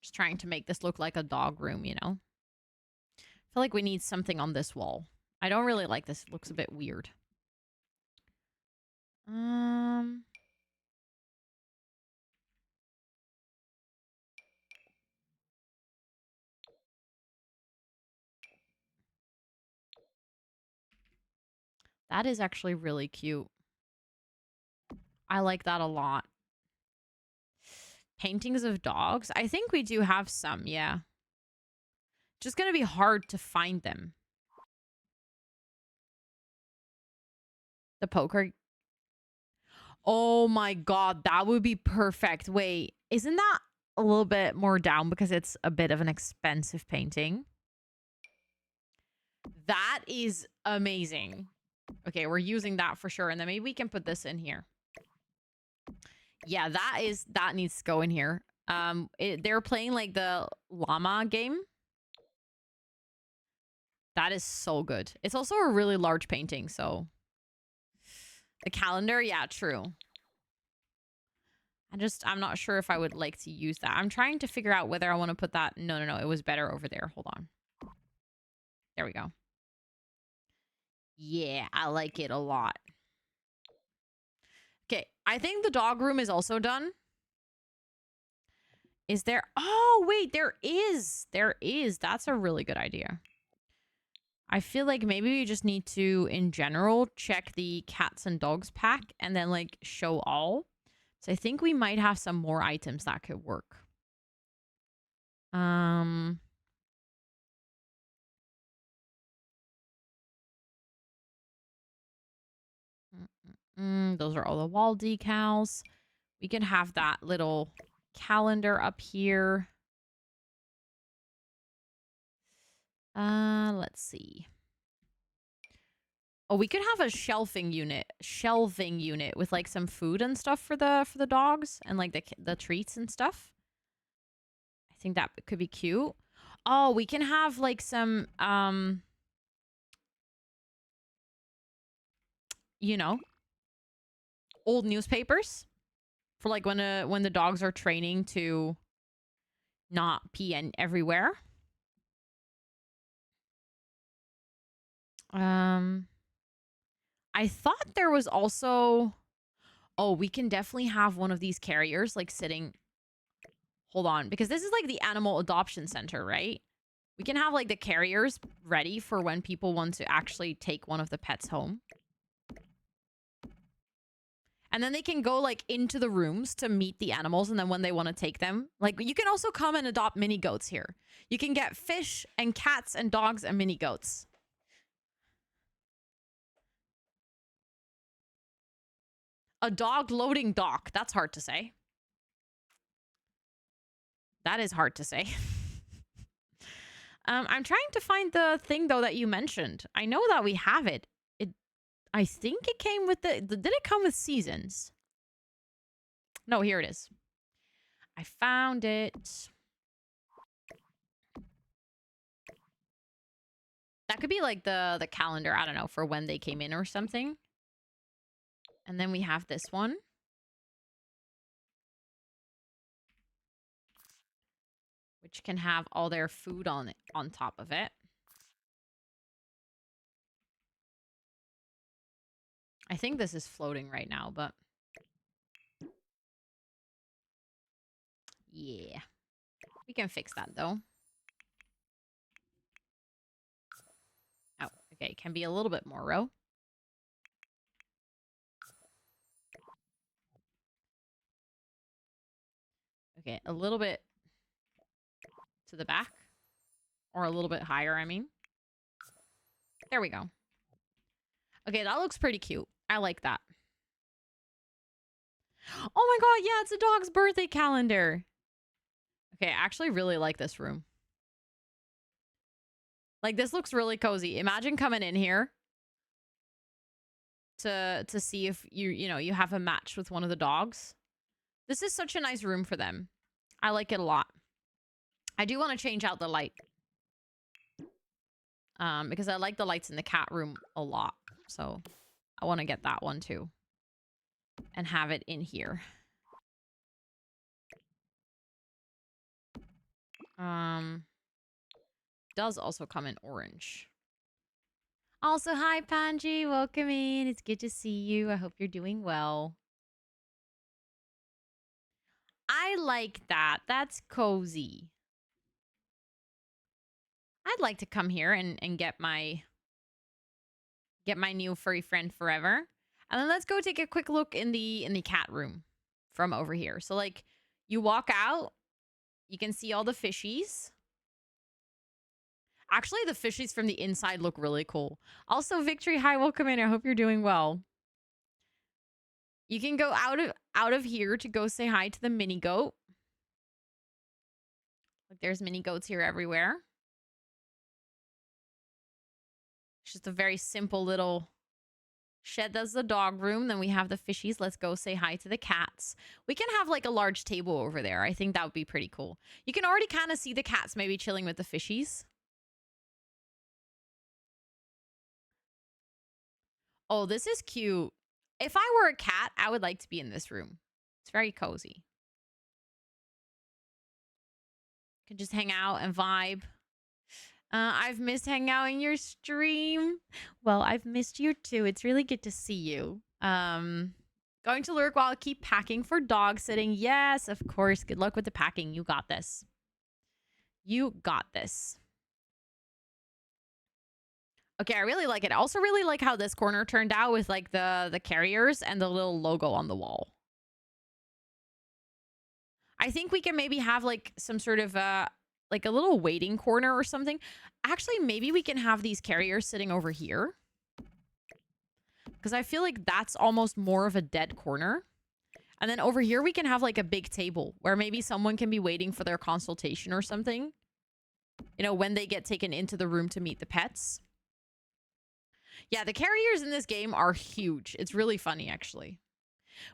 Just trying to make this look like a dog room, you know? I feel like we need something on this wall. I don't really like this. It looks a bit weird. That is actually really cute. I like that a lot. Paintings of dogs? I think we do have some, yeah. Just gonna be hard to find them. The poker. Oh my god, that would be perfect. Wait, isn't that a little bit more down because it's a bit of an expensive painting? That is amazing. Okay, we're using that for sure. And then maybe we can put this in here. Yeah, that needs to go in here. They're playing like the llama game. That is so good. It's also a really large painting, so the calendar, yeah, true. I'm not sure if I would like to use that. I'm trying to figure out whether I want to put that. No, it was better over there. Hold on. There we go. Yeah, I like it a lot. Okay, I think the dog room is also done. Is there? Oh, wait, there is. There is. That's a really good idea. I feel like maybe we just need to, in general, check the cats and dogs pack and then, like, show all. So I think we might have some more items that could work. Those are all the wall decals. We can have that little calendar up here. Let's see. Oh, we could have a shelving unit with like some food and stuff for the dogs and like the treats and stuff. I think that could be cute. Oh, we can have like some you know, old newspapers for like when the dogs are training to not pee everywhere. I thought there was also... Oh, we can definitely have one of these carriers like sitting... Hold on, because this is like the animal adoption center, right? We can have like the carriers ready for when people want to actually take one of the pets home. And then they can go like into the rooms to meet the animals, and then when they want to take them, like you can also come and adopt mini goats here. You can get fish and cats and dogs and mini goats. A dog loading dock. That's hard to say. That is hard to say. I'm trying to find the thing though that you mentioned. I know that we have it. I think it came with did it come with seasons? No, here it is. I found it. That could be like the calendar, I don't know, for when they came in or something. And then we have this one. Which can have all their food on top of it. I think this is floating right now, but... Yeah. We can fix that, though. Oh, okay. Can be a little bit more row. Okay, a little bit to the back. Or a little bit higher, I mean. There we go. Okay, that looks pretty cute. I like that. Oh my god, yeah, it's a dog's birthday calendar. Okay, I actually really like this room. Like, this looks really cozy. Imagine coming in here to see if you have a match with one of the dogs. This is such a nice room for them. I like it a lot. I do want to change out the light. Because I like the lights in the cat room a lot. So I want to get that one too. And have it in here. Does also come in orange. Also, hi Panji, welcome in. It's good to see you. I hope you're doing well. I like that. That's cozy. I'd like to come here and get my new furry friend forever. And then let's go take a quick look in the cat room from over here. So like you walk out, you can see all the fishies. Actually, the fishies from the inside look really cool. Also, Victory, hi, welcome in. I hope you're doing well. You can go out of here to go say hi to the mini goat. Look, there's mini goats here everywhere. It's just a very simple little shed. That's the dog room. Then we have the fishies. Let's go say hi to the cats. We can have like a large table over there. I think that would be pretty cool. You can already kind of see the cats maybe chilling with the fishies. Oh, this is cute. If I were a cat, I would like to be in this room. It's very cozy. Can just hang out and vibe. I've missed hanging out in your stream. Well, I've missed you too. It's really good to see you. Going to lurk while I keep packing for dog sitting. Yes, of course. Good luck with the packing. You got this. You got this. Okay, I really like it. I also really like how this corner turned out with like the carriers and the little logo on the wall. I think we can maybe have like some sort of like a little waiting corner or something. Actually, maybe we can have these carriers sitting over here. Because I feel like that's almost more of a dead corner. And then over here, we can have like a big table where maybe someone can be waiting for their consultation or something. You know, when they get taken into the room to meet the pets. Yeah, the carriers in this game are huge. It's really funny, actually.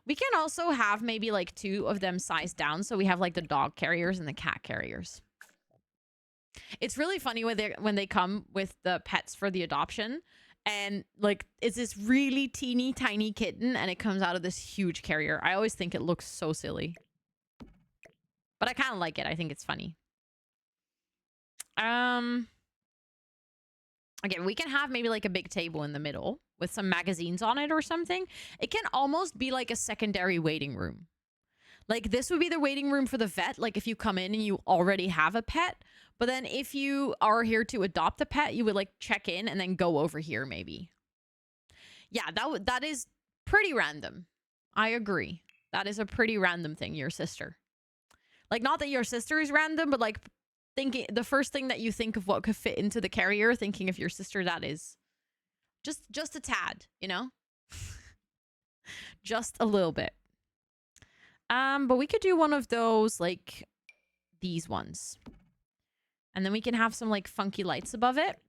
We can also have maybe like 2 of them sized down. So we have like the dog carriers and the cat carriers. It's really funny when they come with the pets for the adoption. And like, it's this really teeny tiny kitten and it comes out of this huge carrier. I always think it looks so silly. But I kind of like it. I think it's funny. Again, we can have maybe like a big table in the middle with some magazines on it or something. It can almost be like a secondary waiting room. Like this would be the waiting room for the vet. Like if you come in and you already have a pet. But then if you are here to adopt a pet, you would like check in and then go over here maybe. Yeah, that is pretty random. I agree. That is a pretty random thing, your sister. Like not that your sister is random, but like thinking the first thing that you think of what could fit into the carrier, thinking of your sister, that is just a tad, you know? Just a little bit. But we could do one of those, like these ones. And then we can have some like funky lights above it.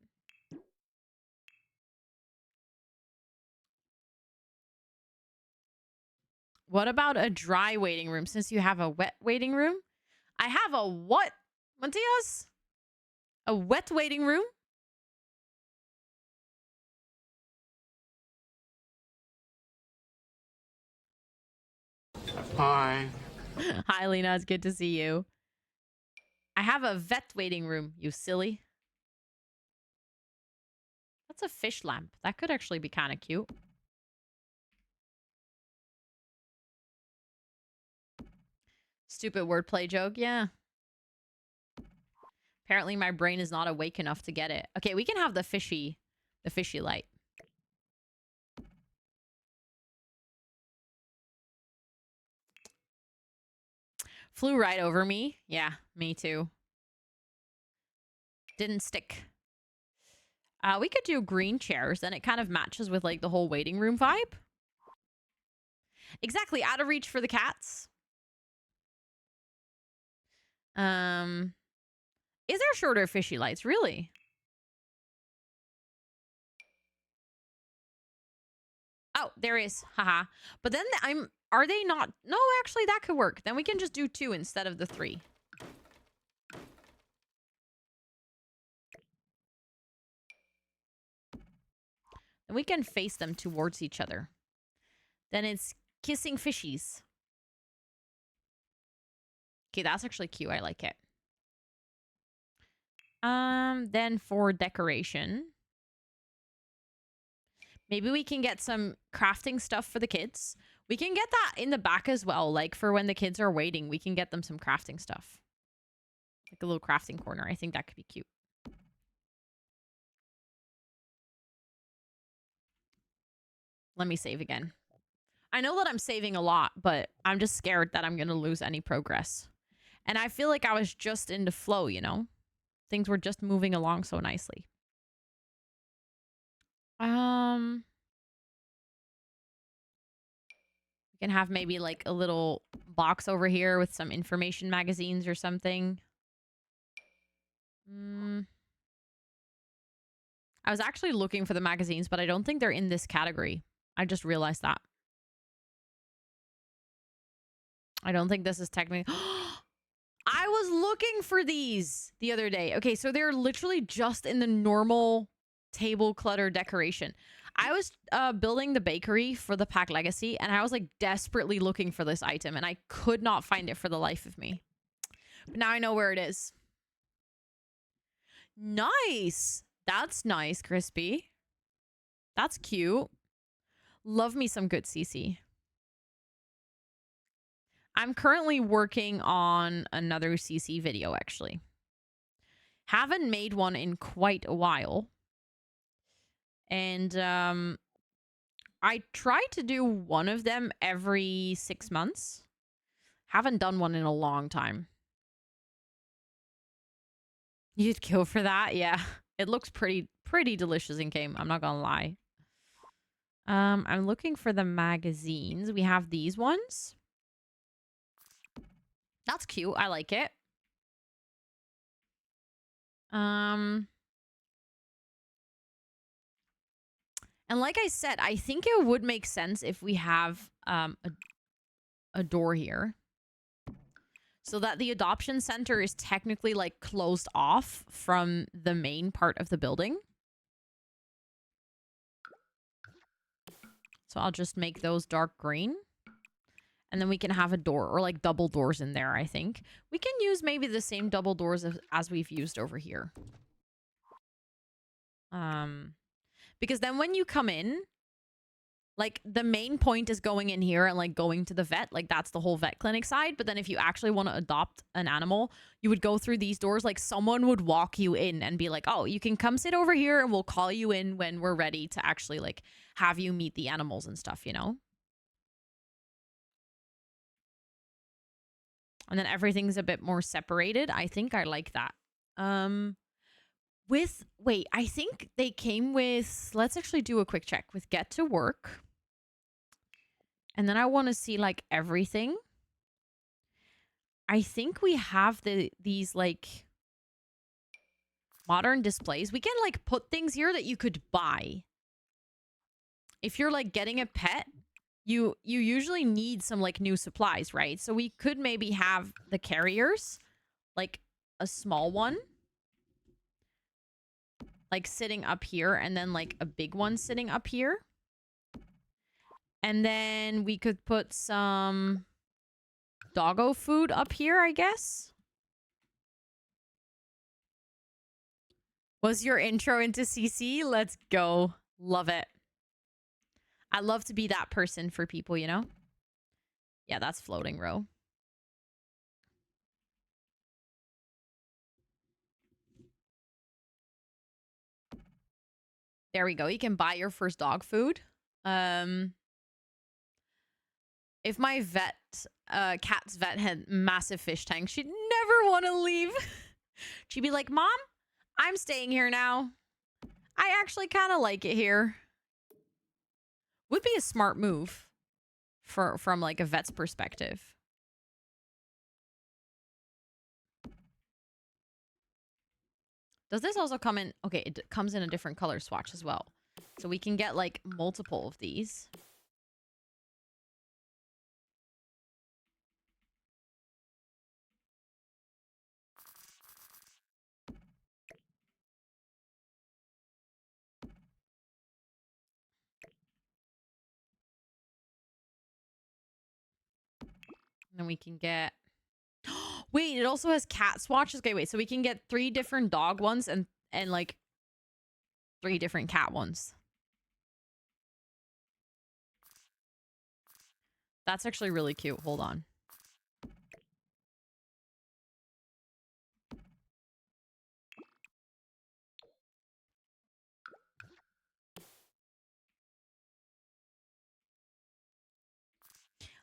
What about a dry waiting room since you have a wet waiting room? I have a what? Matias? A wet waiting room? Hi. Hi, Lena. It's good to see you. I have a vet waiting room, you silly. That's a fish lamp. That could actually be kind of cute. Stupid wordplay joke, yeah. Apparently my brain is not awake enough to get it. Okay, we can have the fishy light. Flew right over me. Yeah, me too. Didn't stick. We could do green chairs. Then it kind of matches with like the whole waiting room vibe. Exactly. Out of reach for the cats. Is there shorter fishy lights? Really? Oh, there is. Haha. But then are they not? No, actually that could work. Then we can just do 2 instead of the 3. And we can face them towards each other. Then it's kissing fishies. Okay, that's actually cute. I like it. Then for decoration, maybe we can get some crafting stuff for the kids. We can get that in the back as well. Like for when the kids are waiting, we can get them some crafting stuff. Like a little crafting corner. I think that could be cute. Let me save again. I know that I'm saving a lot, but I'm just scared that I'm going to lose any progress. And I feel like I was just in the flow, you know? Things were just moving along so nicely. We can have maybe like a little box over here with some information magazines or something. I was actually looking for the magazines, but I don't think they're in this category. I just realized that. I don't think this is technically... I was looking for these the other day. Okay, so they're literally just in the normal table clutter decoration. I was building the bakery for the Pack Legacy, and I was like desperately looking for this item, and I could not find it for the life of me. But now I know where it is. Nice. That's nice, Crispy. That's cute. Love me some good CC. I'm currently working on another CC video, actually. Haven't made one in quite a while. And I try to do one of them every 6 months. Haven't done one in a long time. You'd kill for that? Yeah. It looks pretty delicious in game. I'm not gonna lie. I'm looking for the magazines. We have these ones. That's cute. I like it. And like I said, I think it would make sense if we have a door here. So that the adoption center is technically like closed off from the main part of the building. So I'll just make those dark green. And then we can have a door or like double doors in there, I think. We can use maybe the same double doors as we've used over here. Because then when you come in, like the main point is going in here and like going to the vet. Like that's the whole vet clinic side. But then if you actually want to adopt an animal, you would go through these doors. Like someone would walk you in and be like, oh, you can come sit over here and we'll call you in when we're ready to actually like have you meet the animals and stuff, you know? And then everything's a bit more separated. I think I like that. Wait, I think they came with, let's actually do a quick check with get to work. And then I want to see like everything. I think we have these like modern displays. We can like put things here that you could buy. If you're like getting a pet, you usually need some like new supplies, right? So we could maybe have the carriers, like a small one, like sitting up here, and then like a big one sitting up here. And then we could put some doggo food up here, I guess. Was your intro into CC? Let's go. Love it. I love to be that person for people, you know? Yeah, that's floating row. There we go. You can buy your first dog food. If my cat's vet had massive fish tank, she'd never want to leave. She'd be like, Mom, I'm staying here now. I actually kind of like it here. Would be a smart move from like a vet's perspective. Does this also come in? Okay, it comes in a different color swatch as well. So we can get like multiple of these. And then we can get... Wait, it also has cat swatches. Okay, wait. So we can get 3 different dog ones and like 3 different cat ones. That's actually really cute. Hold on.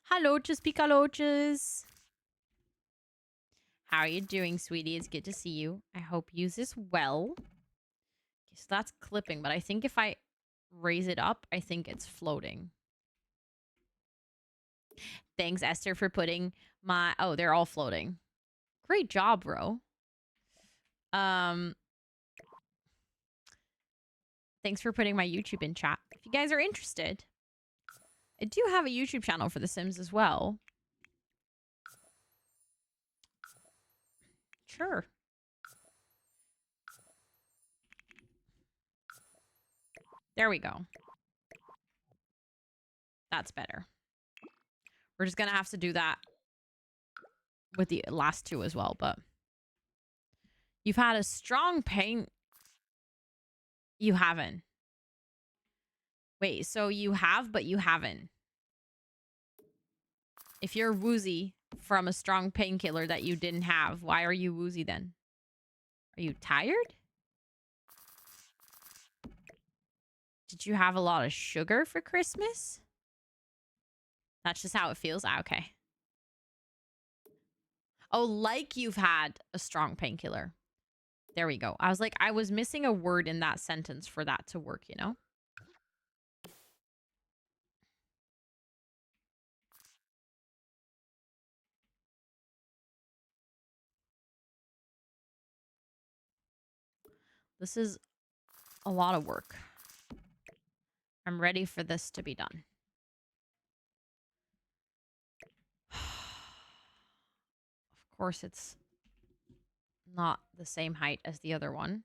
Hello, Picaloches. How are you doing, sweetie? It's good to see you. I hope you use this well. Okay, so that's clipping, but I think if I raise it up, I think it's floating. Thanks, Esther, for putting my... Oh, they're all floating. Great job, bro. Thanks for putting my YouTube in chat. If you guys are interested, I do have a YouTube channel for The Sims as well. Sure. There we go. That's better. We're just gonna have to do that with the last 2 as well, but... You've had a strong pain... You haven't. Wait, so you have, but you haven't. If you're woozy from a strong painkiller that you didn't have, why are you woozy then? Are you tired? Did you have a lot of sugar for Christmas? That's just how it feels? Ah, okay. Oh, like you've had a strong painkiller. There we go. I was like, I was missing a word in that sentence for that to work, you know? This is a lot of work. I'm ready for this to be done. Of course, it's not the same height as the other one.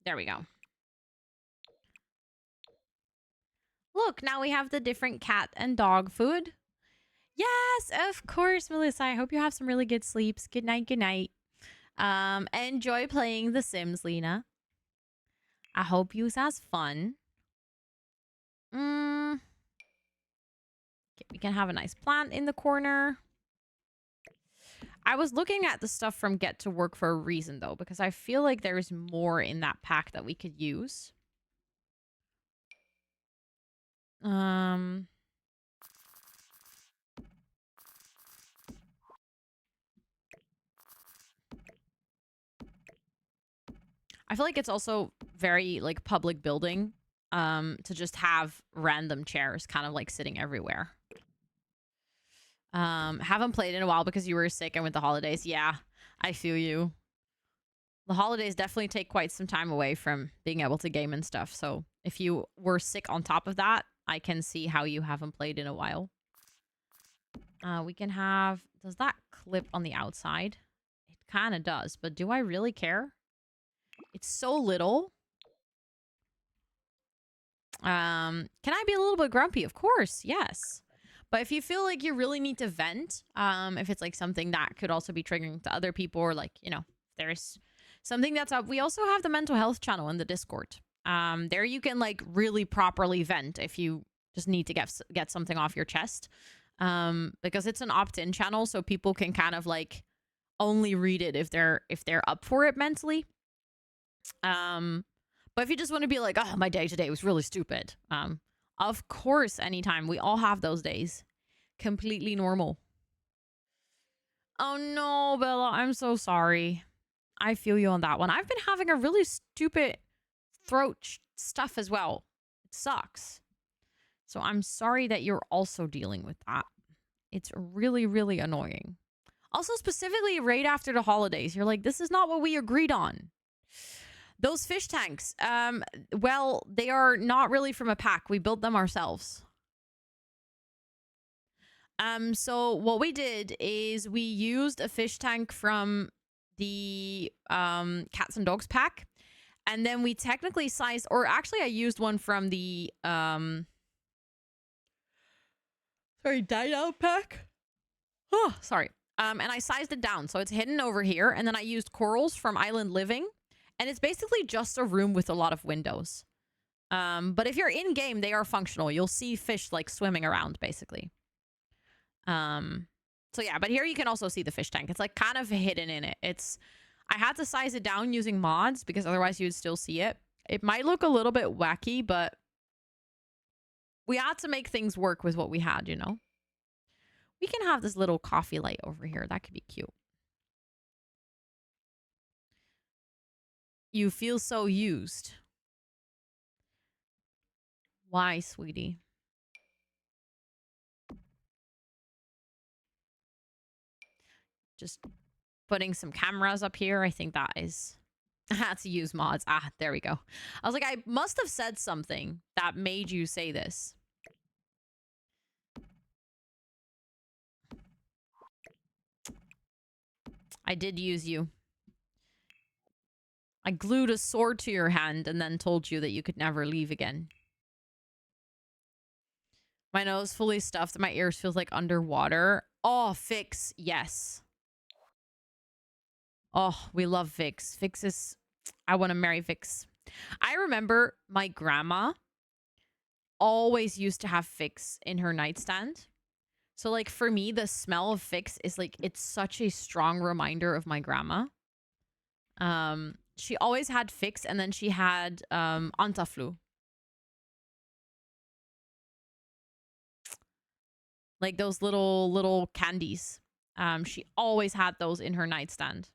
There we go. Look, now we have the different cat and dog food. Yes, of course, Melissa. I hope you have some really good sleeps. Good night, good night. Enjoy playing The Sims, Lena. I hope you has fun. Okay, we can have a nice plant in the corner. I was looking at the stuff from Get to Work for a reason, though, because I feel like there's more in that pack that we could use. I feel like it's also very, like, public building to just have random chairs kind of, like, sitting everywhere. Haven't played in a while because you were sick and with the holidays. Yeah, I feel you. The holidays definitely take quite some time away from being able to game and stuff. So if you were sick on top of that, I can see how you haven't played in a while. We can have... Does that clip on the outside? It kind of does, but do I really care? It's so little. Can I be a little bit grumpy? Of course, yes. But if you feel like you really need to vent, if it's like something that could also be triggering to other people, or like, you know, there's something that's up. We also have the mental health channel in the Discord. There you can like really properly vent if you just need to get something off your chest. Because it's an opt-in channel, so people can kind of like only read it if they're up for it mentally. But if you just want to be like, oh, my day today was really stupid. Of course, anytime. We all have those days. Completely normal. Oh no, Bella, I'm so sorry. I feel you on that one. I've been having a really stupid throat stuff as well. It sucks. So I'm sorry that you're also dealing with that. It's really, really annoying. Also, specifically right after the holidays, you're like, this is not what we agreed on. Those fish tanks, well, they are not really from a pack. We built them ourselves. So what we did is we used a fish tank from the cats and dogs pack. And then we technically sized, or actually I used one from the dine out pack. Oh, sorry. And I sized it down. So it's hidden over here. And then I used corals from Island Living. And it's basically just a room with a lot of windows. But if you're in game, they are functional. You'll see fish like swimming around, basically. So yeah, but here you can also see the fish tank. It's like kind of hidden in it. I had to size it down using mods because otherwise you'd still see it. It might look a little bit wacky, but we had to make things work with what we had, you know? We can have this little coffee light over here. That could be cute. You feel so used. Why, sweetie? Just putting some cameras up here. I think that is... I had to use mods. Ah, there we go. I was like, I must have said something that made you say this. I did use you. I glued a sword to your hand and then told you that you could never leave again. My nose fully stuffed. My ears feel like underwater. Oh, Fix. Yes. Oh, we love Vix. Vix is... I want to marry Vix. I remember my grandma always used to have Vix in her nightstand. So, like, for me, the smell of Vix is, like, it's such a strong reminder of my grandma. She always had Vix, and then she had Antaflu. Like, those little candies. She always had those in her nightstand.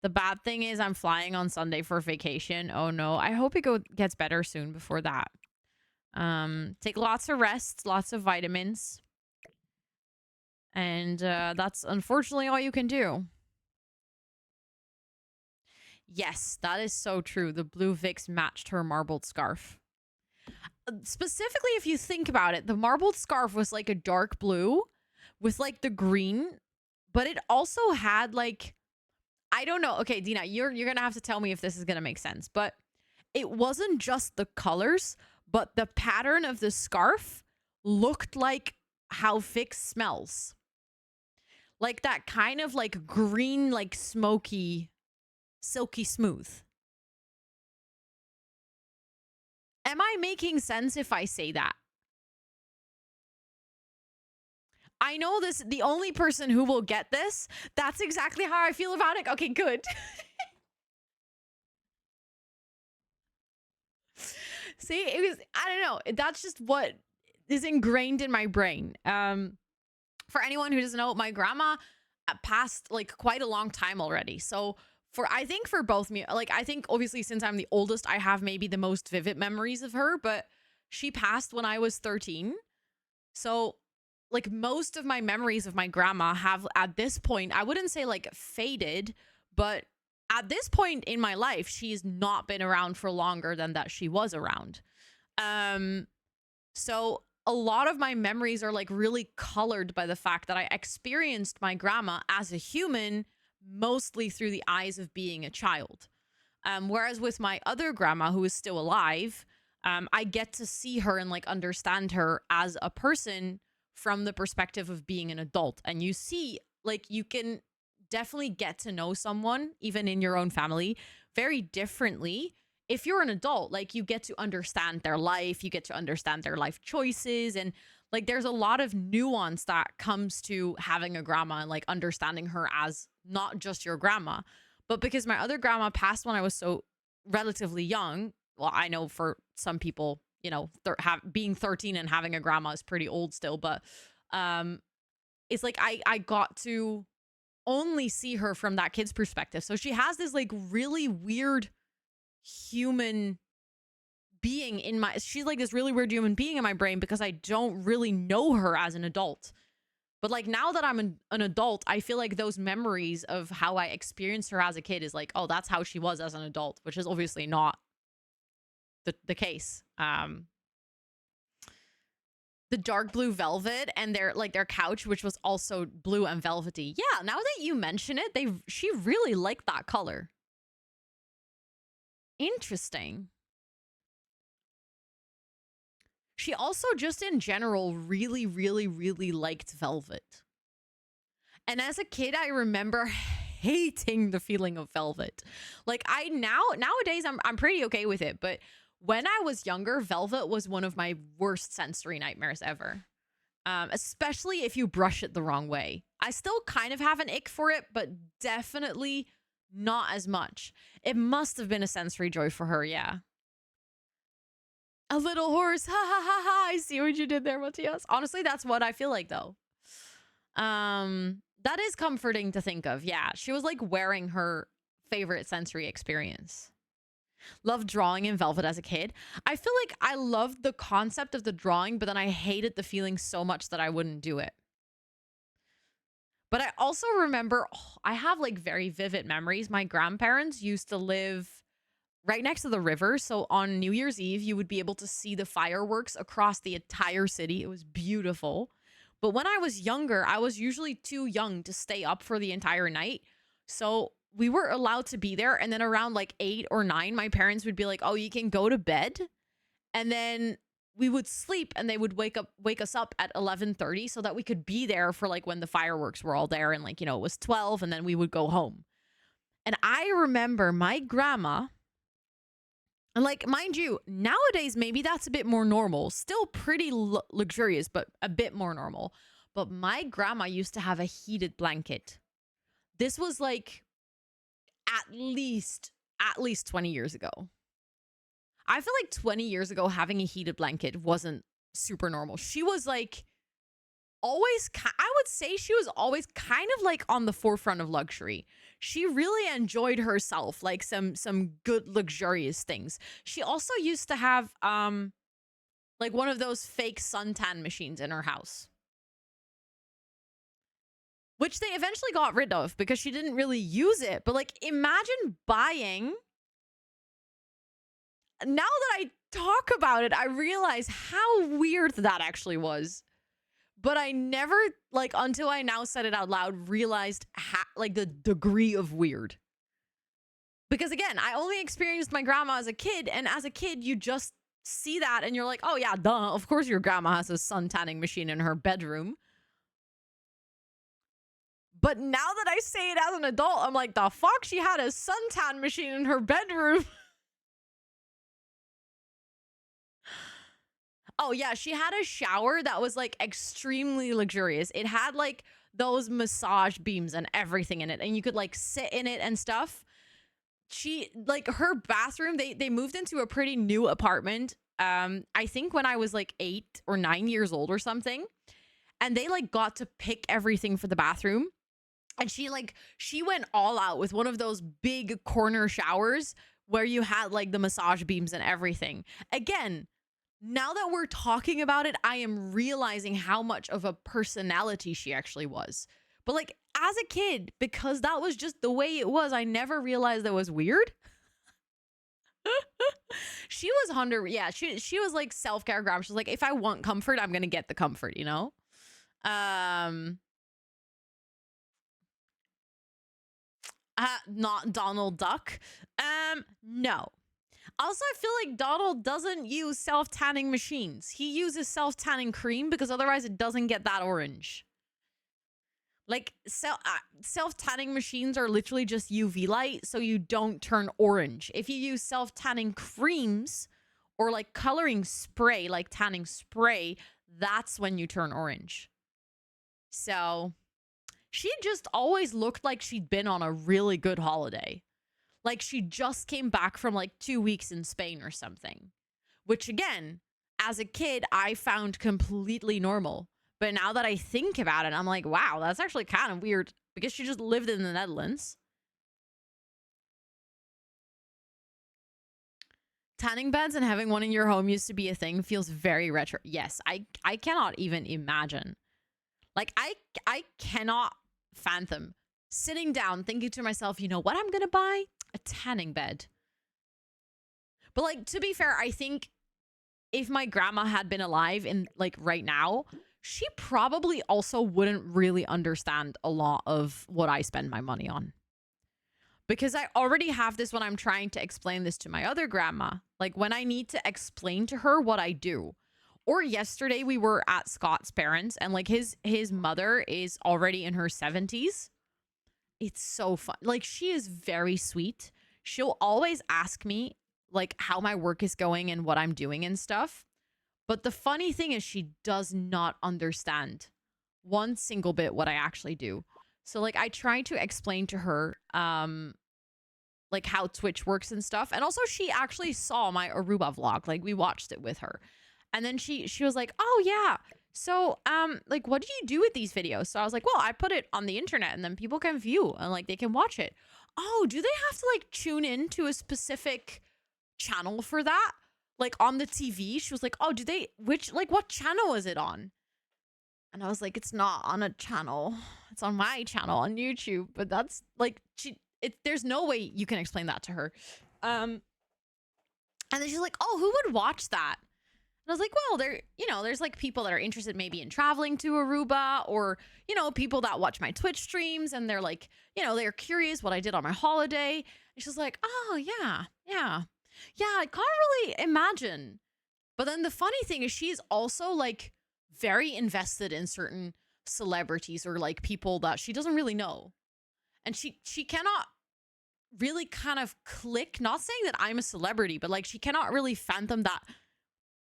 The bad thing is I'm flying on Sunday for vacation. Oh no. I hope it gets better soon before that. Take lots of rests, lots of vitamins. And that's unfortunately all you can do. Yes, that is so true. The blue Vix matched her marbled scarf. Specifically, if you think about it, the marbled scarf was like a dark blue with like the green, but it also had like... I don't know. Okay, Dina, you're going to have to tell me if this is going to make sense. But it wasn't just the colors, but the pattern of the scarf looked like how Fix smells. Like that kind of like green, like smoky, silky smooth. Am I making sense if I say that? I know this, the only person who will get this, that's exactly how I feel about it. Okay, good. See, it was, I don't know. That's just what is ingrained in my brain. For anyone who doesn't know, my grandma passed like quite a long time already. So I think for both me, like, I think obviously since I'm the oldest, I have maybe the most vivid memories of her, but she passed when I was 13. So like most of my memories of my grandma have at this point, I wouldn't say like faded, but at this point in my life, she's not been around for longer than that she was around. So a lot of my memories are like really colored by the fact that I experienced my grandma as a human, mostly through the eyes of being a child. Whereas with my other grandma who is still alive, I get to see her and like understand her as a person from the perspective of being an adult. And you see, like, you can definitely get to know someone, even in your own family, very differently. If you're an adult, like, you get to understand their life, you get to understand their life choices. And like, there's a lot of nuance that comes to having a grandma and like understanding her as not just your grandma. But because my other grandma passed when I was so relatively young, well, I know for some people, you know, being 13 and having a grandma is pretty old still, but it's like I got to only see her from that kid's perspective. So she has this like really weird human being in my... She's like this really weird human being in my brain because I don't really know her as an adult. But like now that I'm an adult, I feel like those memories of how I experienced her as a kid is like, oh, that's how she was as an adult, which is obviously not the case. the dark blue velvet and their couch, which was also blue and velvety. Yeah, now that you mention it, she really liked that color. Interesting. She also just in general really, really, really liked velvet. And as a kid, I remember hating the feeling of velvet. Like nowadays I'm pretty okay with it, but when I was younger, velvet was one of my worst sensory nightmares ever. Especially if you brush it the wrong way. I still kind of have an ick for it, but definitely not as much. It must have been a sensory joy for her, yeah. A little horse, ha ha ha ha. I see what you did there, Matthias. Honestly, that's what I feel like though. That is comforting to think of. Yeah, she was like wearing her favorite sensory experience. Loved drawing in velvet as a kid. I feel like I loved the concept of the drawing, but then I hated the feeling so much that I wouldn't do it. But I also remember, I have like very vivid memories. My grandparents used to live right next to the river. So on New Year's Eve, you would be able to see the fireworks across the entire city. It was beautiful. But when I was younger, I was usually too young to stay up for the entire night. So we were allowed to be there. And then around like 8 or 9, my parents would be like, oh, you can go to bed. And then we would sleep and they would wake us up at 11:30 so that we could be there for like when the fireworks were all there. And like, you know, it was 12 and then we would go home. And I remember my grandma, and like, mind you, nowadays, maybe that's a bit more normal. Still pretty luxurious, but a bit more normal. But my grandma used to have a heated blanket. This was like at least 20 years ago. I feel like 20 years ago, having a heated blanket wasn't super normal. She was like always, I would say she was always kind of like on the forefront of luxury. She really enjoyed herself, like some good luxurious things. She also used to have like one of those fake suntan machines in her house, which they eventually got rid of because she didn't really use it. But like, imagine buying. Now that I talk about it, I realize how weird that actually was. But I never, like, until I now said it out loud, realized like the degree of weird. Because again, I only experienced my grandma as a kid, and as a kid, you just see that and you're like, oh yeah, duh, of course your grandma has a sun tanning machine in her bedroom. But now that I say it as an adult, I'm like, the fuck, she had a suntan machine in her bedroom. Oh yeah, she had a shower that was like extremely luxurious. It had like those massage beams and everything in it, and you could like sit in it and stuff. She, like, her bathroom, they moved into a pretty new apartment. I think when I was like 8 or 9 years old or something, and they like got to pick everything for the bathroom. And she went all out with one of those big corner showers where you had like the massage beams and everything. Again, now that we're talking about it, I am realizing how much of a personality she actually was. But like, as a kid, because that was just the way it was, I never realized that was weird. She was 100, yeah, she was like self-care grandma. She was like, if I want comfort, I'm gonna get the comfort, you know? Not Donald Duck. No. Also, I feel like Donald doesn't use self-tanning machines. He uses self-tanning cream because otherwise it doesn't get that orange. Like, self-tanning machines are literally just UV light, so you don't turn orange. If you use self-tanning creams or like coloring spray, like tanning spray, that's when you turn orange. So she just always looked like she'd been on a really good holiday. Like she just came back from like 2 weeks in Spain or something. Which again, as a kid, I found completely normal. But now that I think about it, I'm like, wow, that's actually kind of weird. Because she just lived in the Netherlands. Tanning beds and having one in your home used to be a thing. Feels very retro. Yes, I cannot even imagine. Like, I cannot fathom sitting down thinking to myself, you know what I'm going to buy? A tanning bed. But like, to be fair, I think if my grandma had been alive in like right now, she probably also wouldn't really understand a lot of what I spend my money on. Because I already have this when I'm trying to explain this to my other grandma. Like when I need to explain to her what I do. Or yesterday we were at Scott's parents and like his mother is already in her 70s. It's so fun. Like she is very sweet. She'll always ask me like how my work is going and what I'm doing and stuff. But the funny thing is she does not understand one single bit what I actually do. So like I try to explain to her like how Twitch works and stuff. And also she actually saw my Aruba vlog. Like we watched it with her. And then she was like, "Oh yeah. So like what do you do with these videos?" So I was like, "Well, I put it on the internet and then people can view and like they can watch it." "Oh, do they have to like tune in to a specific channel for that? Like on the TV?" She was like, "Oh, do they what channel is it on?" And I was like, "It's not on a channel. It's on my channel on YouTube." But that's like there's no way you can explain that to her. And then she's like, "Oh, who would watch that?" And I was like, "Well, there's like people that are interested maybe in traveling to Aruba, or, people that watch my Twitch streams and they're like, they're curious what I did on my holiday." And she's like, "Oh, yeah. I can't really imagine." But then the funny thing is she's also like very invested in certain celebrities or like people that she doesn't really know. And she cannot really kind of click, not saying that I'm a celebrity, but like she cannot really fathom that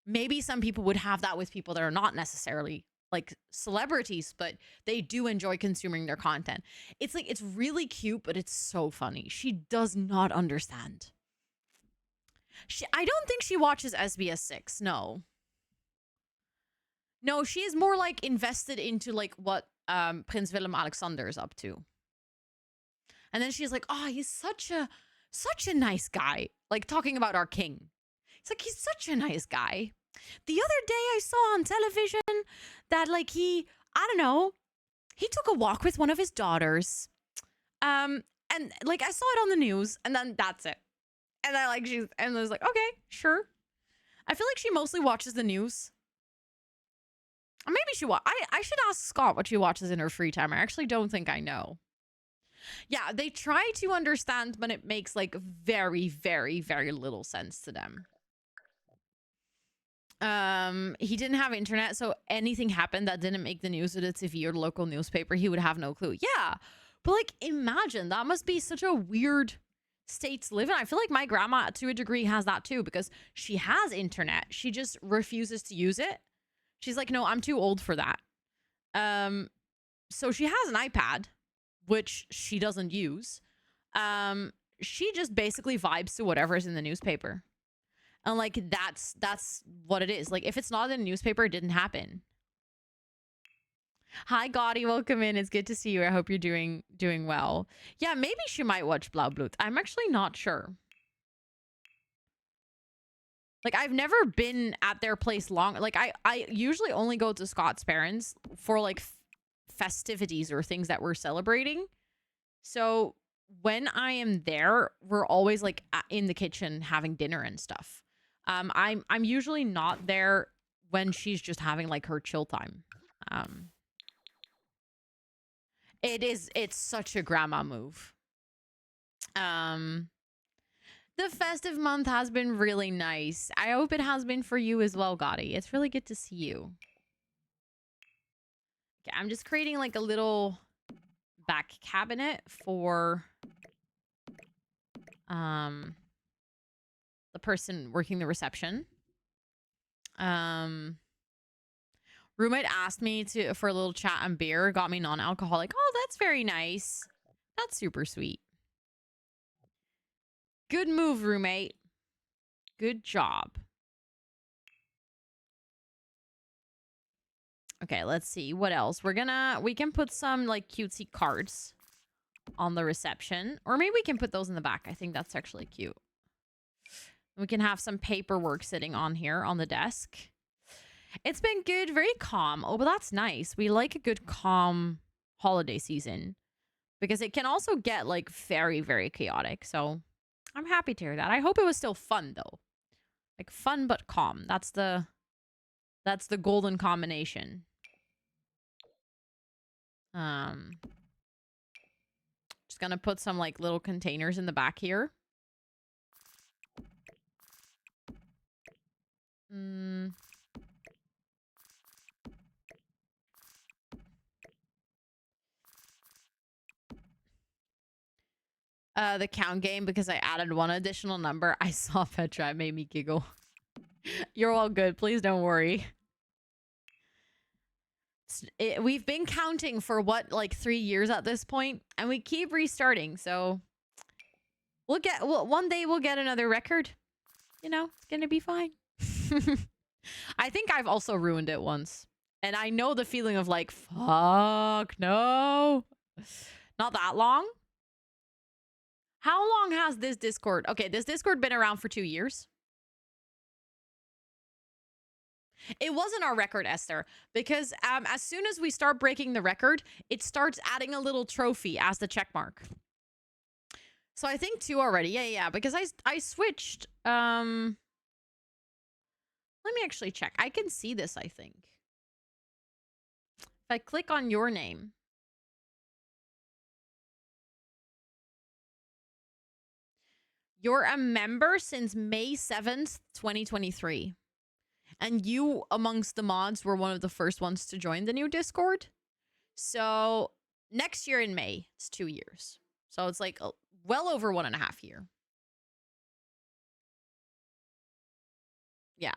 maybe some people would have that with people that are not necessarily like celebrities, but they do enjoy consuming their content. It's like, it's really cute, but it's so funny. She does not understand. I don't think she watches SBS 6. No, she is more like invested into like what Prince Willem-Alexander is up to. And then she's like, "Oh, he's such a nice guy." Like talking about our king. It's like, he's such a nice guy. The other day I saw on television that like he took a walk with one of his daughters. And like I saw it on the news and then that's it. And I was like, "Okay, sure." I feel like she mostly watches the news. Or maybe I should ask Scott what she watches in her free time. I actually don't think I know. Yeah, they try to understand, but it makes like very, very, very little sense to them. He didn't have internet, so anything happened that didn't make the news or the TV or the local newspaper, he would have no clue. Yeah, but like imagine, that must be such a weird state to live in. I feel like my grandma to a degree has that too, because she has internet. She just refuses to use it. She's like, "No, I'm too old for that." So she has an iPad, which she doesn't use. She just basically vibes to whatever's in the newspaper. And like that's what it is. Like if it's not in the newspaper, it didn't happen. Hi Gotti, welcome in. It's good to see you. I hope you're doing well. Yeah, maybe she might watch Blaublut. I'm actually not sure. Like I've never been at their place long. Like I usually only go to Scott's parents for like festivities or things that we're celebrating. So when I am there, we're always like in the kitchen having dinner and stuff. I'm usually not there when she's just having like her chill time. It's such a grandma move. The festive month has been really nice. I hope it has been for you as well, Gotti. It's really good to see you. Okay, I'm just creating like a little back cabinet for the person working the reception. Roommate asked me for a little chat and beer, got me non-alcoholic. Oh, that's very nice. That's super sweet. Good move, roommate. Good job. Okay, let's see. What else? We can put some like cutesy cards on the reception. Or maybe we can put those in the back. I think that's actually cute. We can have some paperwork sitting on here on the desk. It's been good, very calm. Oh, but that's nice. We like a good calm holiday season because it can also get like very, very chaotic. So I'm happy to hear that. I hope it was still fun though. Like fun but calm. That's the golden combination. Just gonna put some like little containers in the back here. The count game, because I added one additional number. I saw Petra. It made me giggle. You're all good. Please don't worry. We've been counting for what, like 3 years at this point, and we keep restarting. So one day we'll get another record. You know, it's gonna be fine. I think I've also ruined it once, and I know the feeling of like, fuck no. Not that long. How long has this Discord? Okay, this Discord been around for 2 years. It wasn't our record, Esther, because as soon as we start breaking the record, it starts adding a little trophy as the check mark. So I think 2 already. Yeah, because I switched. Let me actually check. I can see this, I think. If I click on your name. You're a member since May 7th, 2023. And you, amongst the mods, were one of the first ones to join the new Discord. So next year in May, it's 2 years. So it's like well over 1.5 years. Yeah.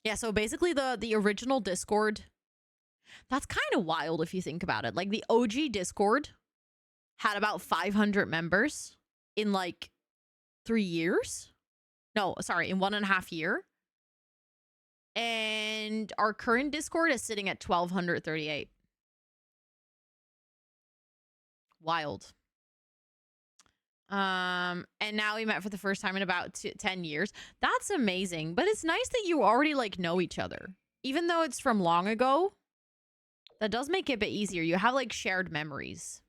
Yeah, so basically the original Discord, that's kind of wild if you think about it. Like the OG Discord had about 500 members in like 3 years. No, sorry, in 1.5 years. And our current Discord is sitting at 1,238. Wild. And now we met for the first time in about 10 years. That's amazing. But it's nice that you already like know each other. Even though it's from long ago, that does make it a bit easier. You have like shared memories.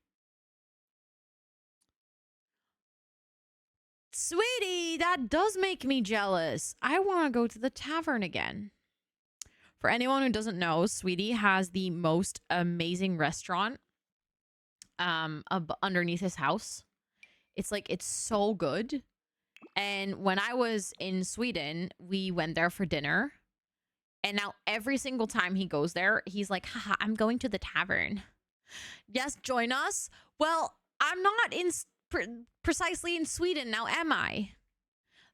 Sweetie, that does make me jealous. I want to go to the tavern again. For anyone who doesn't know, Sweetie has the most amazing restaurant underneath his house. It's like, it's so good. And when I was in Sweden, we went there for dinner. And now every single time he goes there, he's like, haha, I'm going to the tavern. Yes, join us. Well, I'm not in precisely in Sweden now, am I?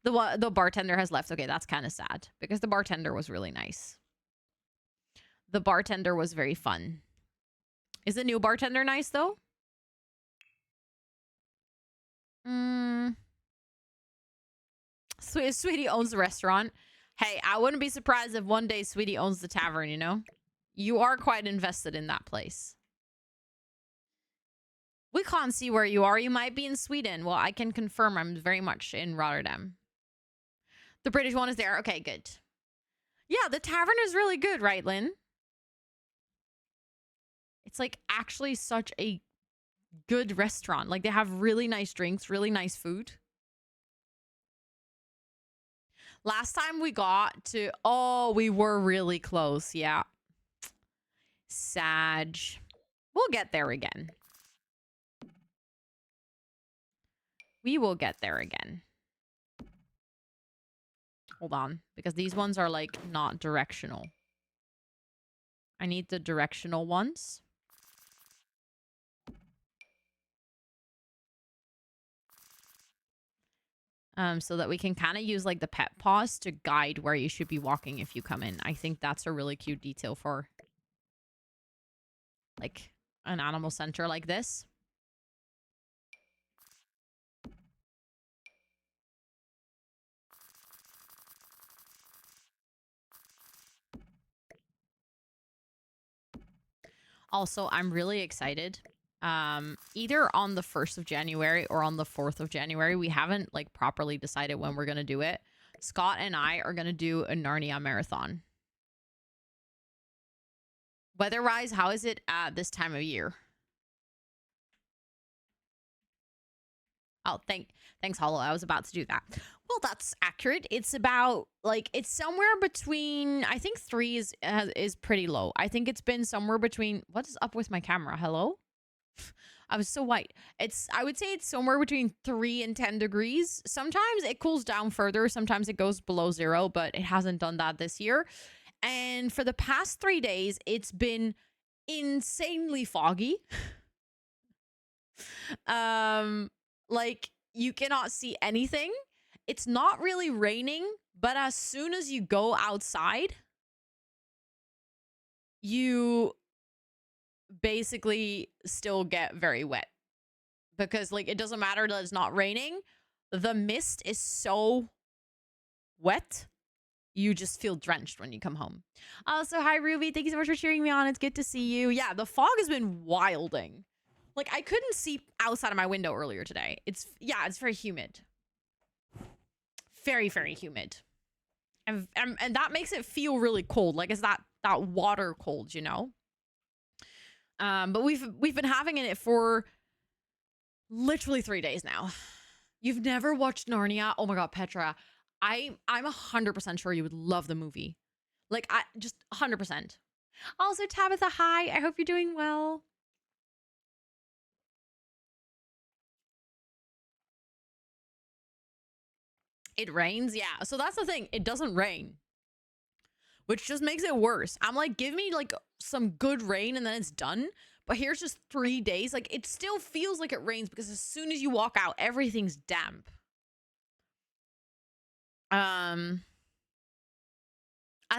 The bartender has left. Okay, that's kind of sad because the bartender was really nice. The bartender was very fun. Is the new bartender nice though? Sweetie owns the restaurant. Hey, I wouldn't be surprised if one day Sweetie owns the tavern, you know? You are quite invested in that place. We can't see where you are. You might be in Sweden. Well, I can confirm I'm very much in Rotterdam. The British one is there. Okay, good. Yeah, the tavern is really good, right, Lynn? It's like actually such a good restaurant. Like they have really nice drinks, really nice food. Last time we got to... Oh, we were really close. Yeah. Sad. We'll get there again. We will get there again. Hold on. Because these ones are like not directional. I need the directional ones. So that we can kind of use like the pet paws to guide where you should be walking if you come in. I think that's a really cute detail for like an animal center like this. Also, I'm really excited. Either on the 1st of January or on the 4th of January. We haven't like properly decided when we're going to do it. Scott and I are going to do a Narnia marathon. Weather-wise, how is it at this time of year? Oh, thanks, Hollow. I was about to do that. Well, that's accurate. It's about like it's somewhere between. I think 3 is pretty low. I think it's been somewhere between. What is up with my camera? Hello. I was so white. I would say it's somewhere between 3 and 10 degrees. Sometimes it cools down further. Sometimes it goes below 0, but it hasn't done that this year. And for the past 3 days, it's been insanely foggy. Like you cannot see anything. It's not really raining, but as soon as you go outside, you basically still get very wet because like it doesn't matter that it's not raining. The mist is so wet. You just feel drenched when you come home. Also, hi Ruby. Thank you so much for cheering me on. It's good to see you. Yeah, the fog has been wilding. Like I couldn't see outside of my window earlier today. It's very humid. Very, very humid. And that makes it feel really cold. Like it's that water cold, you know? But we've been having it for literally 3 days now. You've never watched Narnia? Oh my god, Petra. I'm 100% sure you would love the movie. Like I just 100%. Also, Tabitha, hi. I hope you're doing well. It rains, yeah. So that's the thing. It doesn't rain, which just makes it worse. I'm like, give me like some good rain and then it's done. But here's just 3 days. Like it still feels like it rains because as soon as you walk out, everything's damp. As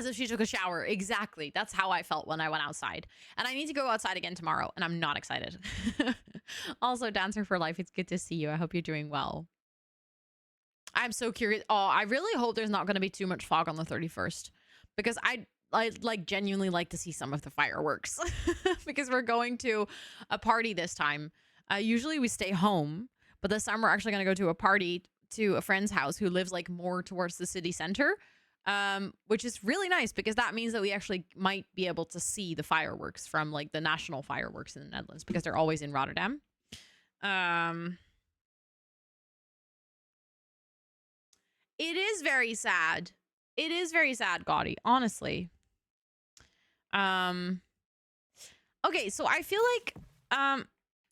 if she took a shower. Exactly. That's how I felt when I went outside. And I need to go outside again tomorrow, and I'm not excited. Also, Dancer for Life, it's good to see you. I hope you're doing well. I'm so curious. Oh, I really hope there's not going to be too much fog on the 31st because I like genuinely like to see some of the fireworks because we're going to a party this time. Usually we stay home, but this time we're actually going to go to a party to a friend's house who lives like more towards the city center, which is really nice because that means that we actually might be able to see the fireworks from like the national fireworks in the Netherlands because they're always in Rotterdam. It is very sad. It is very sad, Gaudi, honestly. Okay, so I feel like I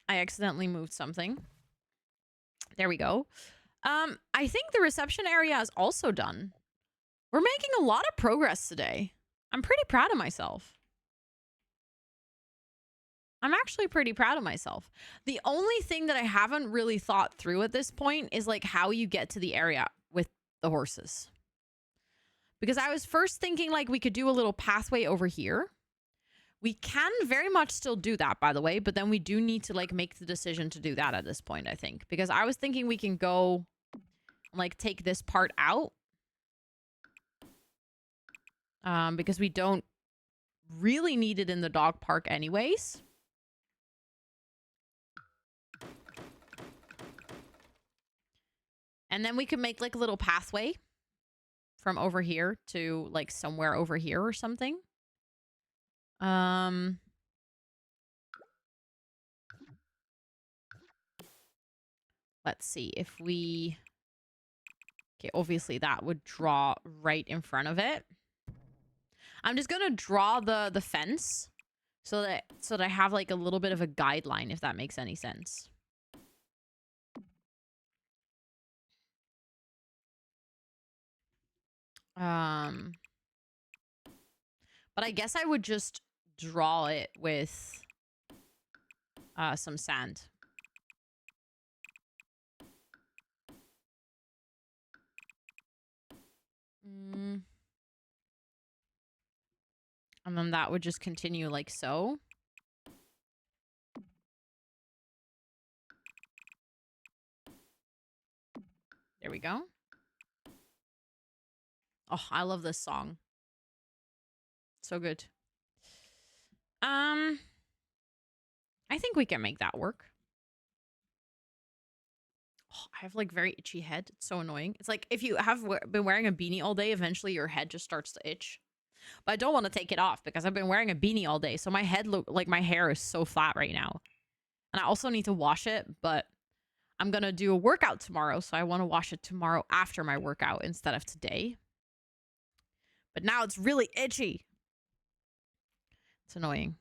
accidentally moved something. There we go. I think the reception area is also done. We're making a lot of progress today. I'm pretty proud of myself. I'm actually pretty proud of myself. The only thing that I haven't really thought through at this point is like how you get to the area with the horses. Because I was first thinking like we could do a little pathway over here. We can very much still do that, by the way, but then we do need to like make the decision to do that at this point, I think. Because I was thinking we can go like take this part out. Because we don't really need it in the dog park anyways. And then we could make like a little pathway from over here to like somewhere over here or something. Let's see if we... Okay, obviously that would draw right in front of it. I'm just gonna draw the fence so that I have like a little bit of a guideline, if that makes any sense. But I guess I would just draw it with some sand. And then that would just continue like so. There we go. Oh, I love this song. So good. I think we can make that work. Oh, I have like very itchy head. It's so annoying. It's like if you have been wearing a beanie all day, eventually your head just starts to itch. But I don't want to take it off because I've been wearing a beanie all day. So my head my hair is so flat right now. And I also need to wash it, but I'm going to do a workout tomorrow, so I want to wash it tomorrow after my workout instead of today. But now it's really itchy. It's annoying.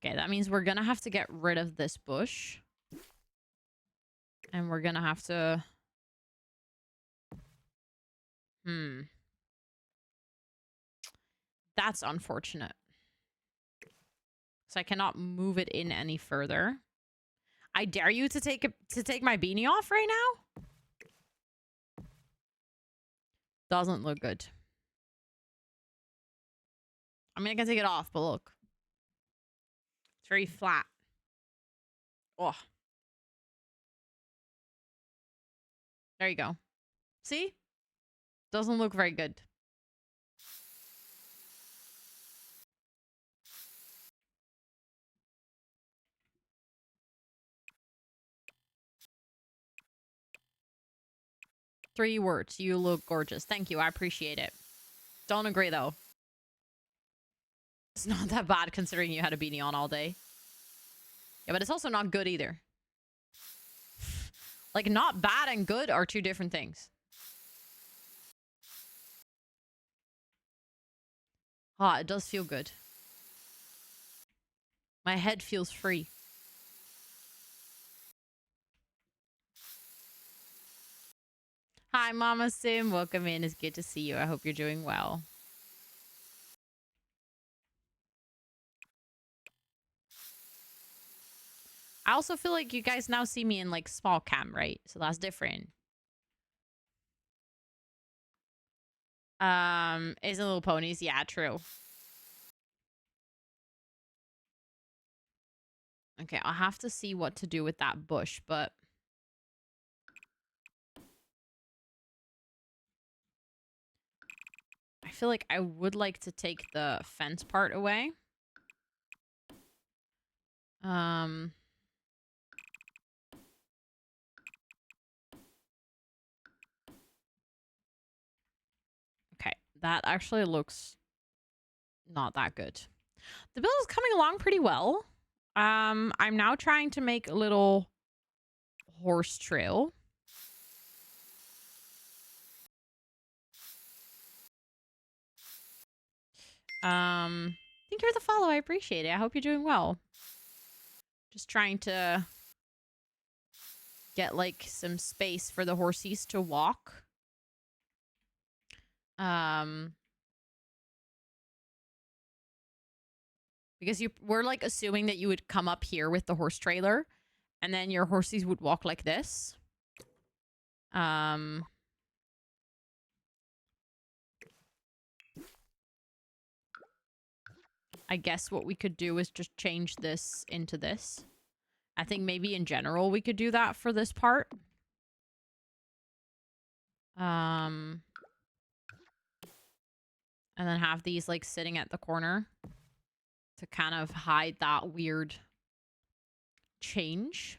Okay, that means we're going to have to get rid of this bush. And we're going to have to... That's unfortunate. So I cannot move it in any further. I dare you to take my beanie off right now? Doesn't look good. I mean, I can take it off, but look. It's very flat. Oh. There you go. See? Doesn't look very good. Three words. You look gorgeous. Thank you. I appreciate it. Don't agree, though. It's not that bad considering you had a beanie on all day. Yeah, but it's also not good either. Like, not bad and good are two different things. Ah, it does feel good. My head feels free. Hi, Mama Sim. Welcome in. It's good to see you. I hope you're doing well. I also feel like you guys now see me in, like, small cam, right? So that's different. Isn't Little Ponies? Yeah, true. Okay, I'll have to see what to do with that bush, but... I feel like I would like to take the fence part away. Okay, that actually looks not that good. The build is coming along pretty well. I'm now trying to make a little horse trail. Thank you for the follow. I appreciate it. I hope you're doing well. Just trying to get, like, some space for the horsies to walk. Because we're, like, assuming that you would come up here with the horse trailer, and then your horsies would walk like this. I guess what we could do is just change this into this. I think maybe in general we could do that for this part. And then have these, like, sitting at the corner to kind of hide that weird change.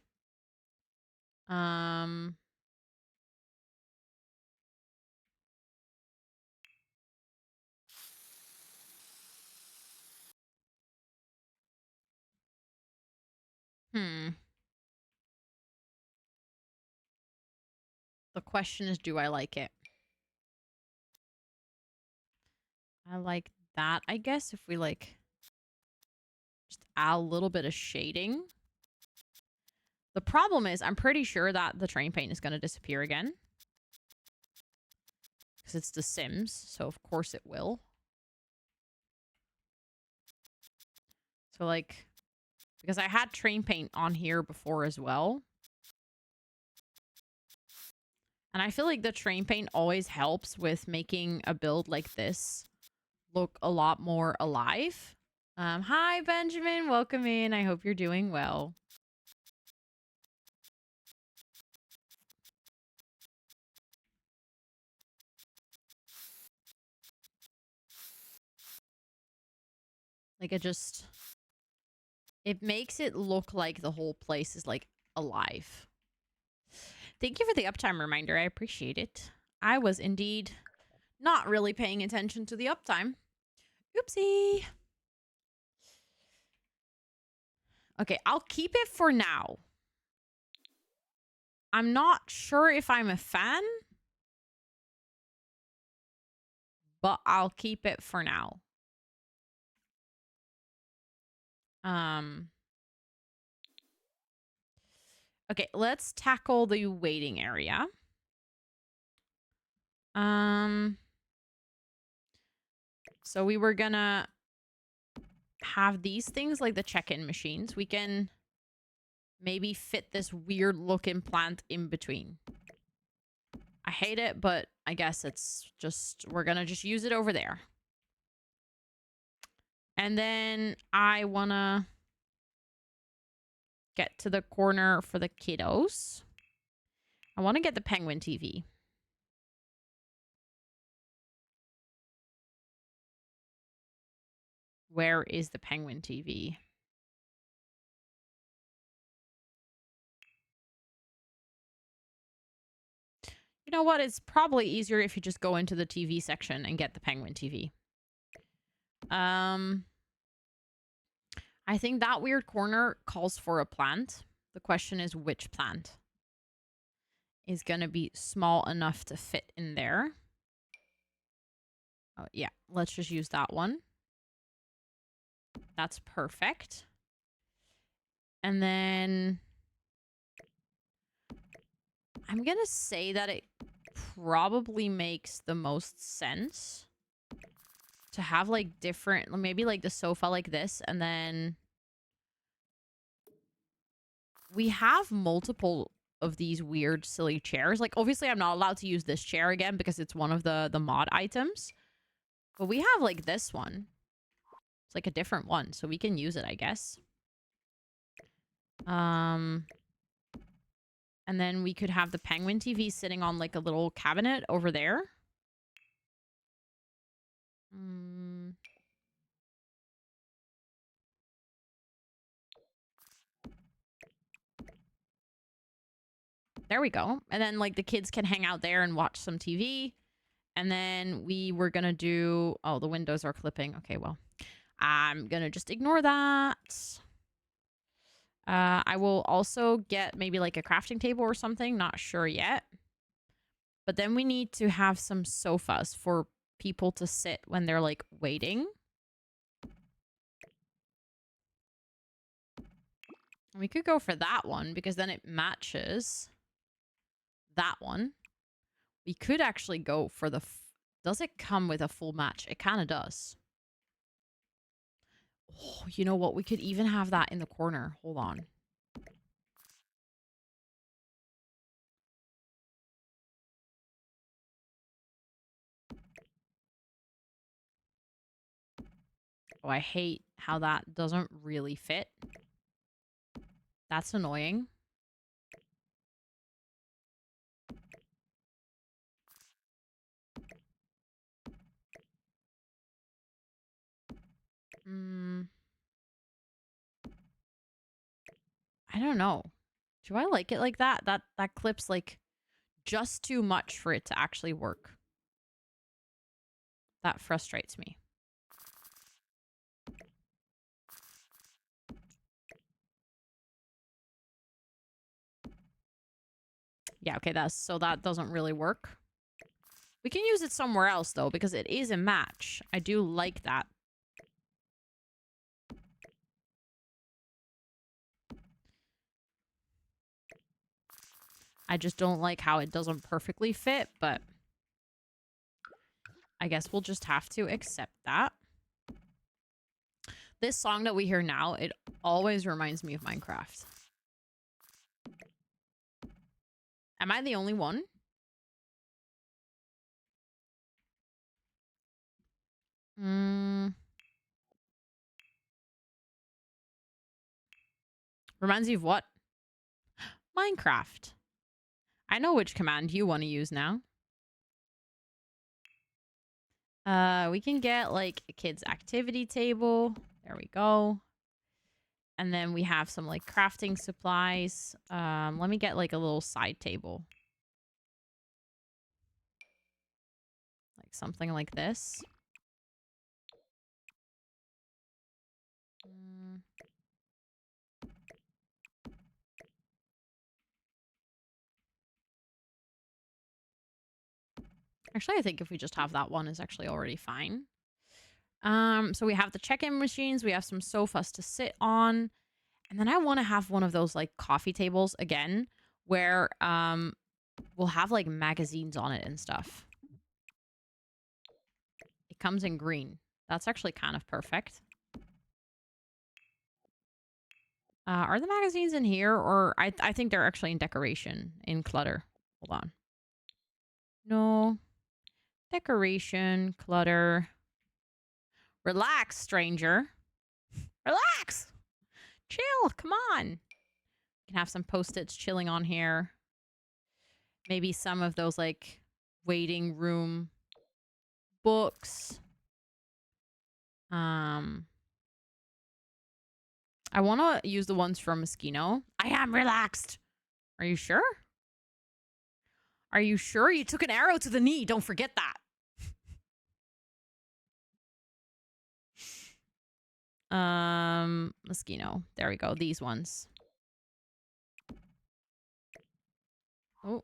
The question is, do I like it? I like that, I guess, if we, like, just add a little bit of shading. The problem is, I'm pretty sure that the train paint is going to disappear again. Because it's The Sims, so of course it will. So, like, because I had train paint on here before as well. And I feel like the train paint always helps with making a build like this look a lot more alive. Hi, Benjamin. Welcome in. I hope you're doing well. Like, it makes it look like the whole place is, like, alive. Thank you for the uptime reminder. I appreciate it. I was indeed not really paying attention to the uptime. Oopsie. Okay, I'll keep it for now. I'm not sure if I'm a fan, but I'll keep it for now. Okay, let's tackle the waiting area. So we were gonna have these things like the check-in machines. We can maybe fit this weird looking plant in between. I hate it, but I guess it's just, we're gonna just use it over there. And then I wanna get to the corner for the kiddos. I want to get the penguin TV. Where is the penguin TV? You know what? It's probably easier if you just go into the TV section and get the penguin TV. I think that weird corner calls for a plant. The question is which plant is going to be small enough to fit in there. Oh, yeah. Let's just use that one. That's perfect. And then I'm going to say that it probably makes the most sense to have like different, maybe like the sofa like this, and then we have multiple of these weird silly chairs. Like obviously I'm not allowed to use this chair again because it's one of the mod items, but we have like this one. It's like a different one, so we can use it, I guess. And then we could have the penguin TV sitting on like a little cabinet over there. There we go. And then like the kids can hang out there and watch some TV. And then we were going to do... Oh, the windows are clipping. Okay, well, I'm going to just ignore that. I will also get maybe like a crafting table or something. Not sure yet. But then we need to have some sofas for people to sit when they're like waiting. We could go for that one because then it matches that one. We could actually go for the... Does it come with a full match? It kind of does. Oh, you know what? We could even have that in the corner. Hold on. Oh, I hate how that doesn't really fit. That's annoying. I don't know. Do I like it like that? That clip's like just too much for it to actually work. That frustrates me. Yeah, okay, that doesn't really work. We can use it somewhere else though, because it is a match. I do like that. I just don't like how it doesn't perfectly fit, but I guess we'll just have to accept that. This song that we hear now, it always reminds me of Minecraft. Am I the only one? Reminds you of what? Minecraft. I know which command you want to use now. We can get like a kid's activity table. There we go. And then we have some like crafting supplies. Let me get like a little side table. Like Like something like this. Actually, I think if we just have that one is actually already fine. So we have the check-in machines. We have some sofas to sit on. And then I want to have one of those like coffee tables again where we'll have like magazines on it and stuff. It comes in green. That's actually kind of perfect. Are the magazines in here? Or I think they're actually in decoration, in clutter. Hold on. No. Decoration, clutter. Relax, stranger. Relax. Chill. Come on. You can have some post-its chilling on here. Maybe some of those like waiting room books. I want to use the ones from Moschino. I am relaxed. Are you sure? Are you sure? You took an arrow to the knee. Don't forget that. Moschino. There we go. These ones. Oh.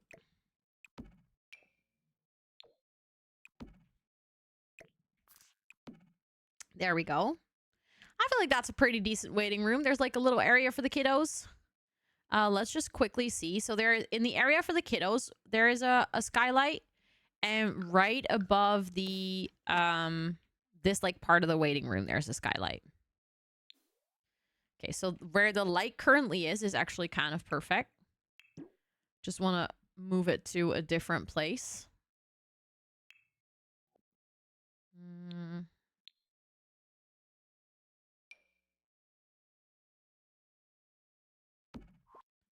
There we go. I feel like that's a pretty decent waiting room. There's like a little area for the kiddos. Let's just quickly see. So there, in the area for the kiddos, there is a skylight, and right above the this like part of the waiting room, there's a skylight. Okay, so where the light currently is actually kind of perfect. Just want to move it to a different place.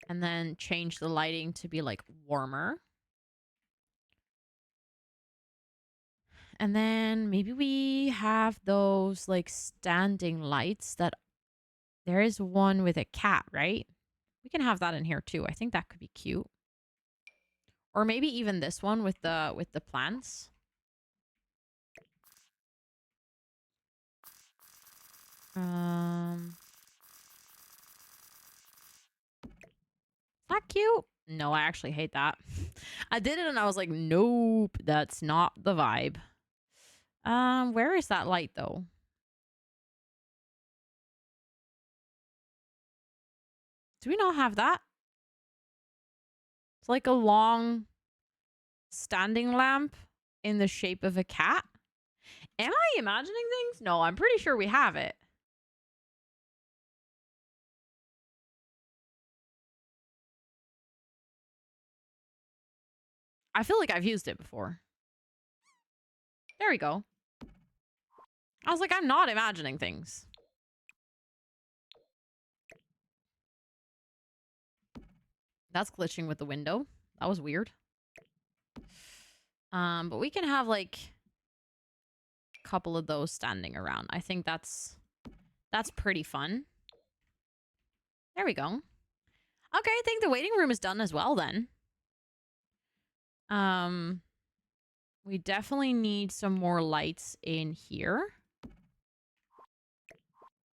And then change the lighting to be like warmer. And then maybe we have those like standing lights that there is one with a cat, right? We can have that in here too. I think that could be cute. Or maybe even this one with the plants. Is that cute? No, I actually hate that. I did it and I was like, nope, that's not the vibe. Where is that light though? Do we not have that? It's like a long standing lamp in the shape of a cat. Am I imagining things? No, I'm pretty sure we have it. I feel like I've used it before. There we go. I was like, I'm not imagining things. That's glitching with the window. That was weird. But we can have like a couple of those standing around. I think that's pretty fun. There we go. Okay, I think the waiting room is done as well then. We definitely need some more lights in here.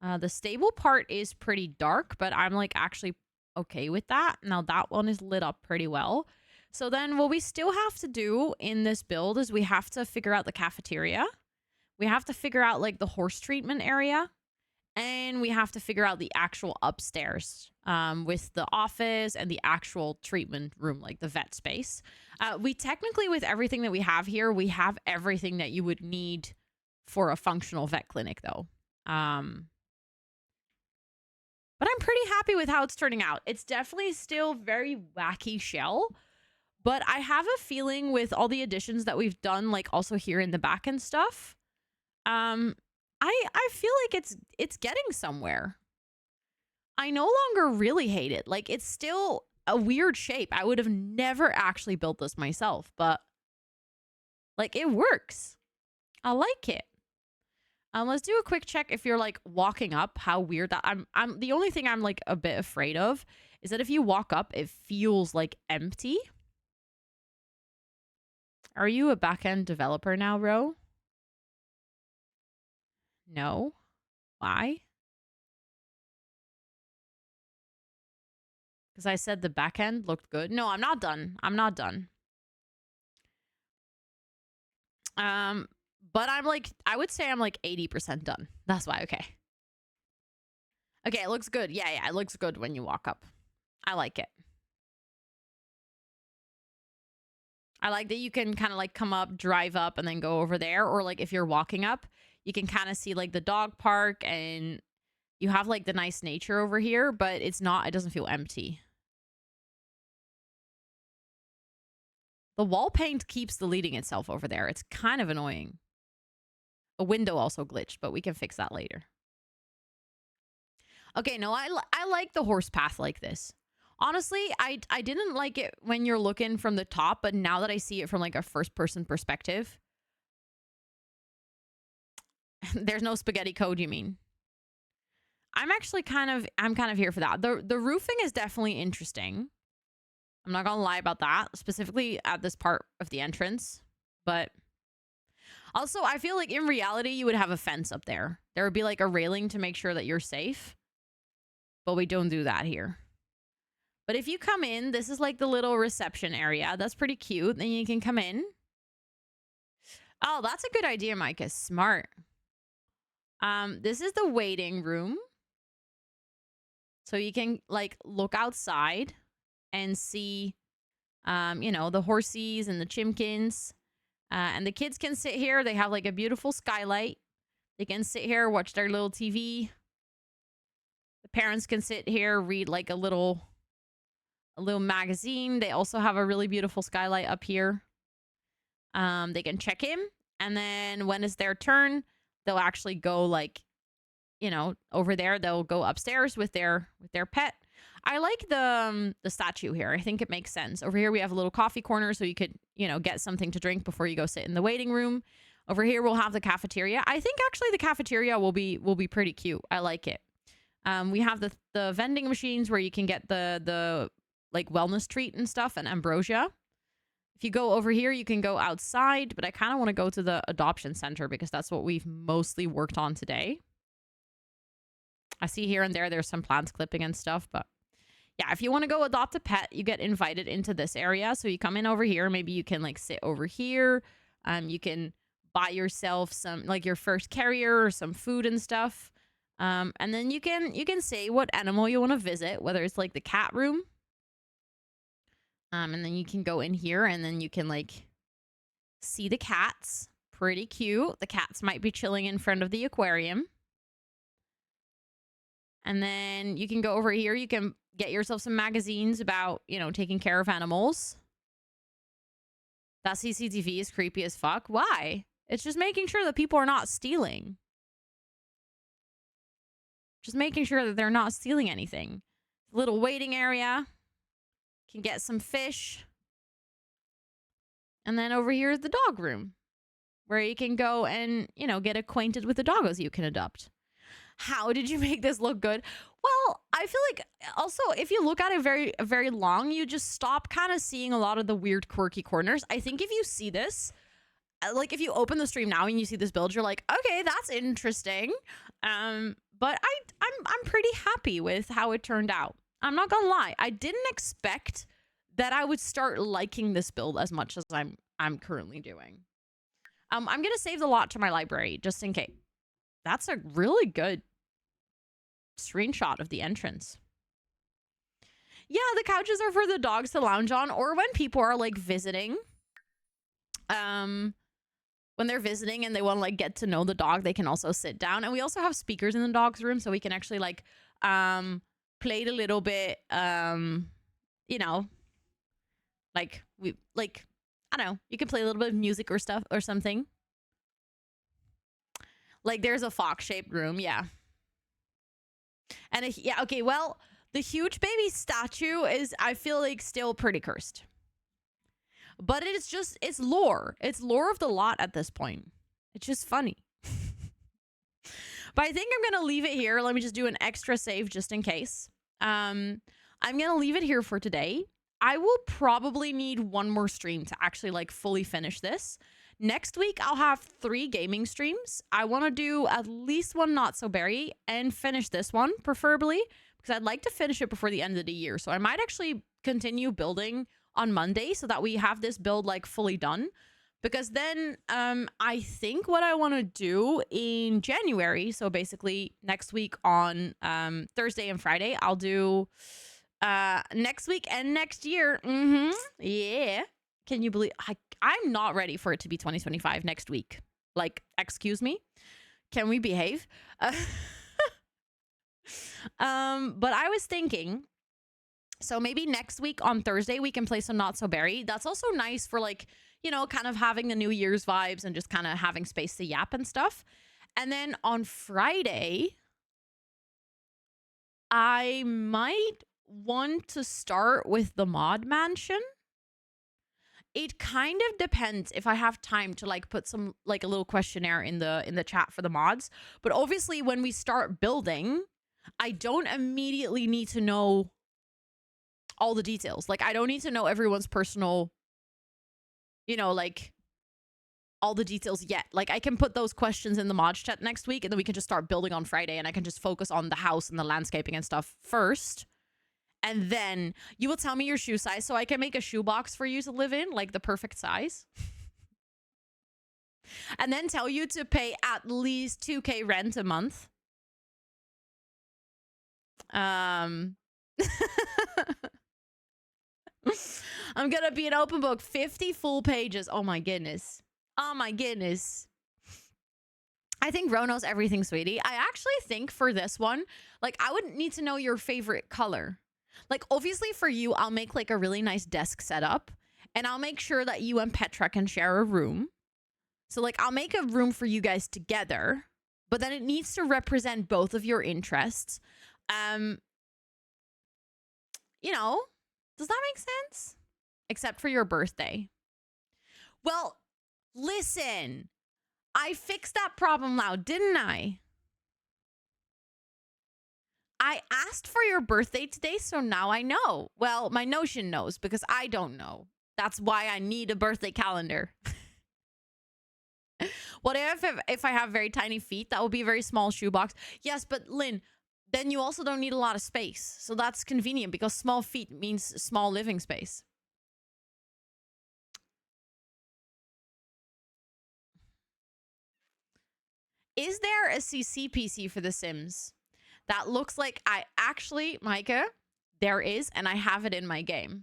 The stable part is pretty dark, but I'm like actually okay with that. Now that one is lit up pretty well. So then what we still have to do in this build is we have to figure out the cafeteria. We have to figure out like the horse treatment area. And we have to figure out the actual upstairs with the office and the actual treatment room, like the vet space. We technically, with everything that we have here, we have everything that you would need for a functional vet clinic, though. But I'm pretty happy with how it's turning out. It's definitely still very wacky Shell. But I have a feeling with all the additions that we've done, like also here in the back and stuff, I feel like it's getting somewhere. I no longer really hate it. Like, it's still a weird shape. I would have never actually built this myself, but like it works. I like it. Let's do a quick check if you're like walking up, how weird that I'm the only thing I'm like a bit afraid of is that if you walk up, it feels like empty. Are you a backend developer now, Ro? No. Why? Because I said the backend looked good. No, I'm not done. I'm not done. But I'm like, I would say I'm like 80% done. That's why. Okay. Okay, it looks good. Yeah, it looks good when you walk up. I like it. I like that you can kind of like come up, drive up, and then go over there. Or like if you're walking up, you can kind of see like the dog park and you have like the nice nature over here, but it doesn't feel empty. The wall paint keeps deleting itself over there. It's kind of annoying. A window also glitched, but we can fix that later. Okay, no, I like the horse path like this. Honestly, I didn't like it when you're looking from the top, but now that I see it from like a first person perspective. There's no spaghetti code, you mean? I'm kind of here for that. The roofing is definitely interesting. I'm not gonna lie about that, specifically at this part of the entrance. But also, I feel like in reality, you would have a fence up there. There would be like a railing to make sure that you're safe. But we don't do that here. But if you come in, this is like the little reception area. That's pretty cute. Then you can come in. Oh, that's a good idea, Micah. Smart. This is the waiting room. So you can like look outside and see, you know, the horsies and the chimkins. And the kids can sit here. They have like a beautiful skylight. They can sit here, watch their little TV. The parents can sit here, read like a little magazine. They also have a really beautiful skylight up here. They can check in, and then when it's their turn, they'll actually go like, you know, over there. They'll go upstairs with their pet. I like the statue here. I think it makes sense. Over here we have a little coffee corner, so you could, you know, get something to drink before you go sit in the waiting room. Over here we'll have the cafeteria. I think actually the cafeteria will be pretty cute. I like it. We have the vending machines where you can get the like wellness treat and stuff and ambrosia. If you go over here, you can go outside, but I kind of want to go to the adoption center because that's what we've mostly worked on today. I see here and there, there's some plants clipping and stuff, but yeah, if you want to go adopt a pet, you get invited into this area. So you come in over here, maybe you can like sit over here. You can buy yourself some, like your first carrier or some food and stuff. And then you can say what animal you want to visit, whether it's like the cat room. And then you can go in here and then you can like see the cats. Pretty cute. The cats might be chilling in front of the aquarium. And then you can go over here. You can get yourself some magazines about, you know, taking care of animals. That CCTV is creepy as fuck. Why? It's just making sure that people are not stealing. Just making sure that they're not stealing anything. Little waiting area. Can get some fish. And then over here is the dog room, where you can go and, you know, get acquainted with the doggos you can adopt. How did you make this look good? Well, I feel like also if you look at it very long, you just stop kind of seeing a lot of the weird quirky corners. I think if you see this, like if you open the stream now and you see this build, you're like, okay, that's interesting. But I'm pretty happy with how it turned out. I'm not gonna lie. I didn't expect that I would start liking this build as much as I'm currently doing. I'm gonna save the lot to my library just in case. That's a really good screenshot of the entrance. Yeah, the couches are for the dogs to lounge on, or when people are like visiting. When they're visiting and they want to like get to know the dog, they can also sit down. And we also have speakers in the dog's room, so we can actually like play it a little bit. You know, like I don't know, you can play a little bit of music or stuff or something. Like there's a fox-shaped room, yeah. And yeah, okay, well, the huge baby statue is, I feel like, still pretty cursed. But it's lore. It's lore of the lot at this point. It's just funny. But I think I'm going to leave it here. Let me just do an extra save just in case. I'm going to leave it here for today. I will probably need one more stream to actually like fully finish this. Next week, I'll have 3 gaming streams. I want to do at least one Not So Berry and finish this one, preferably, because I'd like to finish it before the end of the year. So I might actually continue building on Monday so that we have this build like fully done. Because then I think what I want to do in January, so basically next week on Thursday and Friday, I'll do next week and next year. Yeah. Can you believe I'm not ready for it to be 2025 next week? Like, excuse me? Can we behave? But I was thinking, so maybe next week on Thursday we can play some Not So Berry. That's also nice for like, you know, kind of having the New Year's vibes and just kind of having space to yap and stuff. And then on Friday, I might want to start with the mod mansion. It kind of depends if I have time to like put some like a little questionnaire in the chat for the mods. But obviously when we start building, I don't immediately need to know all the details. Like I don't need to know everyone's personal, you know, like all the details yet. Like I can put those questions in the mods chat next week and then we can just start building on Friday and I can just focus on the house and the landscaping and stuff first. And then you will tell me your shoe size so I can make a shoebox for you to live in, like the perfect size. And then tell you to pay at least 2K rent a month. I'm gonna be an open book, 50 full pages. Oh my goodness. Oh my goodness. I think Ro knows everything, sweetie. I actually think for this one, like I wouldn't need to know your favorite color. Like, obviously for you, I'll make like a really nice desk setup and I'll make sure that you and Petra can share a room. So like, I'll make a room for you guys together, but then it needs to represent both of your interests. You know, does that make sense? Except for your birthday. Well, listen, I fixed that problem now, didn't I? I asked for your birthday today, so now I know. Well, my Notion knows because I don't know. That's why I need a birthday calendar. What if I have very tiny feet? That will be a very small shoebox. Yes, but Lynn, then you also don't need a lot of space. So that's convenient because small feet means small living space. Is there a CC PC for The Sims? That looks like Micah, there is, and I have it in my game.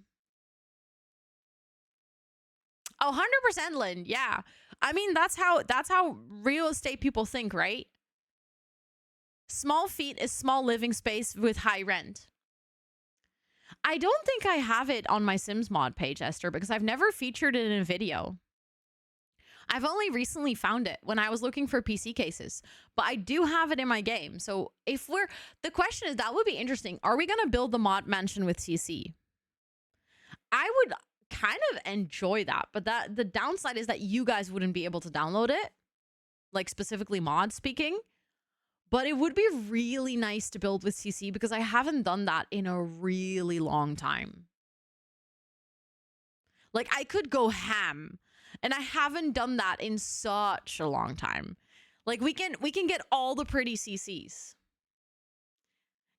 Oh, 100% Lynn. Yeah. I mean, that's how real estate people think, right? Small feet is small living space with high rent. I don't think I have it on my Sims mod page, Esther, because I've never featured it in a video. I've only recently found it when I was looking for PC cases, but I do have it in my game. So the question is, that would be interesting. Are we going to build the mod mansion with CC? I would kind of enjoy that, but the downside is that you guys wouldn't be able to download it, like specifically mod speaking. But it would be really nice to build with CC because I haven't done that in a really long time. Like I could go ham. And I haven't done that in such a long time. Like we can get all the pretty CCs.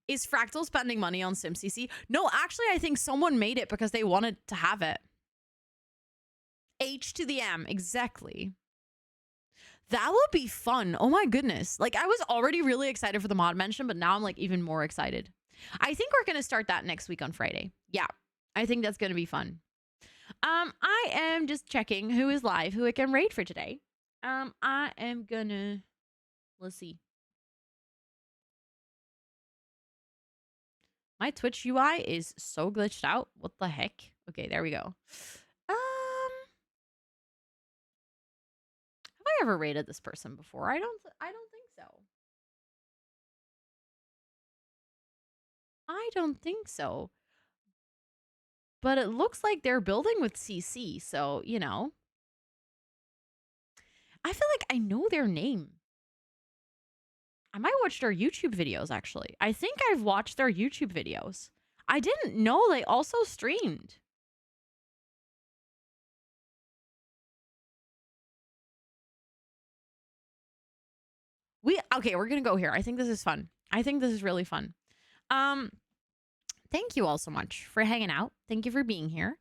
Is Fractal spending money on SimCC? No, actually, I think someone made it because they wanted to have it. H to the M, exactly. That would be fun. Oh my goodness. Like I was already really excited for the mod mention, but now I'm like even more excited. I think we're going to start that next week on Friday. Yeah, I think that's going to be fun. I am just checking who is live, who I can raid for today. I am gonna, let's see. My Twitch UI is so glitched out. What the heck? Okay, there we go. Have I ever raided this person before? I don't think so. I don't think so. But it looks like they're building with CC, so, you know. I feel like I know their name. I might watch their YouTube videos, actually. I think I've watched their YouTube videos. I didn't know they also streamed. Okay, we're gonna go here. I think this is fun. I think this is really fun. Thank you all so much for hanging out. Thank you for being here.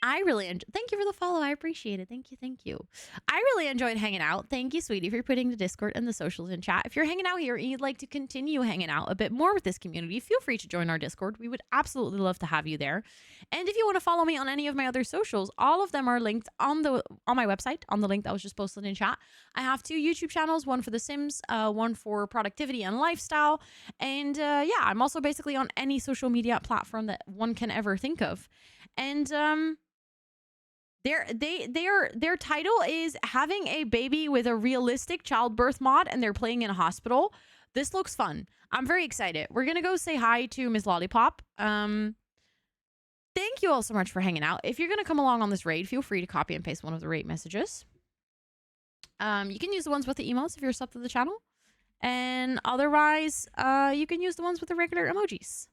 I really thank you for the follow. I appreciate it. Thank you. Thank you. I really enjoyed hanging out. Thank you, sweetie, for putting the Discord and the socials in chat. If you're hanging out here and you'd like to continue hanging out a bit more with this community, feel free to join our Discord. We would absolutely love to have you there. And if you want to follow me on any of my other socials, all of them are linked on my website, on the link that was just posted in chat. I have 2 YouTube channels, one for The Sims, one for productivity and lifestyle. And yeah, I'm also basically on any social media platform that one can ever think of. And their title is Having a Baby with a Realistic Childbirth Mod, and they're playing in a hospital. This looks fun. I'm very excited. We're gonna go say hi to Ms. Lollipop. Thank you all so much for hanging out. If you're gonna come along on this raid, feel free to copy and paste one of the raid messages. You can use the ones with the emotes if you're sub to the channel. And otherwise, you can use the ones with the regular emojis.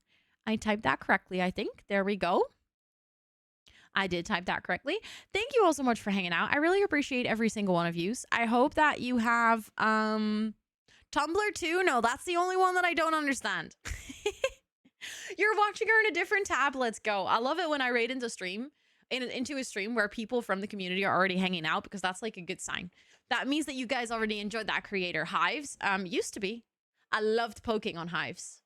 I typed that correctly, I think. There we go. I did type that correctly. Thank you all so much for hanging out. I really appreciate every single one of you. I hope that you have Tumblr too. No, that's the only one that I don't understand. You're watching her in a different tab. Let's go. I love it when I raid into a stream where people from the community are already hanging out, because that's like a good sign. That means that you guys already enjoyed that creator. Hives used to be. I loved poking on Hives.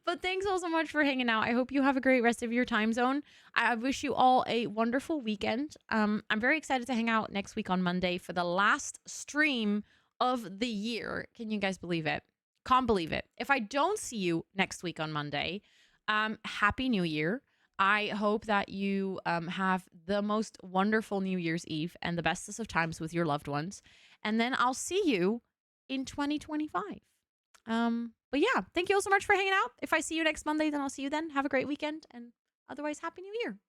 But thanks all so much for hanging out. I hope you have a great rest of your time zone. I wish you all a wonderful weekend. I'm very excited to hang out next week on Monday for the last stream of the year. Can you guys believe it? Can't believe it. If I don't see you next week on Monday, Happy New Year. I hope that you have the most wonderful New Year's Eve and the bestest of times with your loved ones. And then I'll see you in 2025. But yeah, thank you all so much for hanging out. If I see you next Monday, then I'll see you then. Have a great weekend, and otherwise, Happy New Year.